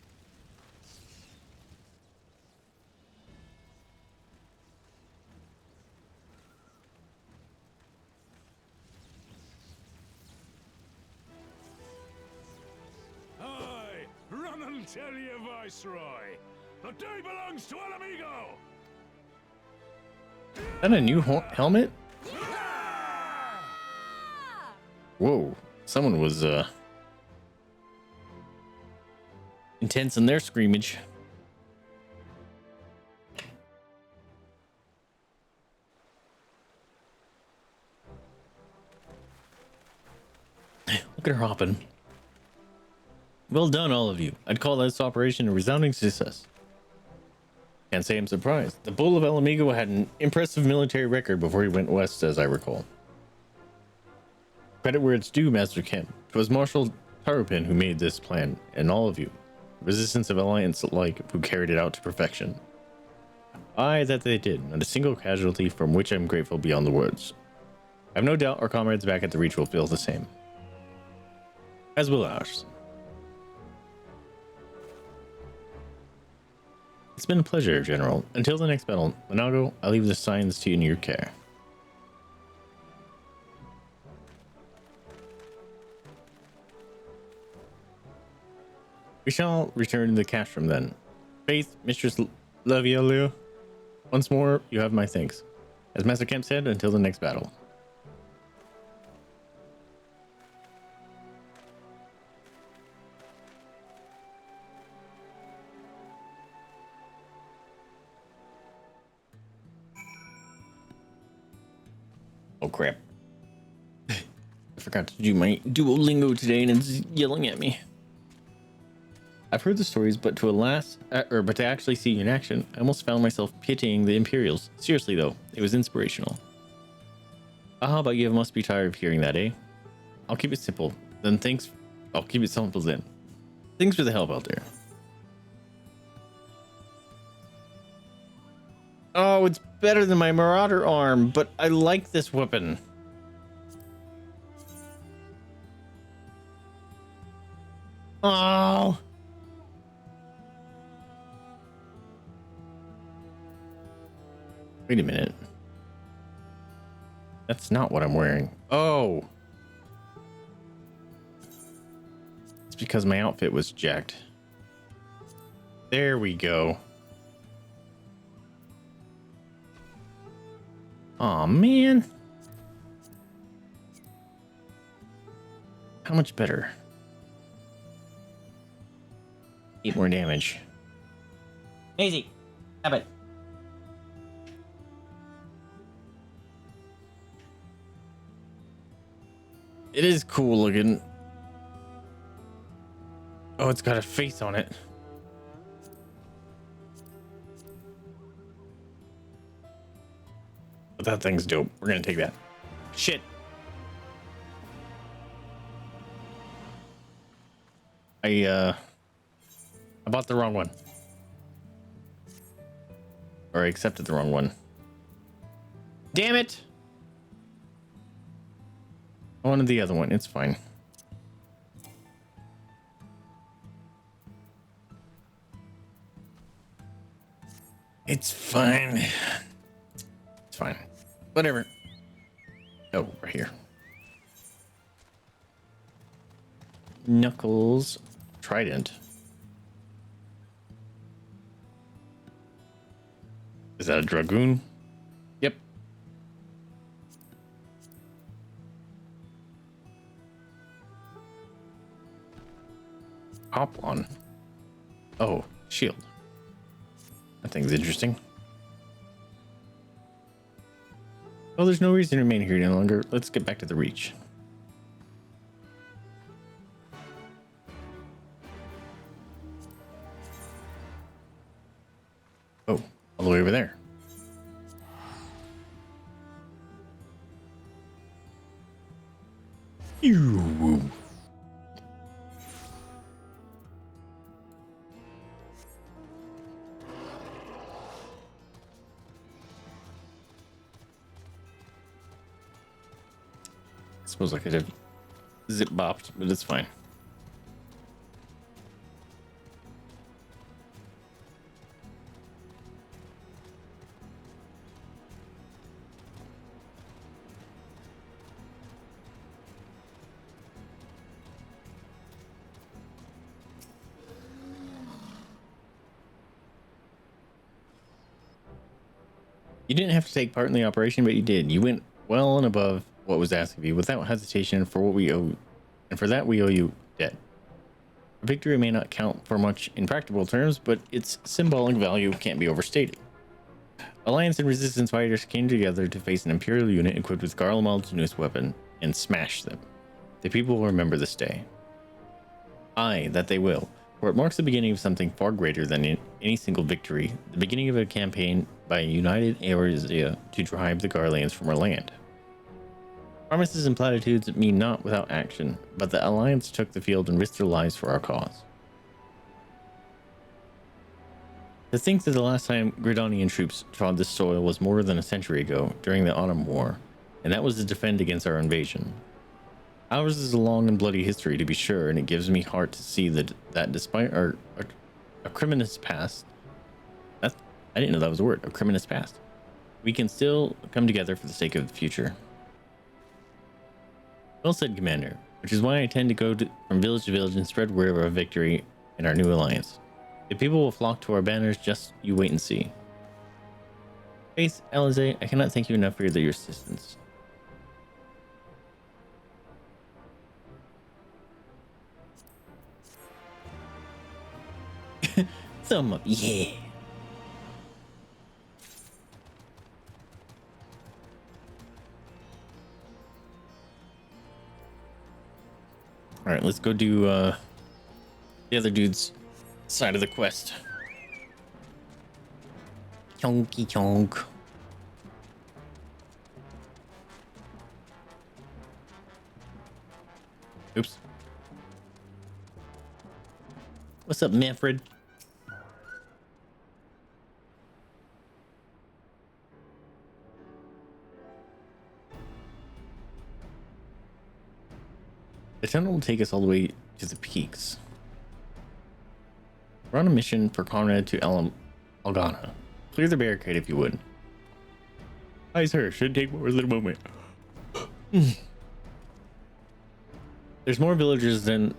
Aye, run and tell your viceroy. The day belongs to El Amigo! Is that a new helmet? Whoa. Someone was intense in their screamage. Look at her hopping. Well done, all of you. I'd call this operation a resounding success. Can't say I'm surprised. The Bull of El Amigo had an impressive military record before he went west, as I recall. Credit where it's due, Master Kemp. It was Marshal Tarupin who made this plan, and all of you, resistance of Alliance alike, who carried it out to perfection. Aye, that they did, not a single casualty, from which I'm grateful beyond the words. I have no doubt our comrades back at the Reach will feel the same. As will ours. It's been a pleasure, General. Until the next battle, Monago, I leave the signs to you in your care. We shall return to the castrum then. Faith, Mistress Lavialia, once more, you have my thanks. As Master Kemp said, until the next battle. Oh crap. I forgot to do my Duolingo today and it's yelling at me. I've heard the stories, but to actually see you in action, I almost found myself pitying the Imperials. Seriously though, it was inspirational. Ah, but you must be tired of hearing that, eh? I'll keep it simple. I'll keep it simple then. Thanks for the help out there. Oh, it's better than my Marauder arm, but I like this weapon. Oh. Wait a minute. That's not what I'm wearing. Oh. It's because my outfit was jacked. There we go. Aw, man. How much better? 8 more damage. Easy. Have it. It is cool looking. Oh, it's got a face on it. But that thing's dope. We're gonna take that. Shit. I bought the wrong one. Or I accepted the wrong one. Damn it! I wanted the other one. It's fine. It's fine. It's fine. Whatever. Oh, right here. Knuckles Trident. Is that a Dragoon? Yep. Hoplon. Oh, shield. That thing's interesting. Well, there's no reason to remain here any longer. Let's get back to the Reach. Oh, all the way over there. Ew. I suppose I could have zip bopped, but it's fine. You didn't have to take part in the operation, but you did. You went well and above what was asked of you without hesitation for what we owe, and for that we owe you debt. Victory may not count for much in practical terms, but its symbolic value can't be overstated. Alliance and Resistance fighters came together to face an Imperial unit equipped with Garlemald's newest weapon and smash them. The people will remember this day. Aye, that they will, for it marks the beginning of something far greater than any single victory, the beginning of a campaign by a united Eorzea to drive the Garleans from our land. Promises and platitudes mean naught without action, but the Alliance took the field and risked their lives for our cause. To think that the last time Gridanian troops trod this soil was more than a century ago, during the Autumn War, and that was to defend against our invasion. Ours is a long and bloody history, to be sure, and it gives me heart to see that despite our criminous past, I didn't know that was a word, a criminous past, we can still come together for the sake of the future. Well said, Commander, which is why I tend to go from village to village and spread word of our victory in our new alliance. The people will flock to our banners, just you wait and see. Faith, Alize, I cannot thank you enough for your assistance. Thumb up, yeah. All right, let's go do the other dude's side of the quest. Chonky chonk. Oops. What's up, Manfred? The tunnel will take us all the way to the peaks. We're on a mission for Conrad to Algana. Clear the barricade if you would. Aye, sir. Should take more than a moment. There's more villagers than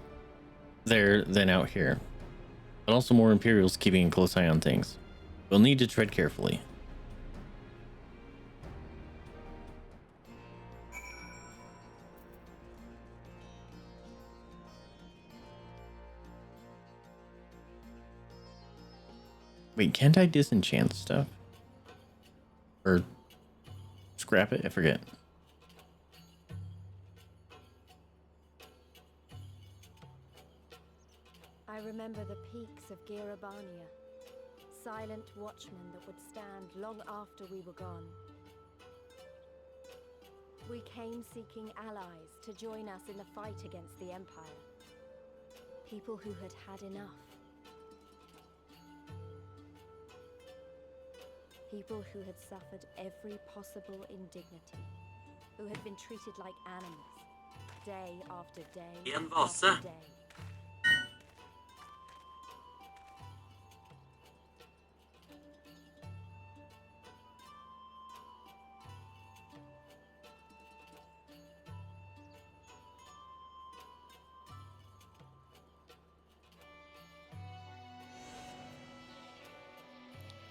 out here, but also more Imperials keeping a close eye on things. We'll need to tread carefully. Wait, can't I disenchant stuff? Or scrap it? I forget. I remember the peaks of Girabania, silent watchmen that would stand long after we were gone. We came seeking allies to join us in the fight against the Empire. People who had had enough. People who had suffered every possible indignity, who had been treated like animals, day after day after day.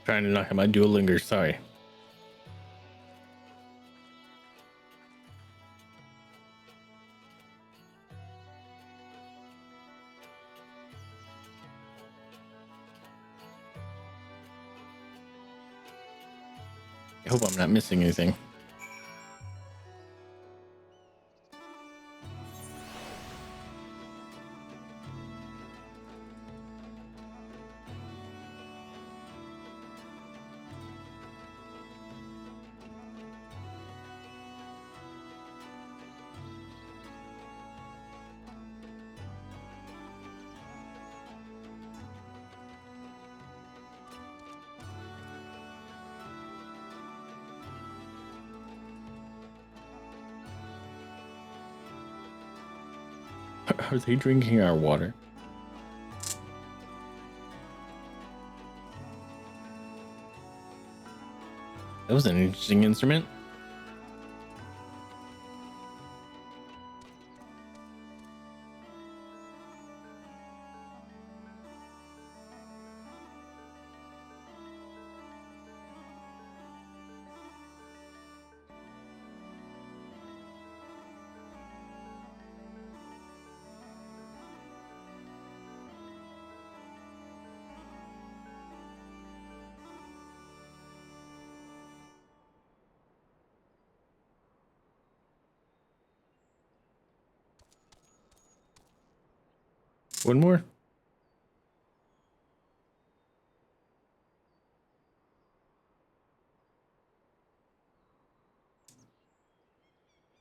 Trying to knock out my Duolingo, sorry. I hope I'm not missing anything. Are they drinking our water? That was an interesting instrument. One more.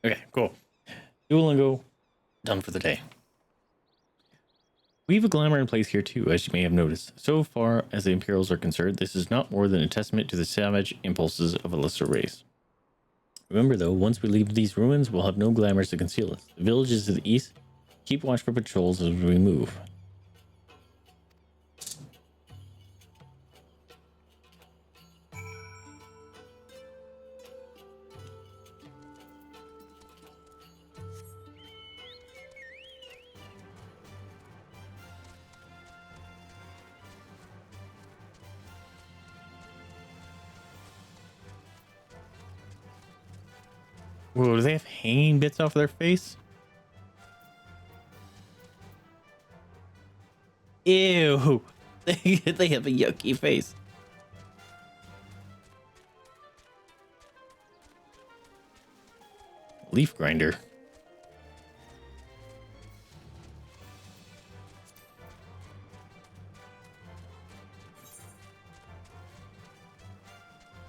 Okay, cool. Duolingo done for the day. We have a glamour in place here too, as you may have noticed. So far as the Imperials are concerned, this is not more than a testament to the savage impulses of a lesser race. Remember though, once we leave these ruins, we'll have no glamours to conceal us. The villages to the east keep watch for patrols as we move. Whoa, do they have hanging bits off their face? Ew. They have a yucky face. Leaf grinder.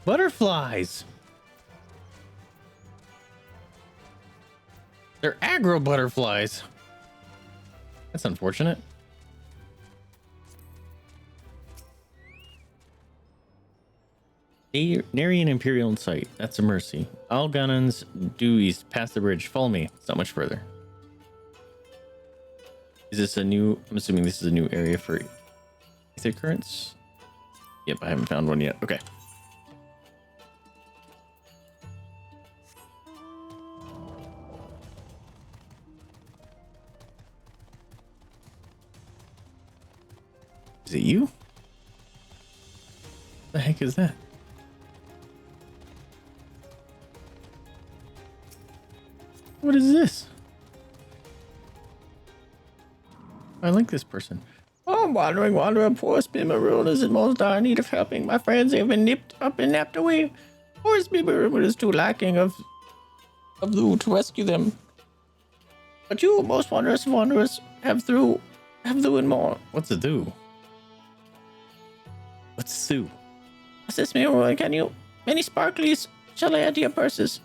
Butterflies. They're aggro butterflies. That's unfortunate. Narian Imperial in sight. That's a mercy. Alganon's due east, past the bridge. Follow me. It's not much further. Is this a new... I'm assuming this is a new area for ether currents? Yep, I haven't found one yet. Okay. Is it you? What the heck is that? What is this? I like this person. Oh, I'm wandering wanderer. Poor Spimmeroon is in most dire need of helping. My friends have been nipped up and napped away. Poor Spimmeroon is too lacking of loot to rescue them. But you, most wondrous wanderers, have through and more. What's a do? What's Sue? Assist me, or can you? Many sparklies shall I add to your purses?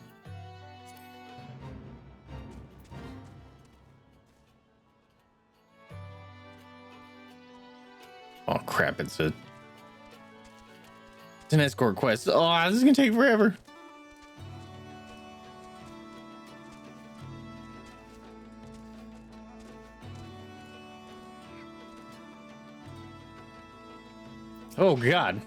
Oh crap, it's an escort quest. Oh, this is gonna take forever. Oh god.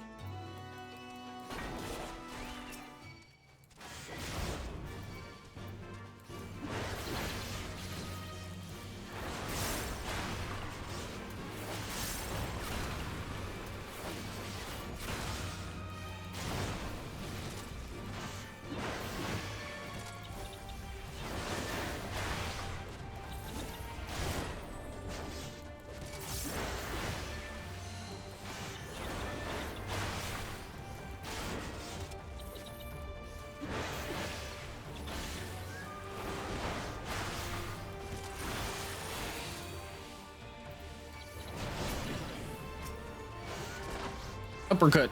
Uppercut.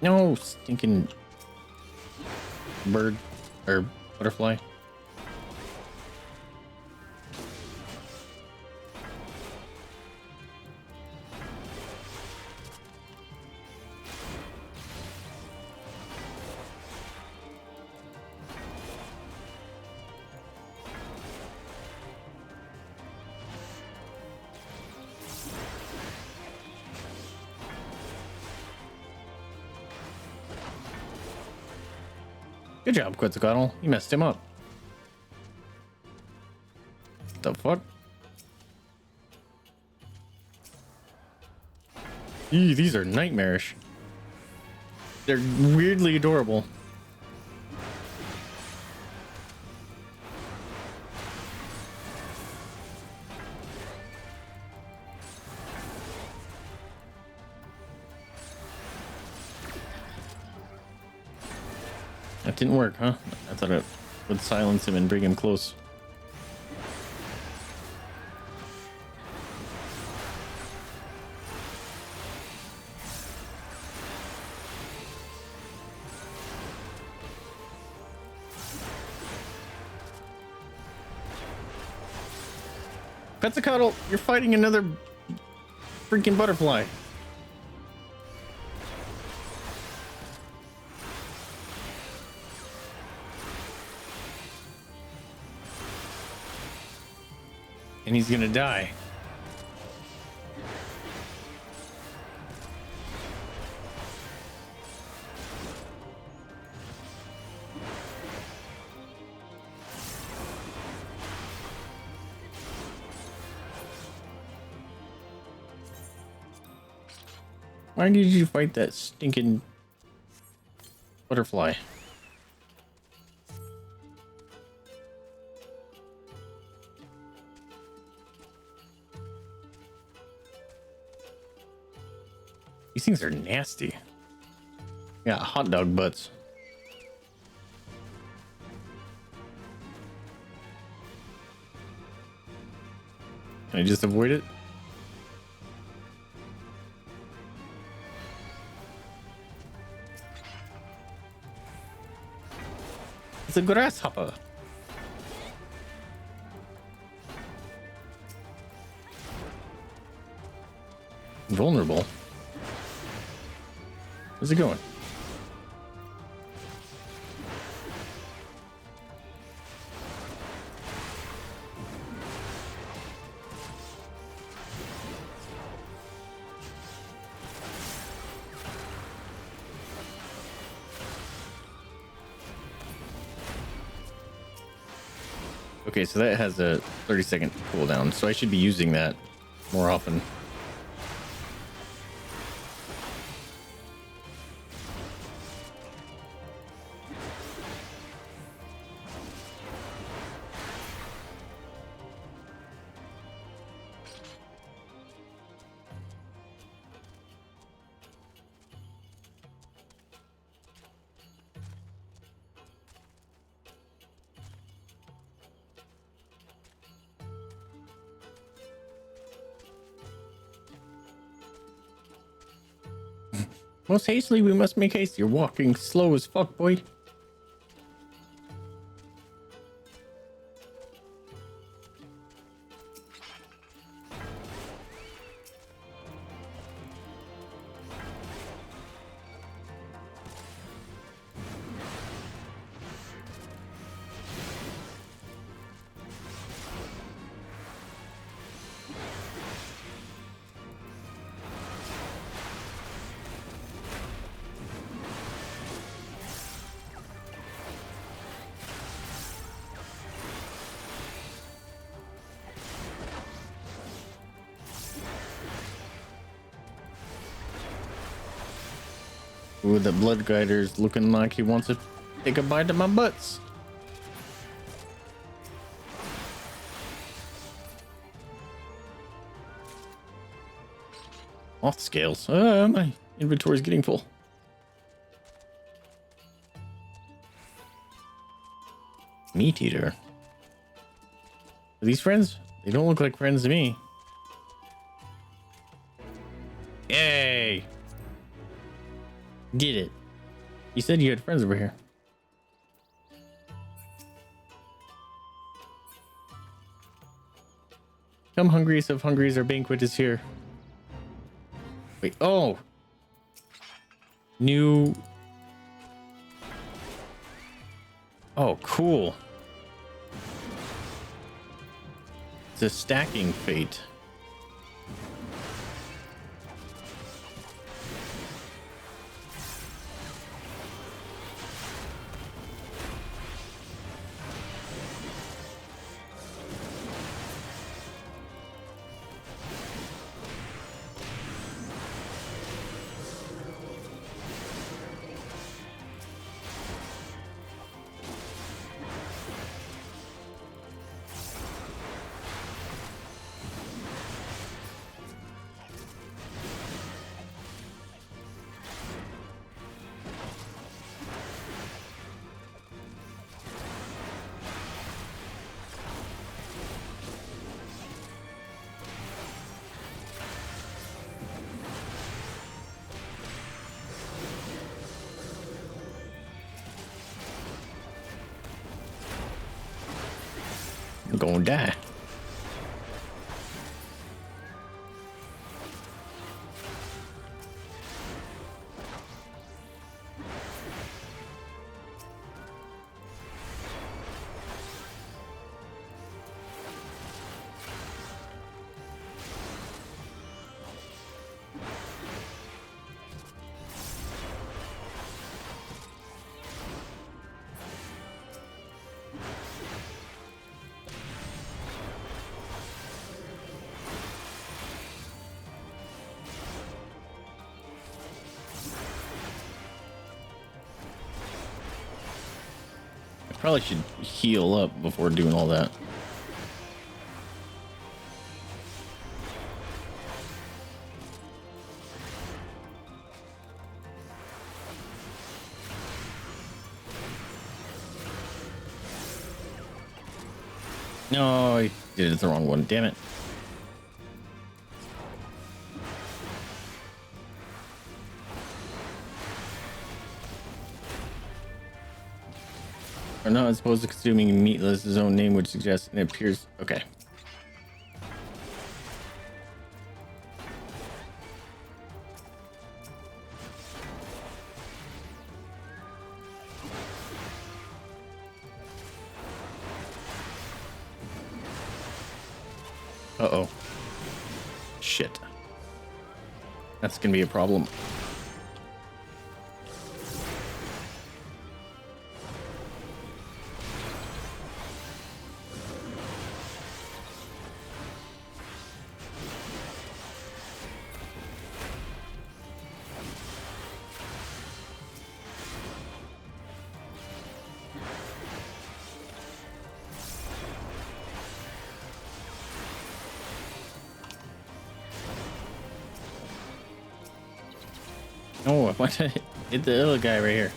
No, stinking bird or butterfly. Good job, Quetzalcoatl. You messed him up. The fuck? Eee, these are nightmarish. They're weirdly adorable. That didn't work, huh? I thought it would silence him and bring him close. Quetzalcoatl, you're fighting another freaking butterfly. And he's gonna die. Why did you fight that stinking butterfly? These things are nasty. Yeah, hot dog butts. Can I just avoid it? It's a grasshopper. Vulnerable. Where's it going? Okay, so that has a 30-second cooldown, so I should be using that more often. Most hastily, we must make haste. You're walking slow as fuck, boy. Ooh, the blood guider's looking like he wants to take a bite of my butts. Off scales. My inventory's getting full. Meat eater. Are these friends? They don't look like friends to me. Yay! Did it. You said you had friends over here. Come hungries of hungries, our banquet is here. Wait, oh! New... Oh, cool. It's a stacking fate. I'm gonna die. Probably should heal up before doing all that. No, I did it the wrong one. Damn it. Are not supposed to consuming meat as his own name would suggest, and it appears okay. Uh-oh. Shit. That's gonna be a problem. Oh, I want to hit the other guy right here.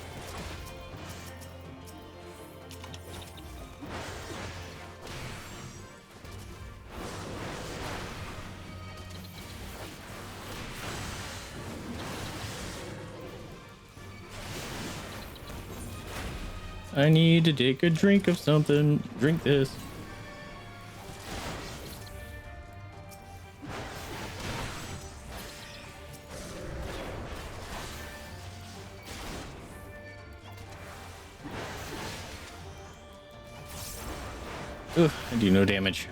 I need to take a drink of something. Drink this. Ugh, I do no damage.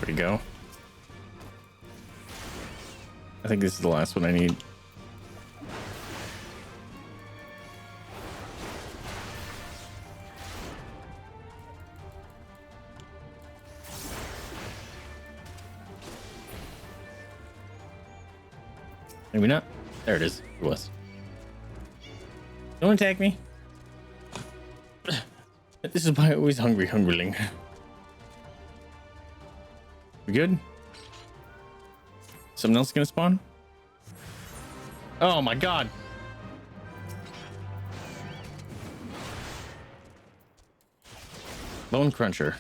There we go. I think this is the last one I need. Maybe not. There it is. It was. Don't attack me. This is why I always hungry, hungryling. We good? Something else gonna spawn? Oh my god. Bone cruncher.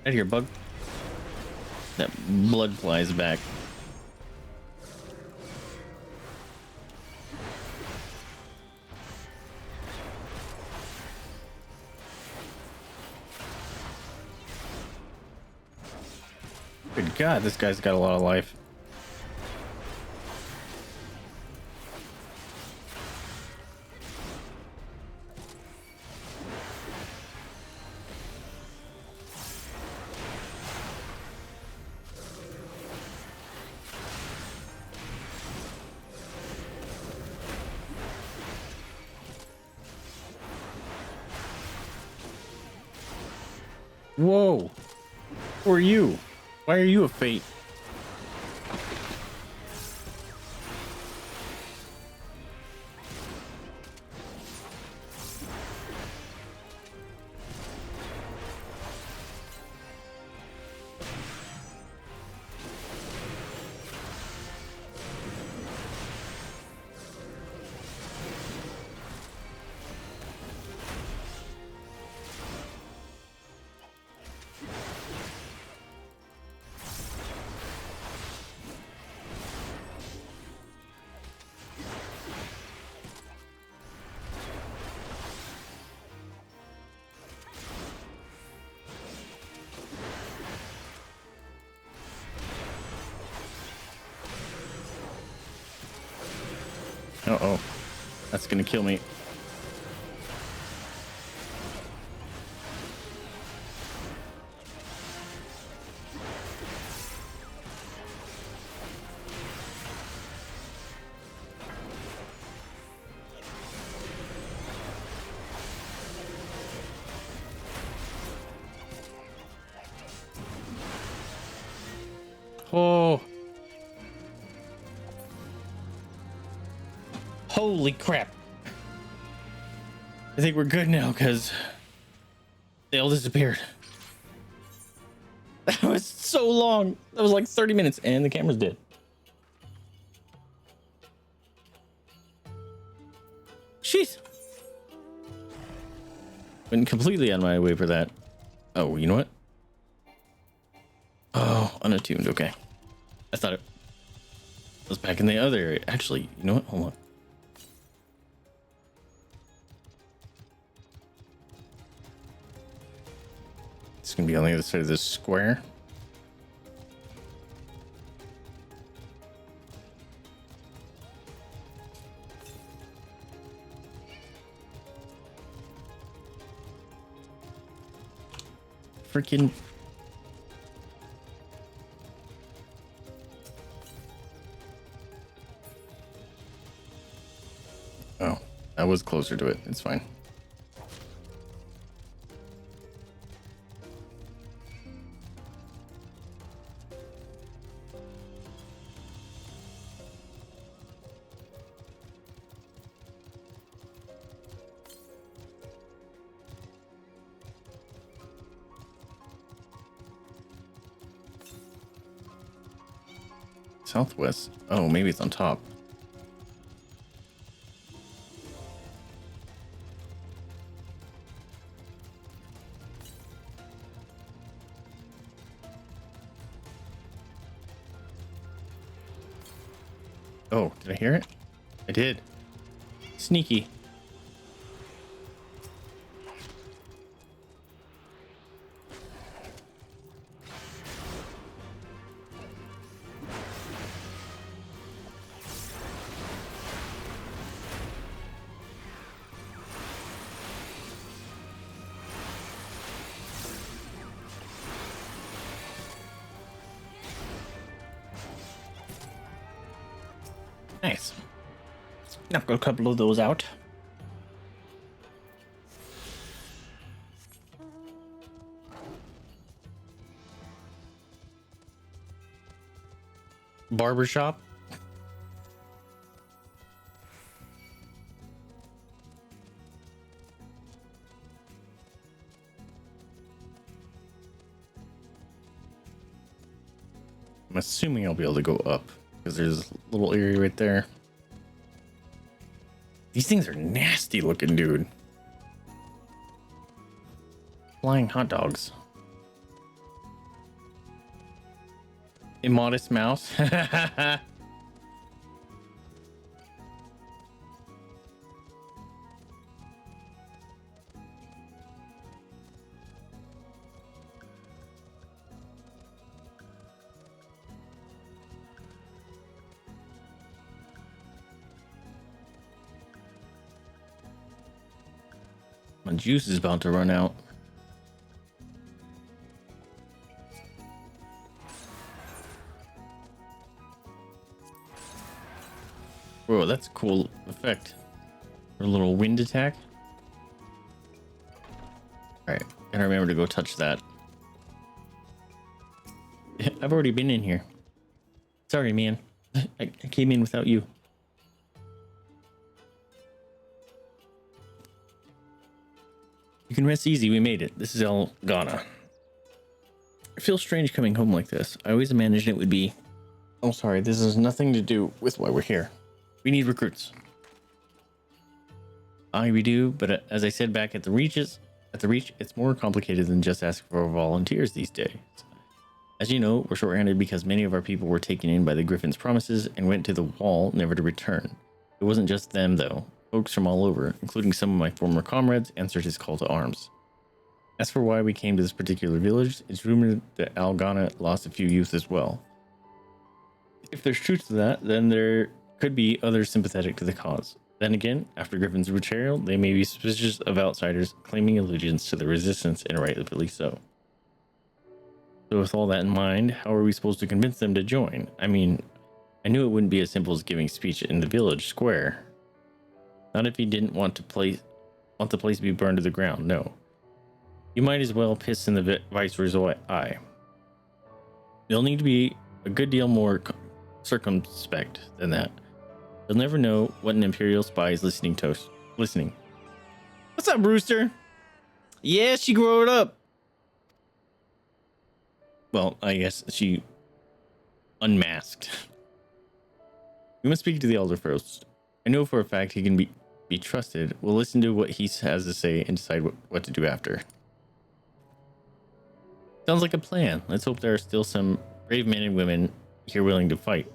Out of here, bug. That blood flies back. Good God, this guy's got a lot of life. Whoa! Who are you? Why are you a fate? Uh-oh. That's gonna kill me. Oh. Holy crap. I think we're good now because they all disappeared. That was so long. That was like 30 minutes and the camera's dead. Jeez. Went completely on my way for that. Oh, you know what? Oh, unattuned. Okay. I thought it was back in the other area. Actually, you know what? Hold on. It's gonna be on the other side of this square. Freaking. Oh, I was closer to it. It's fine. Southwest. Oh, maybe it's on top. Oh, did I hear it? I did. Sneaky. Nice. Knock a couple of those out. Barbershop. I'm assuming I'll be able to go up because there's a little area right there. These things are nasty looking, dude. Flying hot dogs. immodest mouse. My juice is about to run out. Whoa, that's a cool effect. A little wind attack. All right, gotta remember to go touch that. I've already been in here. Sorry, man. I came in without you. You can rest easy. We made it. This is El Ghana. It feels strange coming home like this. I always imagined it would be. Oh, sorry. This has nothing to do with why we're here. We need recruits. We do, but as I said back at the Reach, it's more complicated than just asking for volunteers these days. As you know, we're short-handed because many of our people were taken in by the Griffin's promises and went to the wall, never to return. It wasn't just them, though. Folks from all over, including some of my former comrades, answered his call to arms. As for why we came to this particular village, it's rumored that Al Ghana lost a few youth as well. If there's truth to that, then there could be others sympathetic to the cause. Then again, after Griffin's betrayal, they may be suspicious of outsiders claiming allegiance to the resistance, and rightfully so. So with all that in mind, how are we supposed to convince them to join? I mean, I knew it wouldn't be as simple as giving a speech in the village square. Not if he didn't want the place to be burned to the ground, no. You might as well piss in the viceroy's eye. You'll need to be a good deal more circumspect than that. You'll never know what an Imperial spy is listening. What's up, Brewster? Yeah, she grew it up. Well, I guess she unmasked. We must speak to the elder first. I know for a fact he can be trusted. We'll listen to what he has to say and decide what to do after. Sounds like a plan. Let's hope there are still some brave men and women here willing to fight.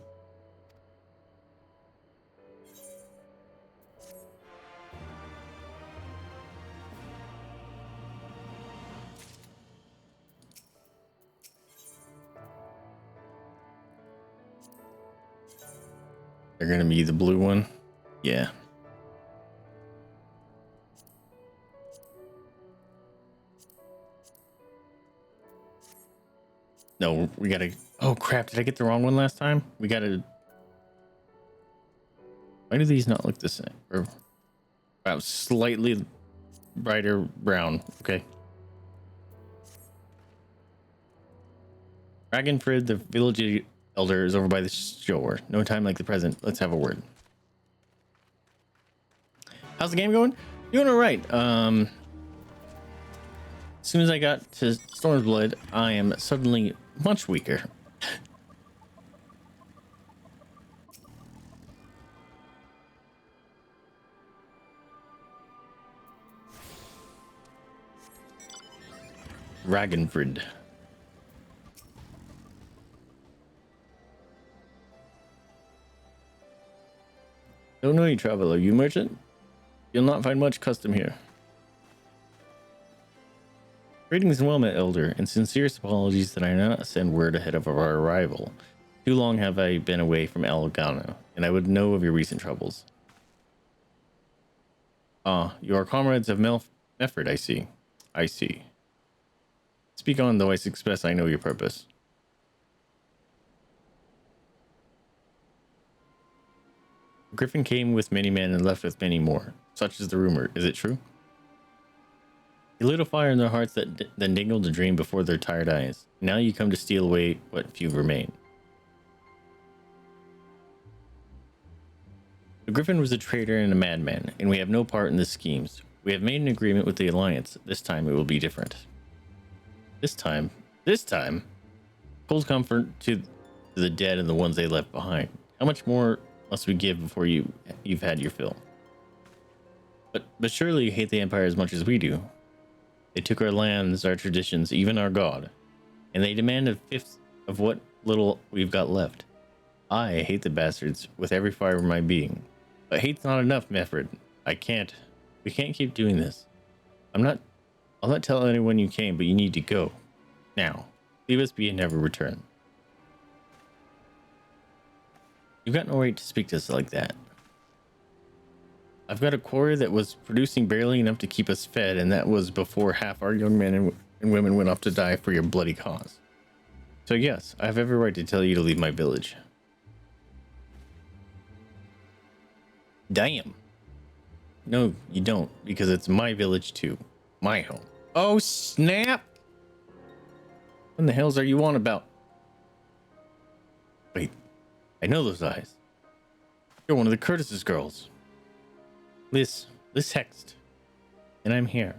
They're gonna be the blue one. Yeah. No, we gotta. Oh crap! Did I get the wrong one last time? We gotta. Why do these not look the same? Or wow, slightly brighter brown. Okay. Ragenfrid, the village elder, is over by the shore. No time like the present. Let's have a word. How's the game going? Doing all right. As soon as I got to Stormblood, I am suddenly much weaker. Ragenfrid. Don't know you, traveler. You merchant? You'll not find much custom here. Greetings and well met, elder, and sincerest apologies that I not send word ahead of our arrival. Too long have I been away from El Ghana, and I would know of your recent troubles. Ah, you are comrades of Mefford, I see. I see. Speak on, though I suspect I know your purpose. Griffin came with many men and left with many more. Such is the rumor. Is it true? He lit a fire in their hearts that then dingled a dream before their tired eyes. Now you come to steal away what few remain. The Griffin was a traitor and a madman, and we have no part in the schemes. We have made an agreement with the Alliance. This time it will be different. This time? Cold comfort to the dead and the ones they left behind. How much more must we give before you've had your fill? But surely you hate the Empire as much as we do. They took our lands, our traditions, even our god, and they demand a of what little we've got left. I hate the bastards with every fiber of my being. But hate's not enough, Mefford. We can't keep doing this. I'll not tell anyone you came, but you need to go. Now. Leave us be and never return. You've got no right to speak to us like that. I've got a quarry that was producing barely enough to keep us fed, and that was before half our young men and women went off to die for your bloody cause. So yes, I have every right to tell you to leave my village. Damn. No, you don't, because it's my village too. My home. Oh, snap! What in the hells are you on about? Wait, I know those eyes. You're one of the Curtis's girls. Liz Hext. And I'm here.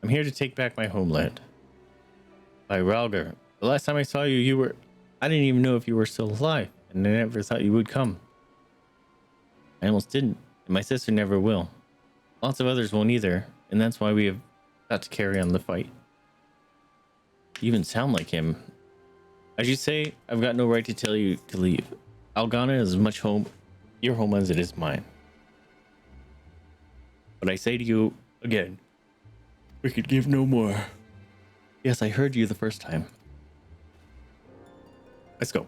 I'm here to take back my homeland. By Ralgar, the last time I saw you, I didn't even know if you were still alive, and I never thought you would come. I almost didn't, and my sister never will. Lots of others won't either, and that's why we have got to carry on the fight. You even sound like him. As you say, I've got no right to tell you to leave. Algana is as much your home as it is mine. But I say to you again, we could give no more. Yes, I heard you the first time. Let's go.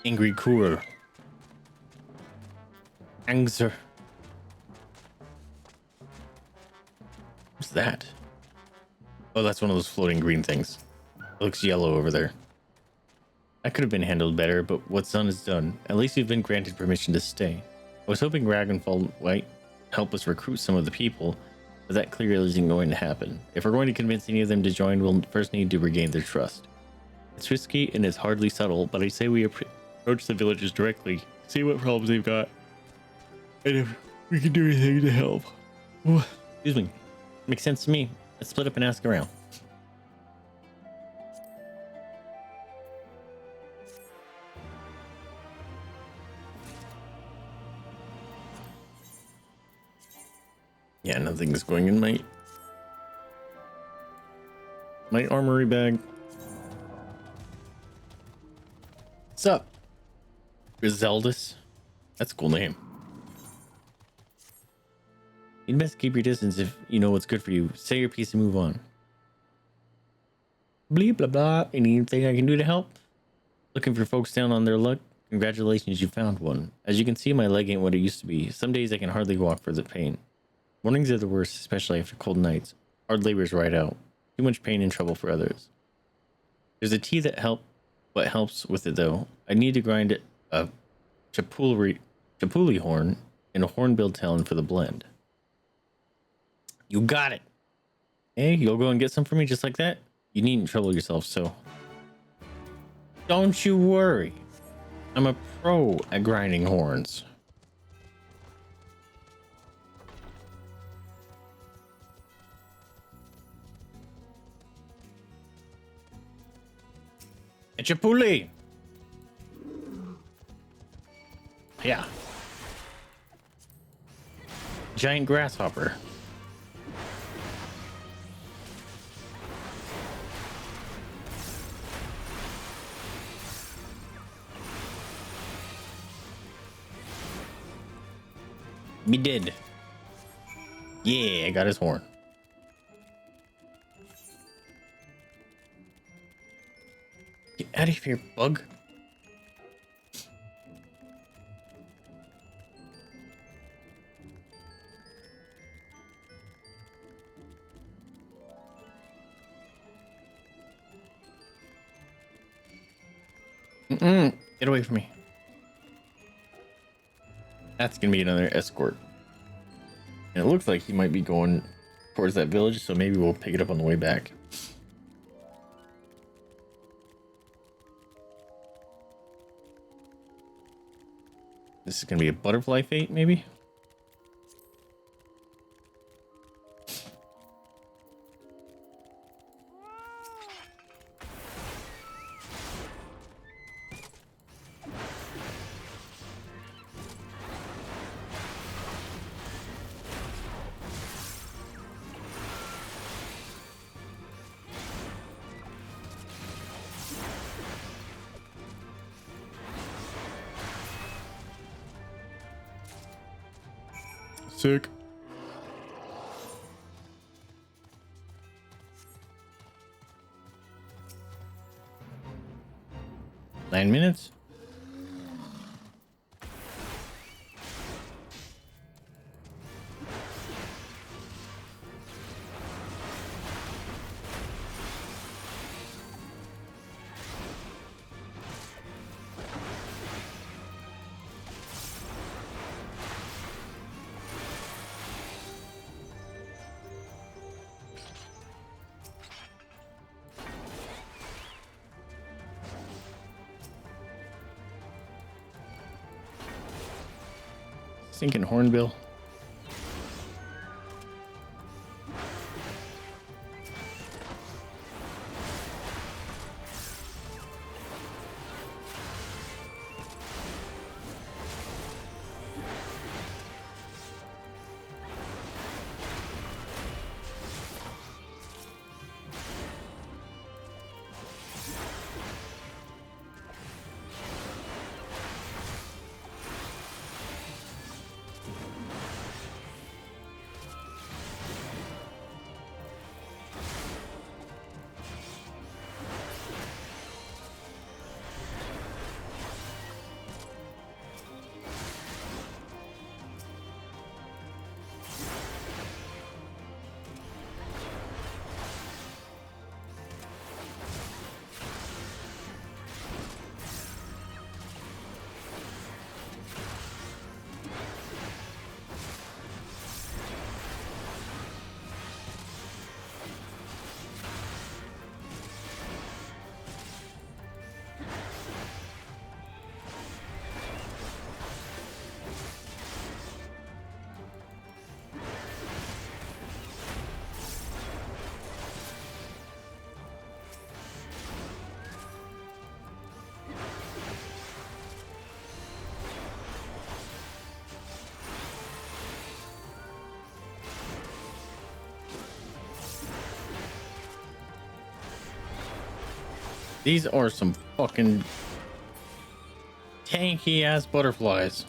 Angry Cooler. Angzer. What's that? Oh, that's one of those floating green things. It looks yellow over there. That could have been handled better, but what's done is done. At least you've been granted permission to stay. I was hoping Ragnfall might help us recruit some of the people, but that clearly isn't going to happen. If we're going to convince any of them to join, we'll first need to regain their trust. It's risky and it's hardly subtle, but I say we approach the villagers directly, see what problems they've got, and if we can do anything to help. Oh, excuse me. Makes sense to me. Let's split up and ask around. Yeah, nothing's going in my armory bag. What's up? Griseldus? That's a cool name. You'd best keep your distance if you know what's good for you. Say your piece and move on. Blee blah blah. Anything I can do to help? Looking for folks down on their luck? Congratulations, you found one. As you can see, my leg ain't what it used to be. Some days I can hardly walk for the pain. Mornings are the worst, especially after cold nights. Hard labor's right out. Too much pain and trouble for others. There's a tea that helps with it though. I need to grind a chapuli horn and a hornbill talon for the blend. You got it. Hey, you'll go and get some for me just like that? You needn't trouble yourself, so. Don't you worry. I'm a pro at grinding horns. Chapuli. Yeah. Giant grasshopper. Me dead. Yeah, I got his horn. Get out of here, bug. Get away from me. That's gonna be another escort. And it looks like he might be going towards that village, so maybe we'll pick it up on the way back. This is gonna be a butterfly fate, maybe? Sick. Nine minutes. Sinking hornbill. These are some fucking tanky ass butterflies.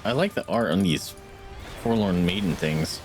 I like the art on these forlorn maiden things.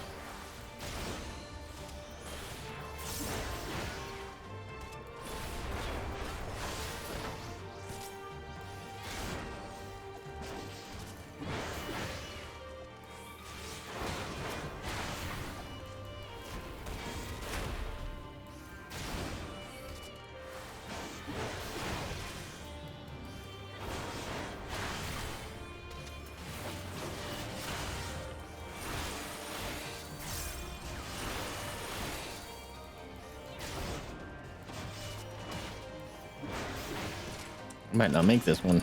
Might not make this one.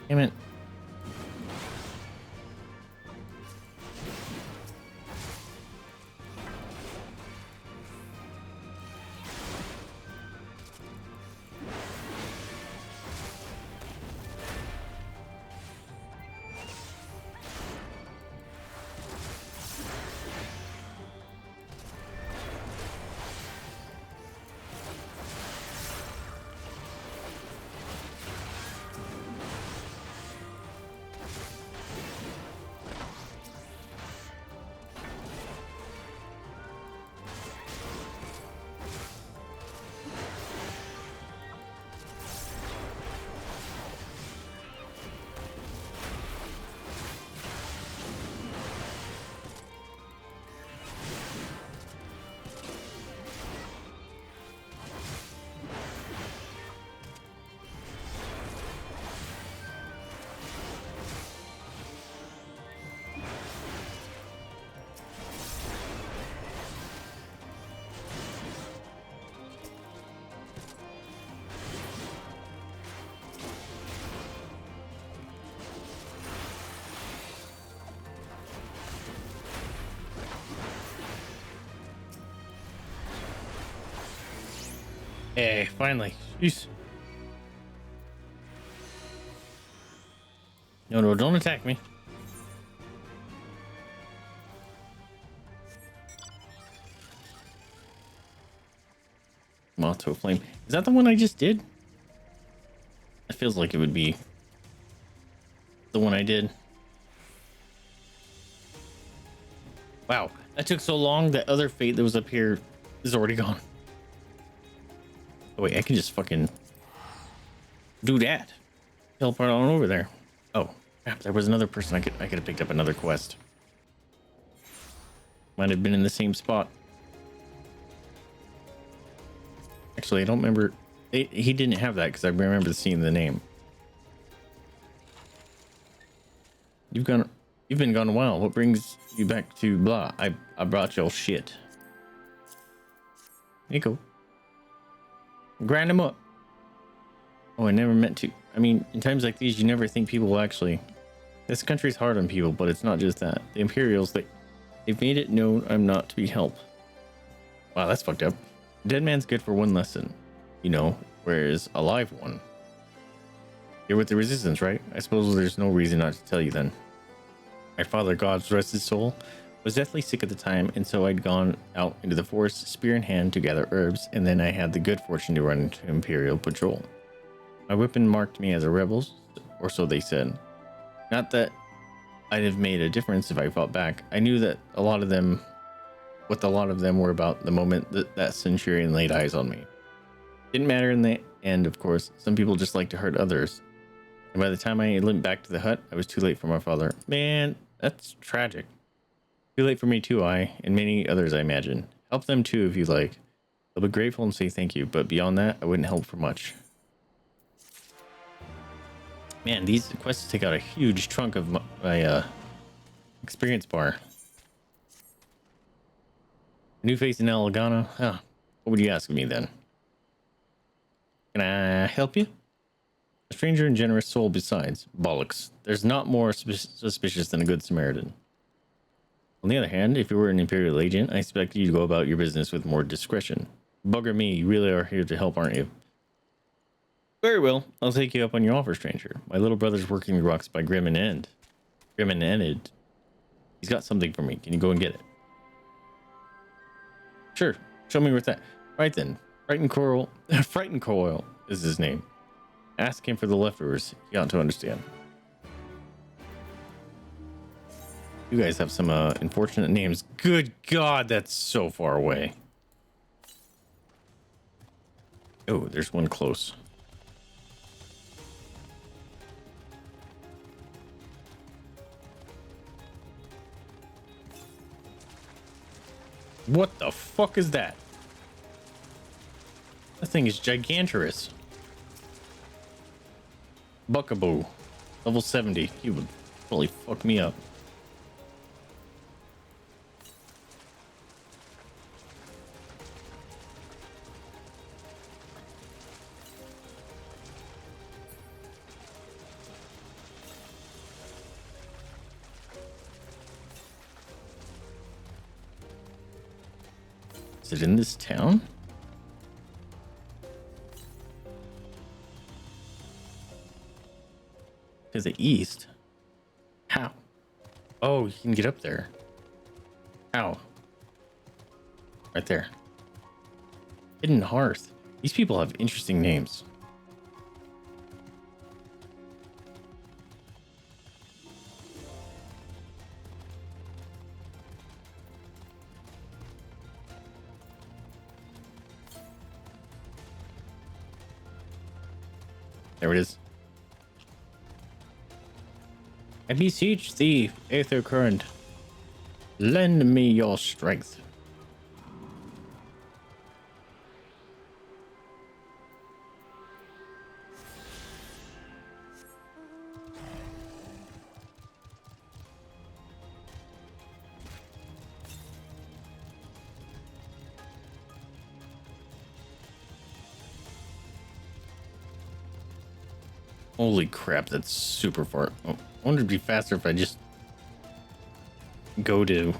Damn it. Hey, finally. Jeez. No, don't attack me. Moth to a flame. Is that the one I just did? It feels like it would be the one I did. Wow, that took so long. That other fate that was up here is already gone. Oh wait, I can just fucking do that. Teleport on over there. Oh, crap, there was another person I could have picked up another quest. Might have been in the same spot. Actually, I don't remember. He didn't have that because I remember seeing the name. You've been gone a while. What brings you back to blah? I brought your shit. Nico. Grind him up. Oh, I never meant to. I mean, in times like these, you never think people will actually. This country's hard on people, but it's not just that. The Imperials, they've made it known I'm not to be helped. Wow, that's fucked up. A dead man's good for one lesson, you know, whereas a live one. You're with the Resistance, right? I suppose there's no reason not to tell you then. My father, God's rest his soul, was deathly sick at the time, and so I'd gone out into the forest, spear in hand, to gather herbs, and then I had the good fortune to run into Imperial patrol. My weapon marked me as a rebel, or so they said. Not that I'd have made a difference if I fought back. I knew that what a lot of them were about the moment that Centurion laid eyes on me. Didn't matter in the end, of course. Some people just like to hurt others. And by the time I limped back to the hut, I was too late for my father. Man, that's tragic. Too late for me too, and many others, I imagine. Help them too if you like. They'll be grateful and say thank you, but beyond that, I wouldn't help for much. Man, these quests take out a huge chunk of my experience bar. New face in Elegana? Huh. What would you ask of me then? Can I help you? A stranger and generous soul besides. Bollocks. There's not more suspicious than a good Samaritan. On the other hand, if you were an Imperial agent, I expect you to go about your business with more discretion. Bugger me, you really are here to help, aren't you? Very well, I'll take you up on your offer, stranger. My little brother's working the rocks by Grim and Ended. He's got something for me. Can you go and get it? Sure. Show me where it's at. Right then. Frightened Coil is his name. Ask him for the leftovers. He ought to understand. You guys have some unfortunate names. Good God, that's so far away. Oh, there's one close. What the fuck is that? That thing is gigantorous. Buckaboo. Level 70. He would probably fuck me up. Is it in this town? To the east? How? Oh, you can get up there. How? Right there. Hidden Hearth. These people have interesting names. There it is. I beseech thee, Aether Current, lend me your strength. Holy crap, that's super far. Oh, I wonder if it'd be faster if I just go to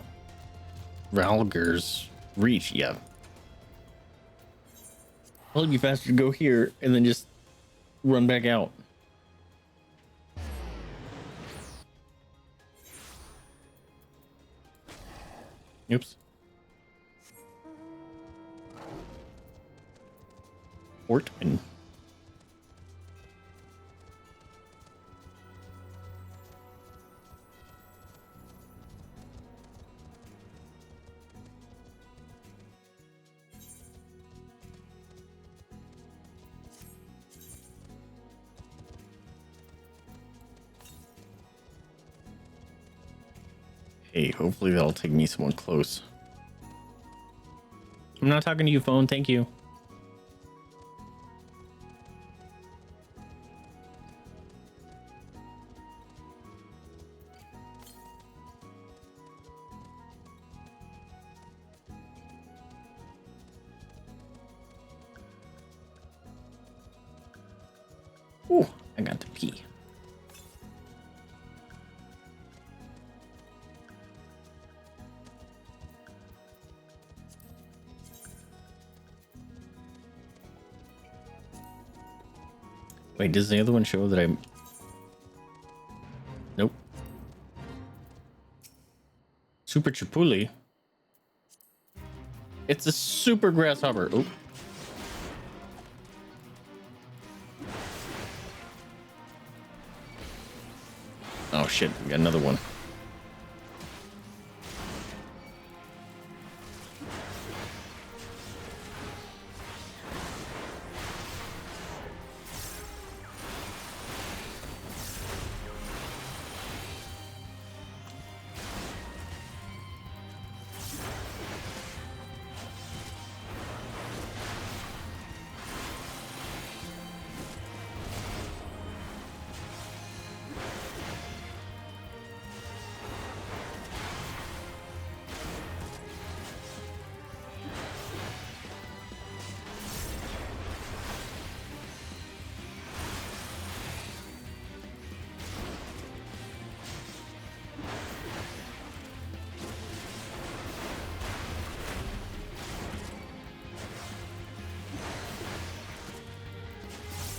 Ralger's Reach. Yeah. It'll be faster to go here and then just run back out. Oops. Ortman. Hey, hopefully that'll take me someone close. I'm not talking to you, phone. Thank you. Ooh, I got to pee. Wait, does the other one show that I'm... Nope. Super Chipuli? It's a super grasshopper. Oh. Oh shit, we got another one.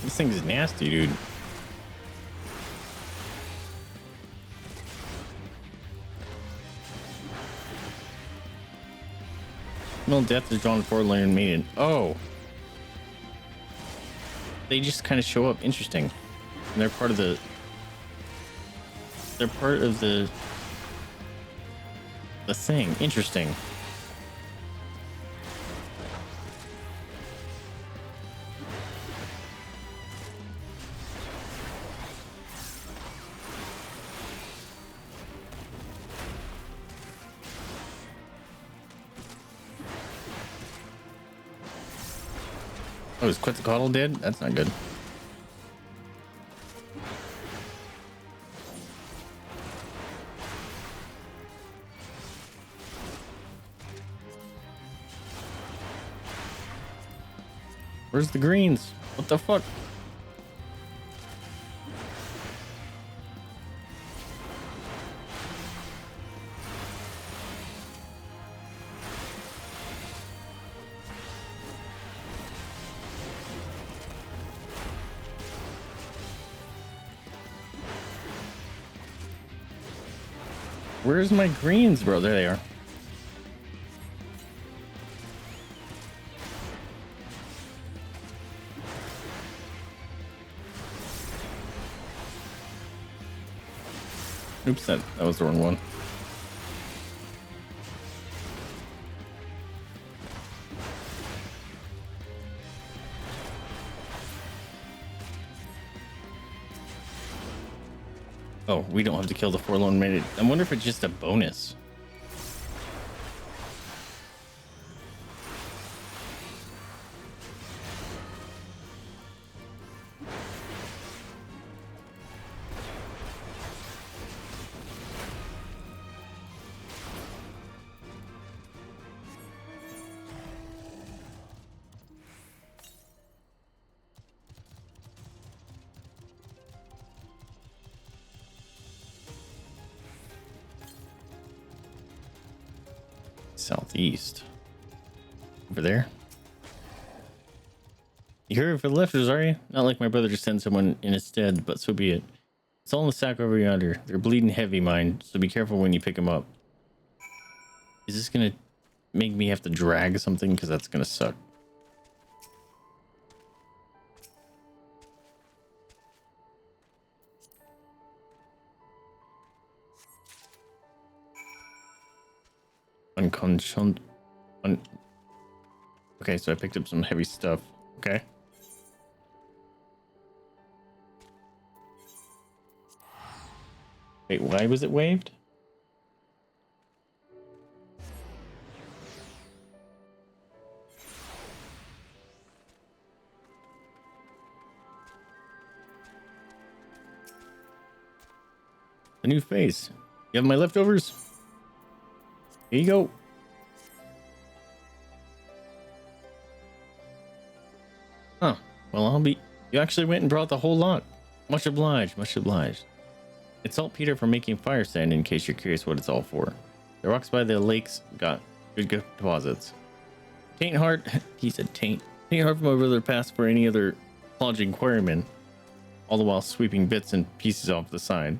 This thing's nasty, dude. No death is drawn for Lion Maiden. Oh. They just kind of show up. Interesting. And they're part of the... They're part of the thing. Interesting. Oh, is Quetzalcoatl dead? That's not good. Where's the greens? What the fuck? Where's my greens, bro? There they are. Oops, that was the wrong one. Oh, we don't have to kill the forlorn maiden. I wonder if it's just a bonus. Southeast. Over there. You're here for the lifters, are you? Not like my brother just sent someone in his stead, but so be it. It's all in the sack over yonder. They're bleeding heavy, mind, so be careful when you pick them up. Is this gonna make me have to drag something? Because that's gonna suck. Okay, so I picked up some heavy stuff. Okay. Wait, why was it waived? A new face. You have my leftovers? Here you go. Huh. Well, you actually went and brought the whole lot. Much obliged, much obliged. It's saltpeter for making fire sand, in case you're curious what it's all for. The rocks by the lakes got good deposits. Tain't hard, he said tain't hard for my brother to pass for any other plunging quarryman, all the while sweeping bits and pieces off the side.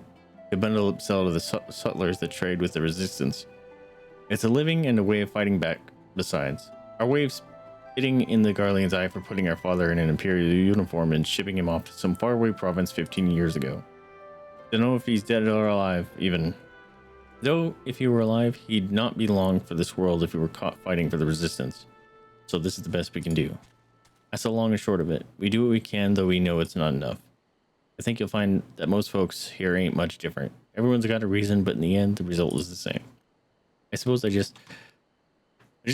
The bundle upsell to the sutlers that trade with the resistance. It's a living and a way of fighting back besides. Our way of spitting in the Garlean's eye for putting our father in an imperial uniform and shipping him off to some faraway province 15 years ago. Don't know if he's dead or alive, even. Though, if he were alive, he'd not be long for this world if he were caught fighting for the resistance. So this is the best we can do. That's the long and short of it. We do what we can, though we know it's not enough. I think you'll find that most folks here ain't much different. Everyone's got a reason, but in the end, the result is the same. I suppose I just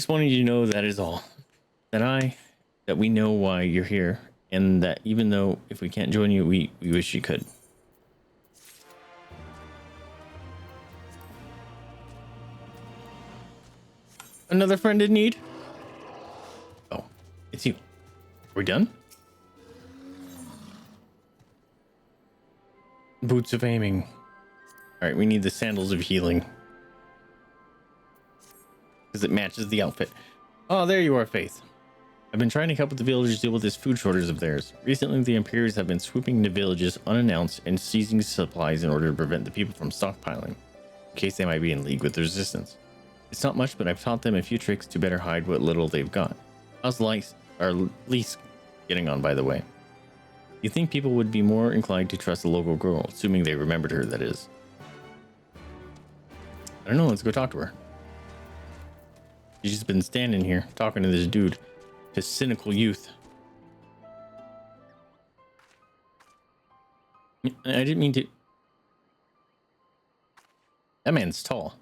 wanted you to know that is all. That we know why you're here, and that even though if we can't join you, we wish you could. Another friend in need? Oh, it's you. We're done? Boots of aiming. Alright, we need the sandals of healing. Because it matches the outfit. Oh, there you are, Faith. I've been trying to help the villagers deal with this food shortage of theirs. Recently, the Imperials have been swooping into villages unannounced and seizing supplies in order to prevent the people from stockpiling, in case they might be in league with the resistance. It's not much, but I've taught them a few tricks to better hide what little they've got. How's Lise getting on, by the way? You think people would be more inclined to trust a local girl, assuming they remembered her, that is. I don't know, let's go talk to her. She's just been standing here, talking to this dude. This cynical youth. I didn't mean to... That man's tall.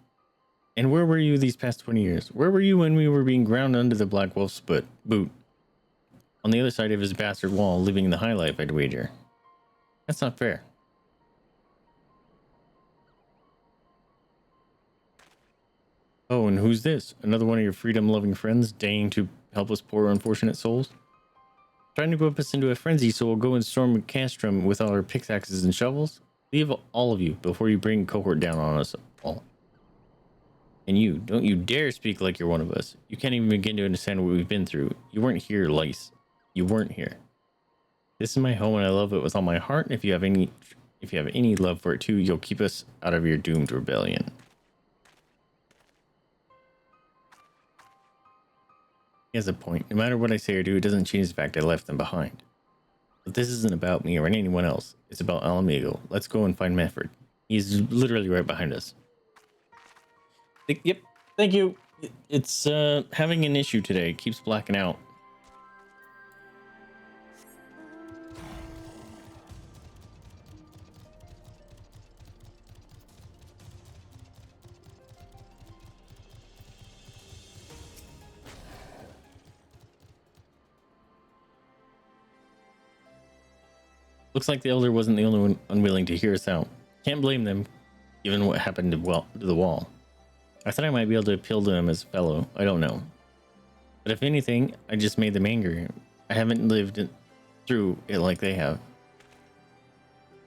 And where were you these past 20 years? Where were you when we were being ground under the Black Wolf's boot? On the other side of his bastard wall, living the high life, I'd wager. That's not fair. Oh, and who's this? Another one of your freedom-loving friends, deigning to help us poor unfortunate souls? Trying to whip us into a frenzy so we'll go and storm Castrum with all our pickaxes and shovels? Leave all of you before you bring cohort down on us all. And you, don't you dare speak like you're one of us. You can't even begin to understand what we've been through. You weren't here, Lice. You weren't here. This is my home and I love it with all my heart. And if you have any love for it too, you'll keep us out of your doomed rebellion. He has a point. No matter what I say or do, it doesn't change the fact I left them behind. But this isn't about me or anyone else. It's about Alamigo. Let's go and find Mefford. He's literally right behind us. Yep. Thank you. It's having an issue today. It keeps blacking out. Looks like the Elder wasn't the only one unwilling to hear us out. Can't blame them, given what happened to the wall. I thought I might be able to appeal to them as a fellow. I don't know. But if anything, I just made them angry. I haven't lived through it like they have.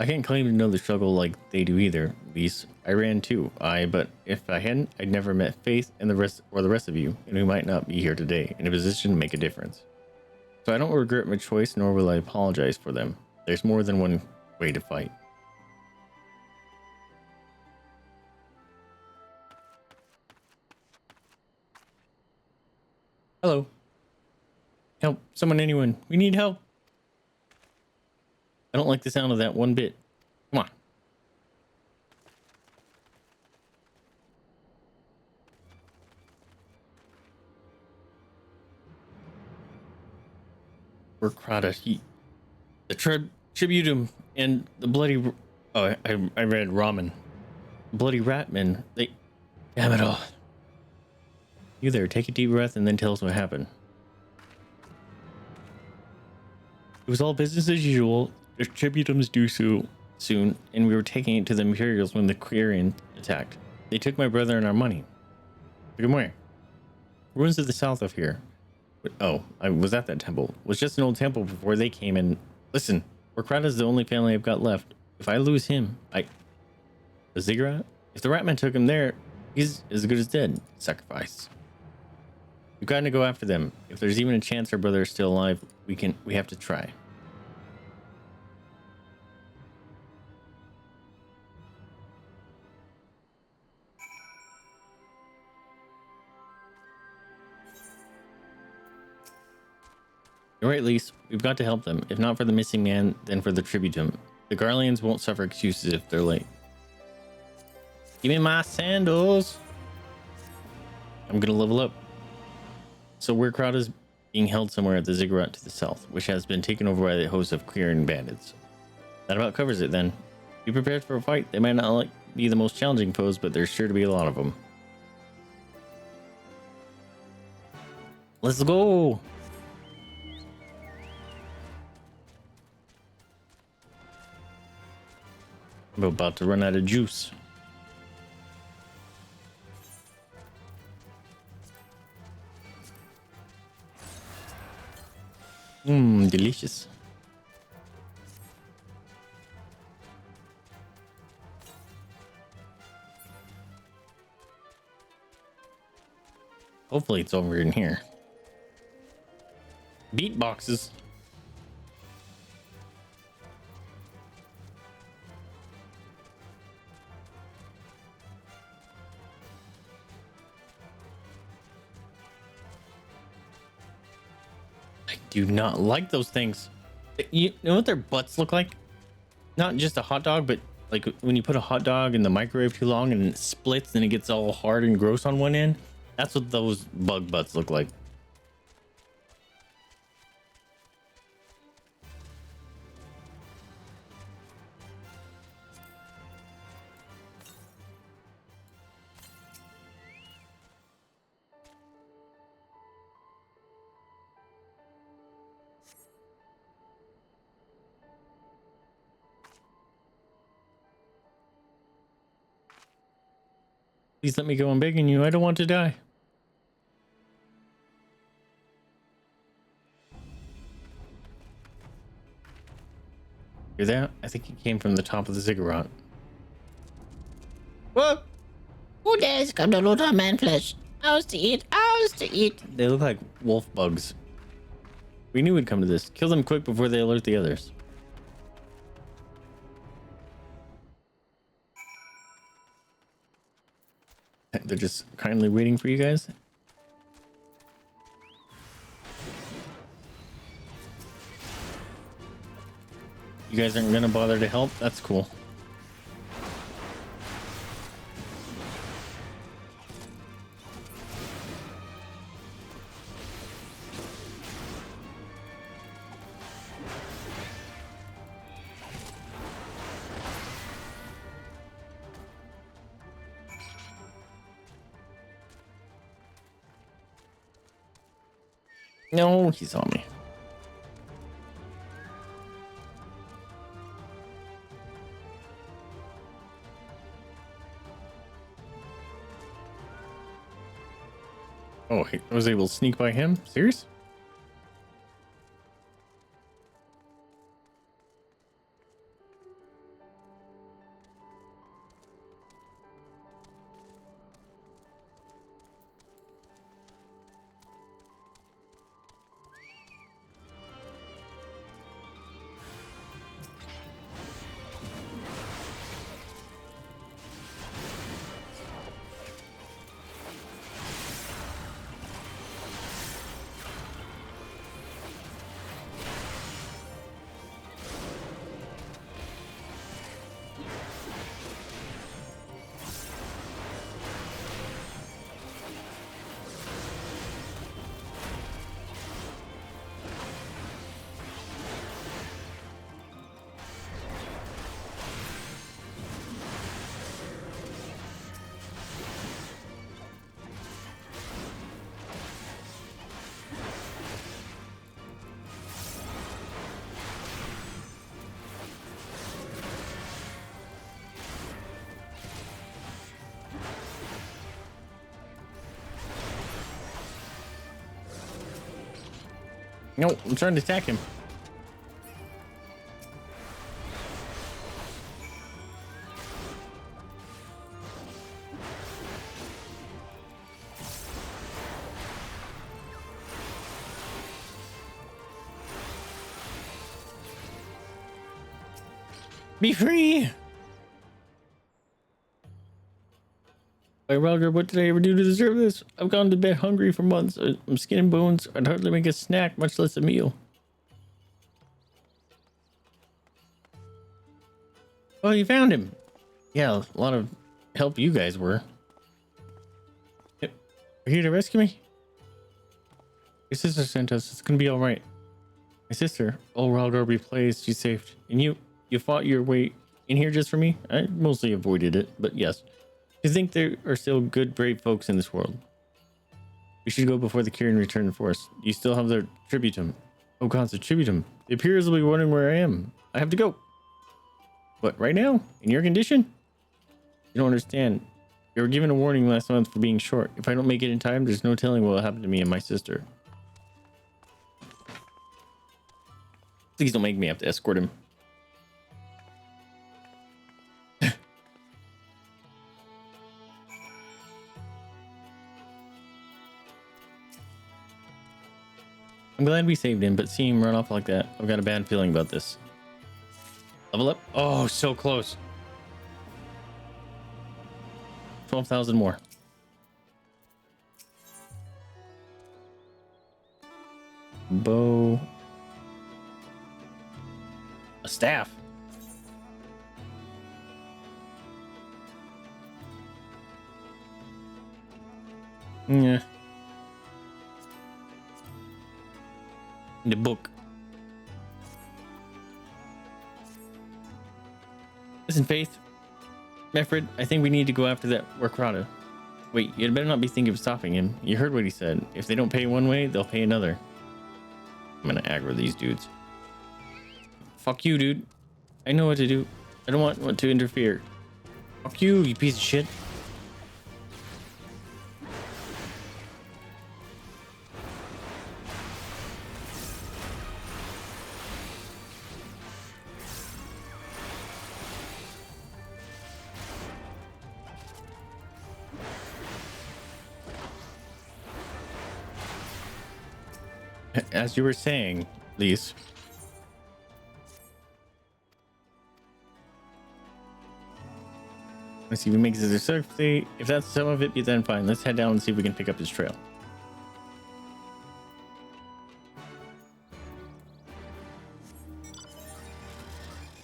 I can't claim to know the struggle like they do either. At least I ran too. But if I hadn't, I'd never met Faith and the rest of you, and we might not be here today in a position to make a difference. So I don't regret my choice, nor will I apologize for them. There's more than one way to fight. Hello. Help. Someone, anyone. We need help. I don't like the sound of that one bit. Come on. We're Krata. The tributum and the bloody... Oh, I read ramen. Bloody ratmen. They... Damn it all. You there, take a deep breath and then tell us what happened. It was all business as usual. The tributums do so soon, and we were taking it to the Imperials when the Quirion attacked. They took my brother and our money. Took him where? Ruins to the south of here. Oh, I was at that temple. It was just an old temple before they came in. Listen, Warkrata's the only family I've got left. If I lose him, The Ziggurat? If the Ratman took him there, he's as good as dead. Sacrifice. We've got to go after them. If there's even a chance our brother is still alive, we have to try. You're right, Lise. We've got to help them. If not for the missing man, then for the tributum. The Garleans won't suffer excuses if they're late. Give me my sandals. I'm gonna level up. So Weirkrata is being held somewhere at the Ziggurat to the south, which has been taken over by the host of Quirion bandits. That about covers it then. Be prepared for a fight. They might not be the most challenging foes, but there's sure to be a lot of them. Let's go. I'm about to run out of juice. Delicious. Hopefully it's over in here. Beatboxes. I do not like those things. You know what their butts look like? Not just a hot dog, but like when you put a hot dog in the microwave too long and it splits and it gets all hard and gross on one end. That's what those bug butts look like. Please let me go. I'm begging you. I don't want to die. Hear that? I think he came from the top of the ziggurat. Whoa! Who dares come to loot our man flesh? Ours to eat, ours to eat. They look like wolf bugs. We knew we'd come to this. Kill them quick before they alert the others. They're just kindly waiting for you guys. You guys aren't gonna bother to help? That's cool. No, he saw me. Oh, I was able to sneak by him? Serious? No, I'm trying to attack him. Be free! Hey, Roger, what did I ever do to deserve this? I've gone to bed hungry for months. I'm skin and bones. I'd hardly make a snack, much less a meal. Oh, you found him. Yeah, a lot of help you guys were. Yep. Are you here to rescue me? Your sister sent us. It's gonna be all right. My sister, old Ralgar replaced. She's saved. And you fought your way in here just for me? I mostly avoided it, but yes. I think there are still good, brave folks in this world. We should go before the Kirin return to force. You still have their tributum. Oh, God, the tributum. The Imperials will be wondering where I am. I have to go. But right now, in your condition? You don't understand. You were given a warning last month for being short. If I don't make it in time, there's no telling what will happen to me and my sister. Please don't make me have to escort him. I'm glad we saved him, but seeing him run off like that, I've got a bad feeling about this. Level up? Oh, so close. 12,000 more. Bow. A staff. Yeah. The book. Listen, Faith. Meffred, I think we need to go after that Warkrata. Wait, you better not be thinking of stopping him. You heard what he said. If they don't pay one way, they'll pay another. I'm gonna aggro these dudes. Fuck you, dude. I know what to do. I don't want to interfere. Fuck you, you piece of shit. As you were saying, Lise. Let's see if he makes it to safety. If that's some of it, then fine. Let's head down and see if we can pick up his trail.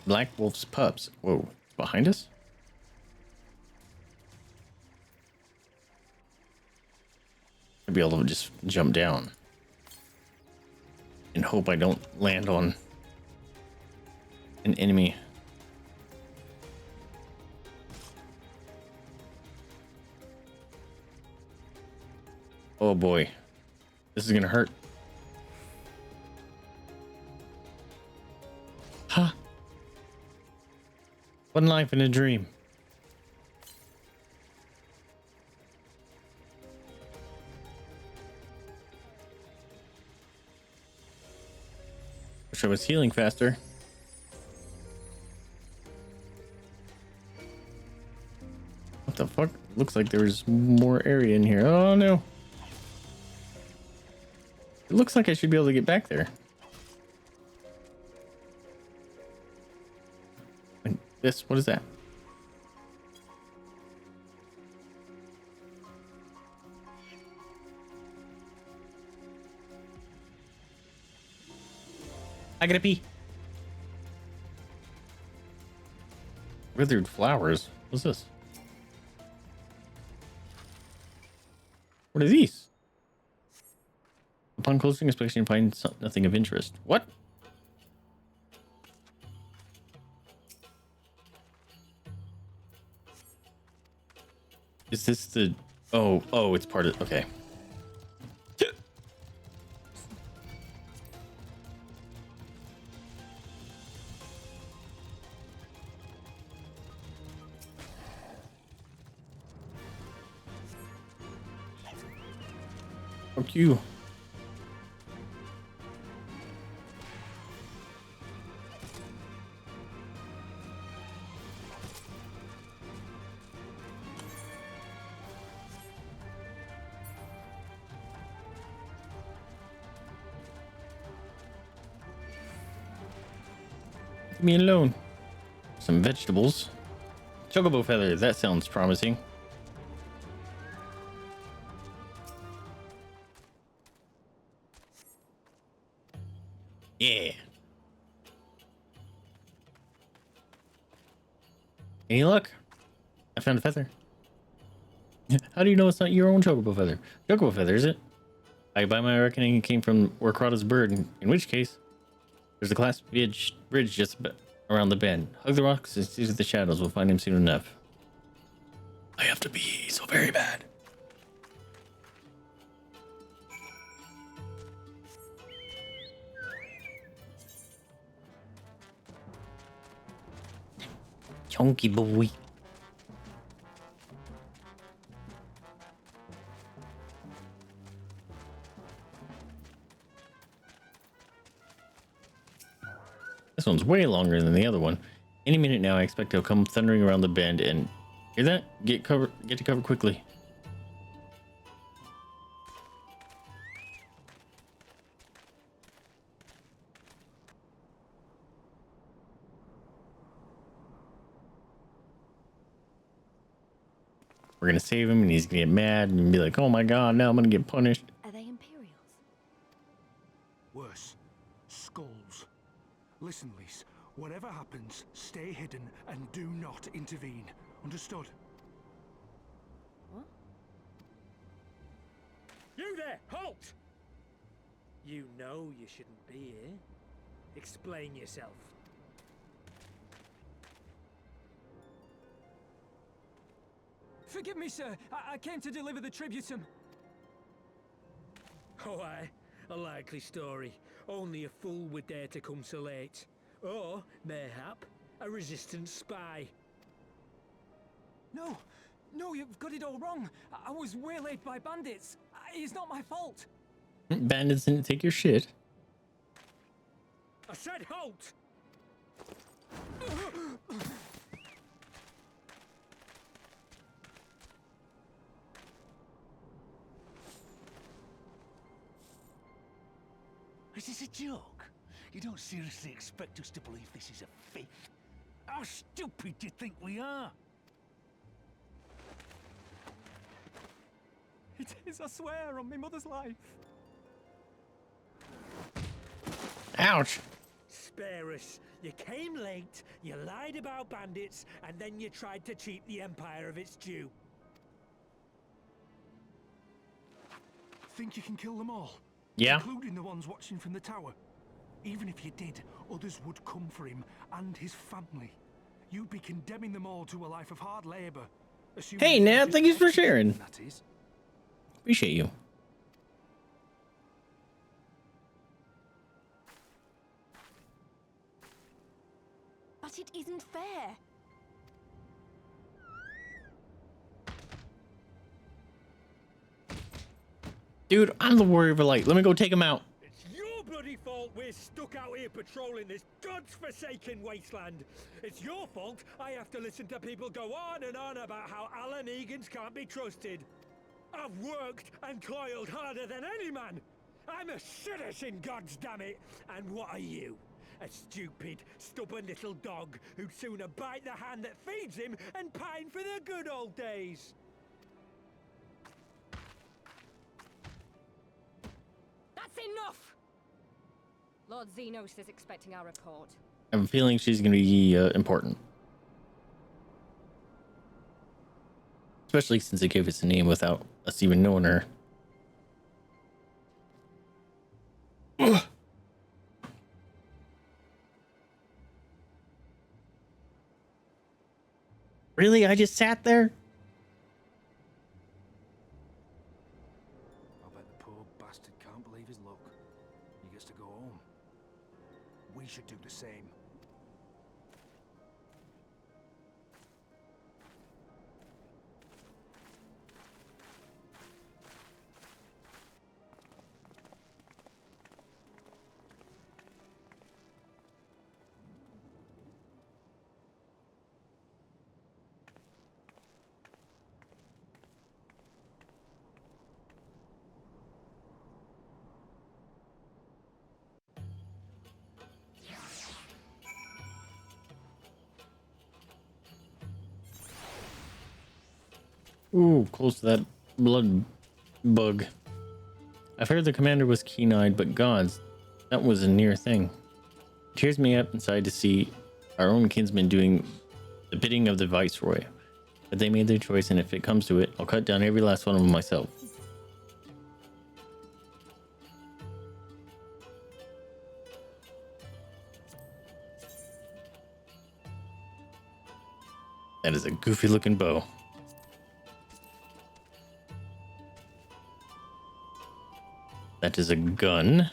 Black Wolf's pups. Whoa, behind us? I'd be able to just jump down and hope I don't land on an enemy. Oh boy, this is gonna hurt. Huh? One life in a dream. Wish I was healing faster. What the fuck? Looks like there was more area in here. Oh no. It looks like I should be able to get back there. And this, what is that? I gotta pee. Withered flowers. What's this? What are these? Upon closer inspection, find nothing of interest. What? Is this the... Oh, it's part of... Okay. Fuck you. Leave me alone. Some vegetables. Chocobo feather, that sounds promising. Yeah. Any luck? I found a feather. How do you know it's not your own chocobo feather? Chocobo feather, is it? By my reckoning, it came from Orcrata's bird, in which case, there's a glass bridge just around the bend. Hug the rocks and see the shadows. We'll find him soon enough. I have to be so very bad. Chunky boy. This one's way longer than the other one. Any minute now, I expect he'll come thundering around the bend and... Hear that? Get to cover quickly. We're gonna save him and he's gonna get mad and be like, oh my god, now I'm gonna get punished. Are they Imperials? Worse. Skulls. Listen, Lise. Whatever happens, stay hidden and do not intervene. Understood? What? You there! Halt! You know you shouldn't be here. Explain yourself. Forgive me, sir. I came to deliver the tributum. Oh, aye. A likely story. Only a fool would dare to come so late. Or, mayhap, a resistance spy. No, no, you've got it all wrong. I was waylaid by bandits. It's not my fault. Bandits didn't take your shit. I said halt! Is this a joke? You don't seriously expect us to believe this is a fake? How stupid do you think we are? It is, I swear, on my mother's life. Ouch. Spare us. You came late, you lied about bandits, and then you tried to cheat the Empire of its due. Think you can kill them all? Yeah. Including the ones watching from the tower? Even if you did, others would come for him and his family. You'd be condemning them all to a life of hard labor. Hey, Nat, thank you for sharing. That is. Appreciate you. But it isn't fair. Dude, I'm the warrior of a light. Let me go take him out. It's your bloody fault we're stuck out here patrolling this godforsaken wasteland. It's your fault I have to listen to people go on and on about how Alan Egan's can't be trusted. I've worked and toiled harder than any man. I'm a citizen, goddammit. And what are you? A stupid, stubborn little dog who'd sooner bite the hand that feeds him and pine for the good old days. That's enough! Lord Xenos is expecting our report. I have a feeling she's going to be important. Especially since they gave us a name without us even knowing her. Ugh. Really? I just sat there? I bet the poor bastard can't believe his luck. He gets to go home. We should do the same. Ooh, close to that blood bug. I've heard the commander was keen-eyed, but gods, that was a near thing. It tears me up inside to see our own kinsmen doing the bidding of the viceroy. But they made their choice, and if it comes to it, I'll cut down every last one of them myself. That is a goofy looking bow. That is a gun.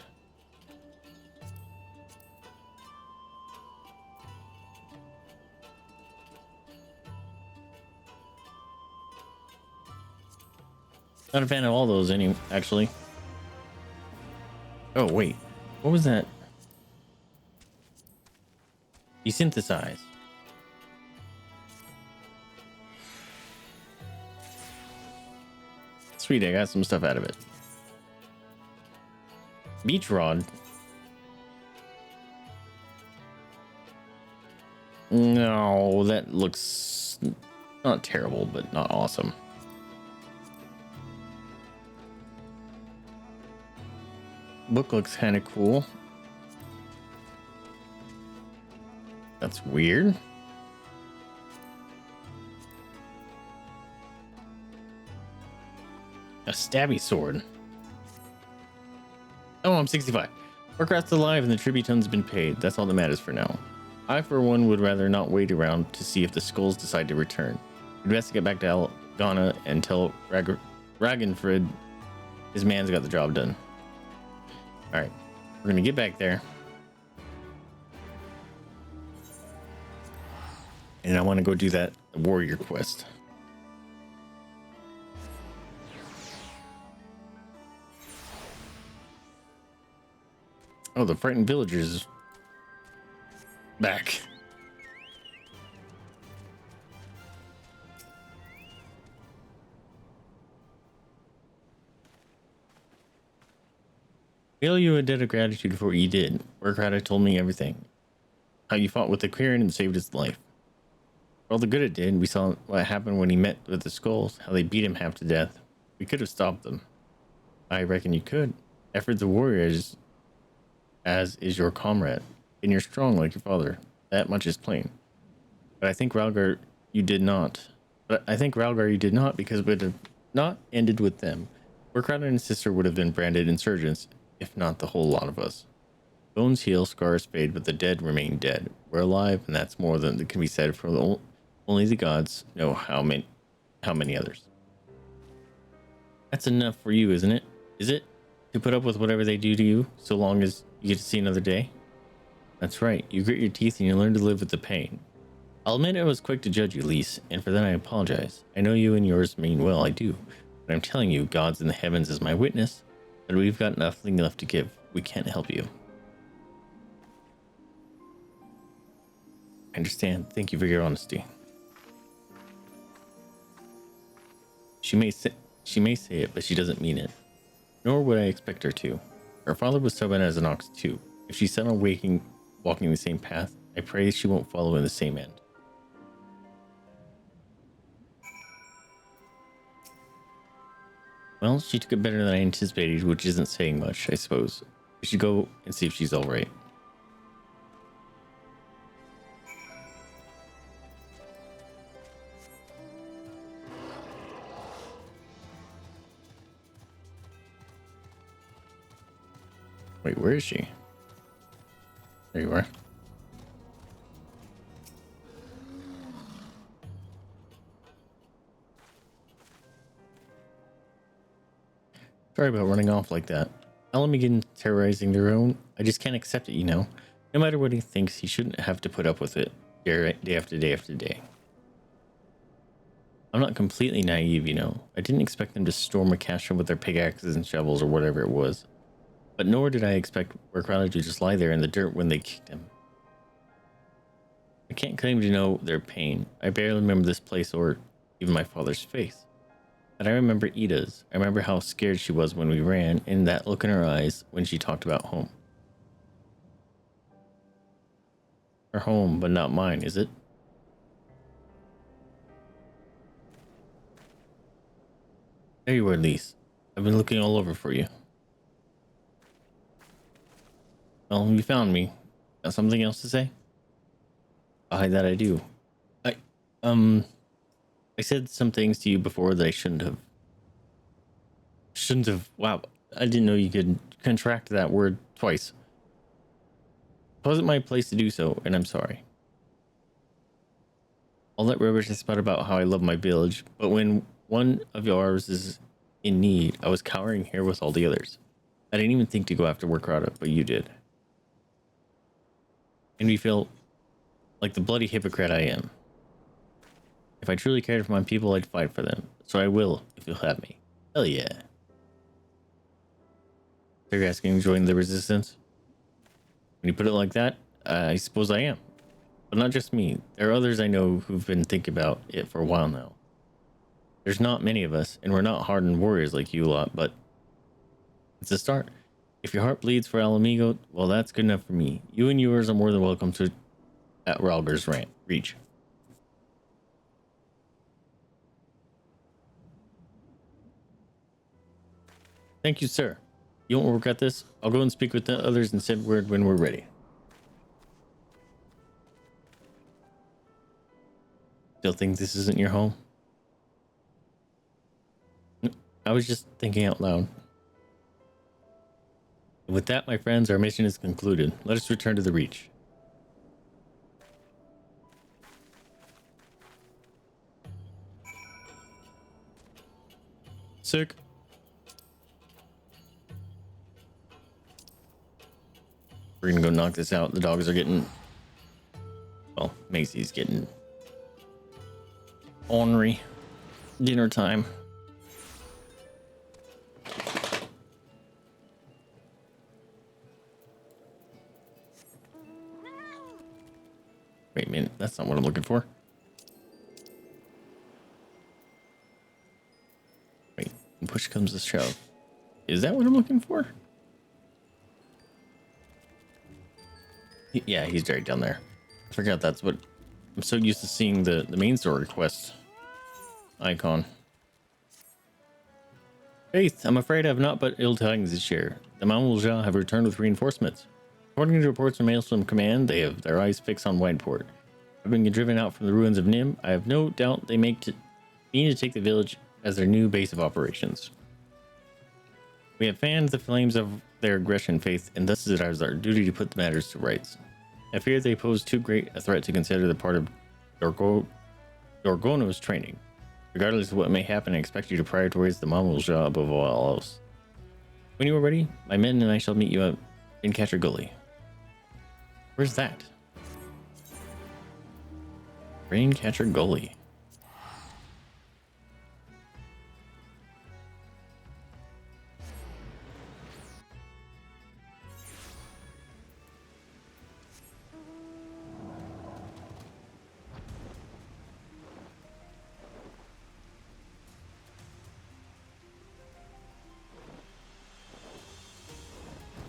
Not a fan of all those actually. Oh wait, what was that? Desynthesize. Sweet, I got some stuff out of it. Beach rod. No, that looks not terrible, but not awesome. Book looks kind of cool. That's weird. A stabby sword. Oh, I'm 65. Warcraft's alive and the tribute's been paid. That's all that matters for now. I, for one, would rather not wait around to see if the skulls decide to return. We'd best get back to Ghana and tell Ragnfrid his man's got the job done. Alright, we're gonna get back there. And I want to go do that warrior quest. Oh, the frightened villagers back. I owe you a debt of gratitude for what you did. Warcraft told me everything. How you fought with the Clearing and saved his life. For all the good it did, we saw what happened when he met with the Skulls, how they beat him half to death. We could have stopped them. I reckon you could. Effort the warriors as is your comrade, and you're strong like your father. That much is plain. But I think Ralgar, you did not. Because it would have not ended with them. Warcraft and his sister would have been branded insurgents, if not the whole lot of us. Bones heal, scars fade, but the dead remain dead. We're alive, and that's more than can be said for only the gods know how many others. That's enough for you, isn't it? Is it? To put up with whatever they do to you, so long as you get to see another day? That's right. You grit your teeth and you learn to live with the pain. I'll admit I was quick to judge you, Lise, and for that I apologize. I know you and yours mean well, I do. But I'm telling you, God's in the heavens is my witness, that we've got nothing left to give. We can't help you. I understand. Thank you for your honesty. She may say it, but she doesn't mean it. Nor would I expect her to. Her father was stubborn as an ox too. If she's set on walking the same path, I pray she won't follow in the same end. Well, she took it better than I anticipated, which isn't saying much, I suppose. We should go and see if she's all right. Wait, where is she? There you are. Sorry about running off like that. I'll let me begin terrorizing their own. I just can't accept it, you know. No matter what he thinks, he shouldn't have to put up with it day after day after day. I'm not completely naive, you know. I didn't expect them to storm a cache with their pickaxes and shovels or whatever it was. But nor did I expect Warcraft to just lie there in the dirt when they kicked him. I can't claim to know their pain. I barely remember this place or even my father's face. But I remember Ida's. I remember how scared she was when we ran, and that look in her eyes when she talked about home. Her home, but not mine, is it? There you were, Lise. I've been looking all over for you. Well, you found me. Got something else to say? Aye, that I do. I said some things to you before that I shouldn't have. Wow, I didn't know you could contract that word twice. It wasn't my place to do so, and I'm sorry. All that rubbish I spout about how I love my village, but when one of yours is in need, I was cowering here with all the others. I didn't even think to go after work Rada, but you did. And we feel like the bloody hypocrite I am. If I truly cared for my people, I'd fight for them. So I will, if you'll have me. Hell yeah. So you're asking, join the resistance? When you put it like that, I suppose I am. But not just me. There are others I know who've been thinking about it for a while now. There's not many of us, and we're not hardened warriors like you lot, but it's a start. If your heart bleeds for Alamigo, well, that's good enough for me. You and yours are more than welcome to at Ralger's Reach. Thank you, sir. You won't regret this. I'll go and speak with the others and send word when we're ready. Still think this isn't your home? I was just thinking out loud. And with that, my friends, our mission is concluded. Let us return to the Reach. Sick. We're gonna go knock this out. The dogs are getting... Well, Macy's getting... ornery. Dinner time. Wait a minute, that's not what I'm looking for. Wait, push comes to shove. Is that what I'm looking for? Yeah, he's right down there. I forgot that's what... I'm so used to seeing the main story quest icon. Faith, I'm afraid I have not but ill tidings to share. The Mamuja have returned with reinforcements. According to reports from Maelstrom Command, they have their eyes fixed on Whiteport. Having been driven out from the ruins of Nim, I have no doubt they mean to take the village as their new base of operations. We have fanned the flames of their aggression, Faith, and thus it is our duty to put the matters to rights. I fear they pose too great a threat to consider the part of Dorgono's training. Regardless of what may happen, I expect you to prioritize the Mamuja above all else. When you are ready, my men and I shall meet you at Catcher Gully. Where's that? Raincatcher Gully.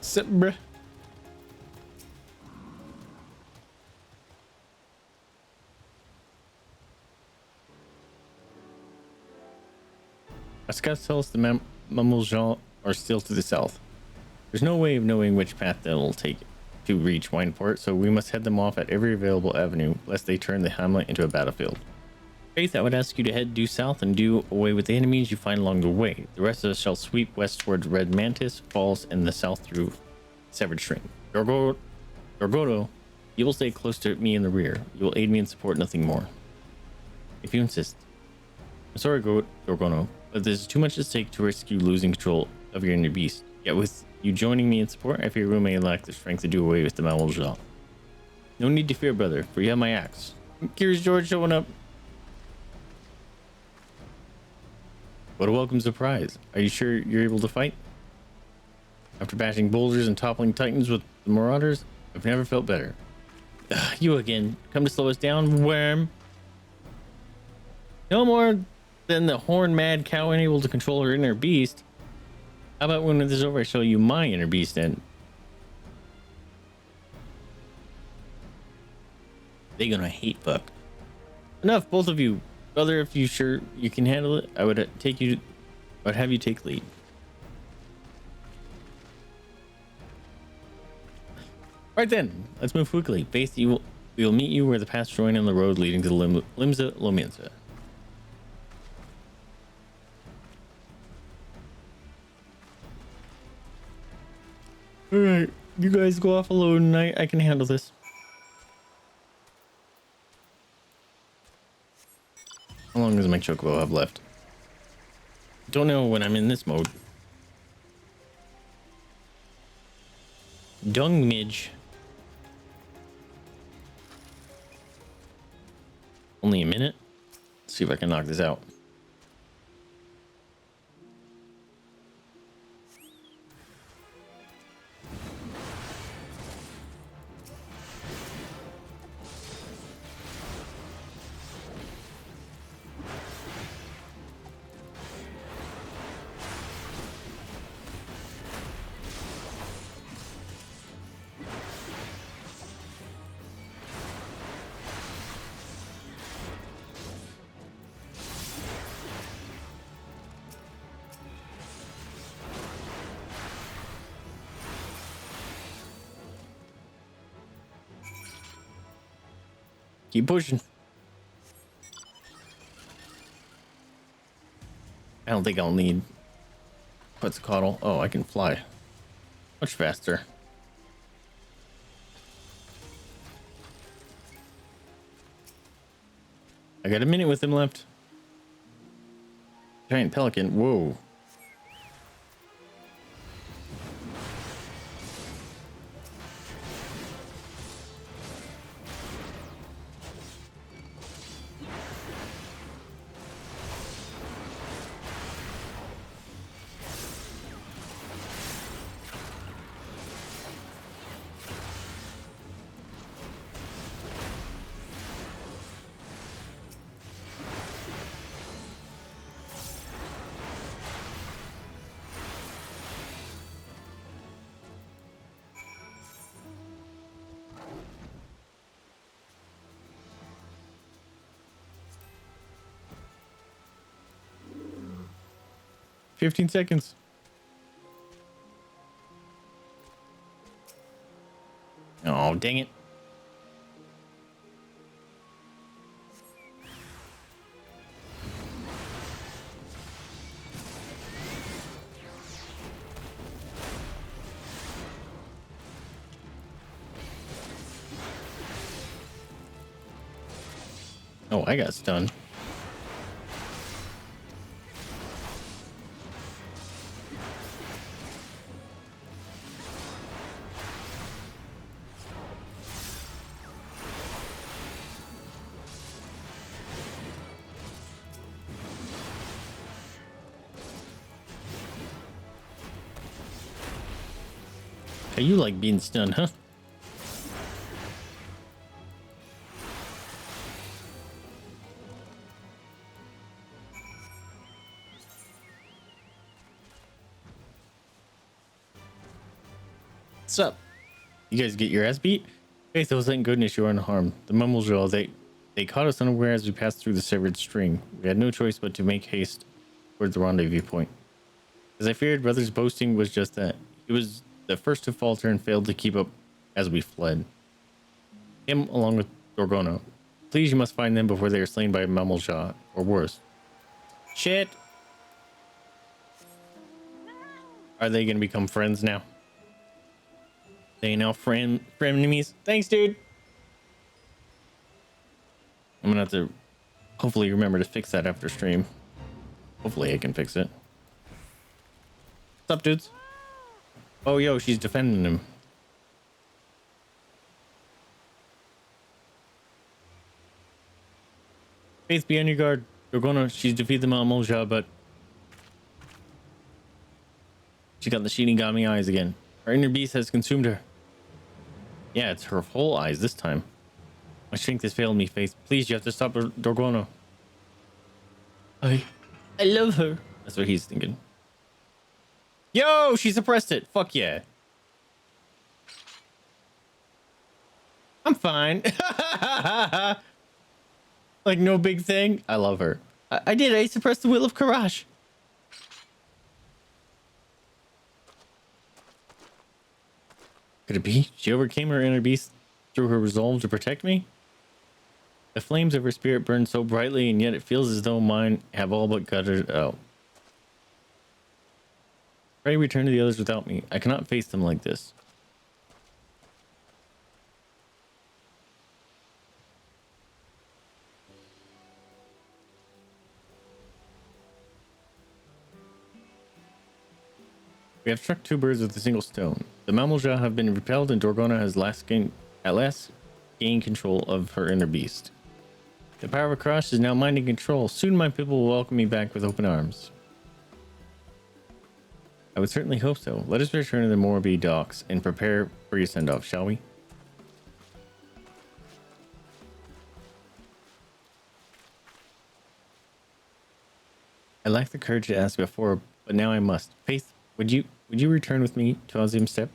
Sit, bruh. My scouts tell us the Mamuja are still to the south. There's no way of knowing which path they'll take to reach Wineport, so we must head them off at every available avenue, lest they turn the hamlet into a battlefield. Faith, I would ask you to head due south and do away with the enemies you find along the way. The rest of us shall sweep west towards Red Mantis Falls and the south through Severed String. Dorgodo, you will stay close to me in the rear. You will aid me and support, nothing more. If you insist. I'm sorry, Dorgono, but there's too much at stake to risk you losing control of your inner beast. Yet with you joining me in support, I fear we may lack the strength to do away with the Mamuja. No need to fear, brother, for you have my axe. Here's George showing up. What a welcome surprise. Are you sure you're able to fight? After bashing boulders and toppling titans with the marauders, I've never felt better. You again. Come to slow us down, worm. No more than the horn-mad cow unable to control her inner beast. How about when this is over, I show you my inner beast then? They're gonna hate fuck. Enough, both of you. Brother, if you sure you can handle it, I would take you but have you take lead. Right then, let's move quickly. We will meet you where the paths join on the road leading to Limsa Lominsa. Alright, you guys go off alone tonight. I can handle this. How long does my chocobo have left? Don't know when I'm in this mode. Dung midge. Only a minute. Let's see if I can knock this out. Keep pushing. I don't think I'll need Quetzalcoatl. Oh, I can fly much faster. I got a minute with him left. Giant pelican. Whoa. $15 seconds. Oh, dang it. Oh, I got stunned. Hey, you like being stunned, huh? What's up? You guys get your ass beat? Vaesive, thank goodness you are unharmed. The Mumblesjaw, they caught us unaware as we passed through the severed string. We had no choice but to make haste toward the rendezvous point. As I feared, Brother's boasting was just that. He was the first to falter and failed to keep up as we fled. Him, along with Dorgono. Please, you must find them before they are slain by a Mumblesjaw, or worse. Shit! Are they gonna become friends now? They now friend enemies. Thanks, dude. I'm gonna have to hopefully remember to fix that after stream. Hopefully I can fix it. What's up, dudes? Oh, yo, she's defending him. Faith, be on your guard. She's defeated the Mumblesjaw, but she got the Shinigami eyes again. Her inner beast has consumed her. Yeah, it's her whole eyes this time. My strength has failed me, Faith. Please, you have to stop Dorgono. I love her. That's what he's thinking. Yo, she suppressed it. Fuck yeah. I'm fine. Like no big thing. I love her. I did. I suppressed the will of Karash. Could it be? She overcame her inner beast through her resolve to protect me? The flames of her spirit burn so brightly, and yet it feels as though mine have all but guttered out. Pray return to the others without me. I cannot face them like this. We have struck 2 birds with a single stone. The Mamelja have been repelled, and Dorgona has at last gained control of her inner beast. The power of Karash is now mine in control. Soon my people will welcome me back with open arms. I would certainly hope so. Let us return to the Morbi docks and prepare for your send-off, shall we? I lacked the courage to ask before, but now I must. Faith, would you return with me to Azim Step?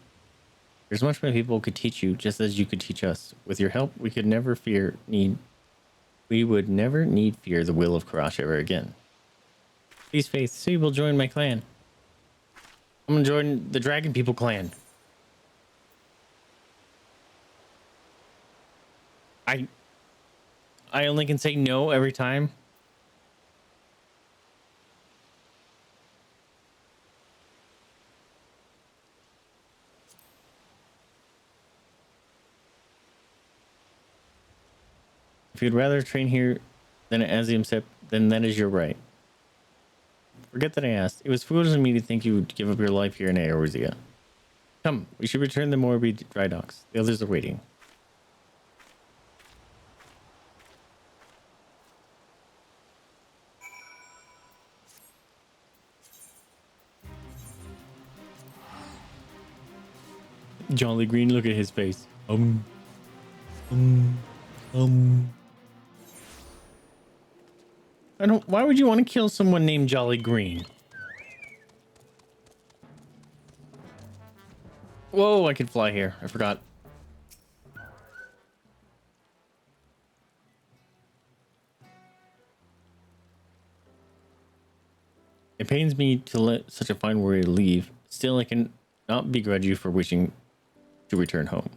There's much my people could teach you, just as you could teach us. With your help, we would never need fear the will of Karash ever again. Please, Faith, so you will join my clan. I'm gonna join the Dragon People clan. I only can say no every time. If you'd rather train here than at Azim Sep, then that is your right. Forget that I asked. It was foolish of me to think you would give up your life here in Eorzea. Come, we should return to Morbi dry docks. The others are waiting. Jolly Green, look at his face. Why would you want to kill someone named Jolly Green? Whoa, I can fly here. I forgot. It pains me to let such a fine warrior leave. Still, I can not begrudge you for wishing to return home.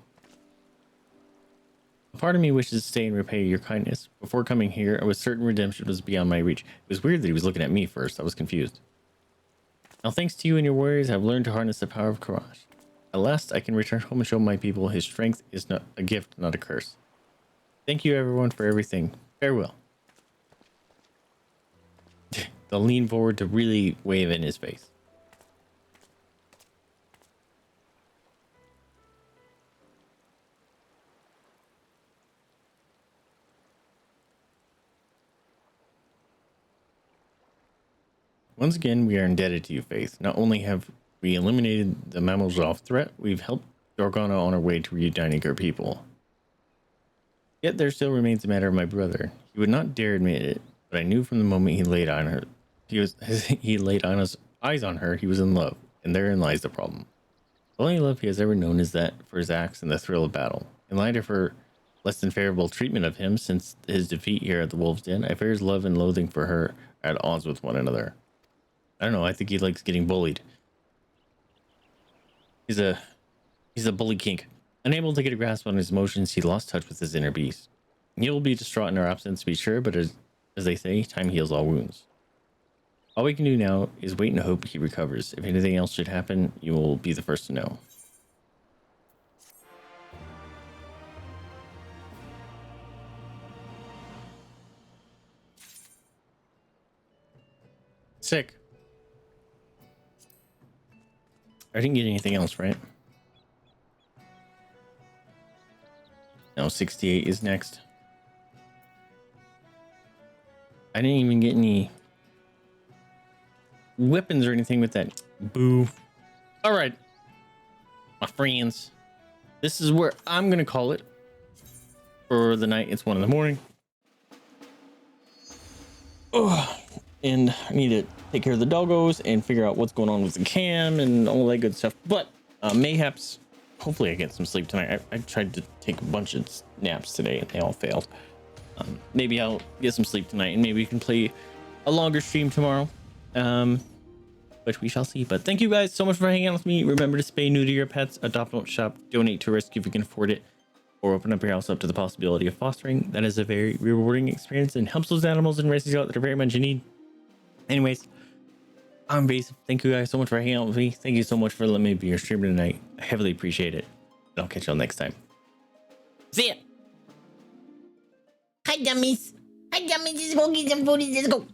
A part of me wishes to stay and repay your kindness. Before coming here, I was certain redemption was beyond my reach. It was weird that he was looking at me first. I was confused. Now, thanks to you and your warriors, I've learned to harness the power of Karash. At last, I can return home and show my people his strength is not a gift, not a curse. Thank you, everyone, for everything. Farewell. They'll lean forward to really wave in his face. Once again, we are indebted to you, Faith. Not only have we eliminated the Mamelzov threat, we've helped Dorgana on her way to reuniting her people. Yet there still remains the matter of my brother. He would not dare admit it, but I knew from the moment he laid on her, he laid on his eyes on her, he was in love, and therein lies the problem. The only love he has ever known is that for his acts and the thrill of battle. In light of her less than favorable treatment of him since his defeat here at the Wolf's Den, I fear his love and loathing for her are at odds with one another. I don't know. I think he likes getting bullied. He's a bully kink. Unable to get a grasp on his emotions, he lost touch with his inner beast. He will be distraught in our absence, to be sure, but as they say, time heals all wounds. All we can do now is wait and hope he recovers. If anything else should happen, you will be the first to know. Sick. I didn't get anything else, right? No, 68 is next. I didn't even get any weapons or anything with that. Boo. All right, my friends. This is where I'm going to call it for the night. It's 1 a.m. Oh, and I need to take care of the doggos and figure out what's going on with the cam and all that good stuff. But mayhaps, hopefully I get some sleep tonight. I tried to take a bunch of naps today and they all failed. Maybe I'll get some sleep tonight and maybe we can play a longer stream tomorrow. but we shall see. But thank you guys so much for hanging out with me. Remember to spay neuter your pets, adopt, don't shop, donate to risk if you can afford it, or open up your house up to the possibility of fostering. That is a very rewarding experience and helps those animals and races out that are very much in need. Anyways, I'm Vaesive. Thank you guys so much for hanging out with me. Thank you so much for letting me be your streamer tonight. I heavily appreciate it. And I'll catch y'all next time. See ya. Hi, dummies. Hi, dummies. Let's go get some food. Let's go.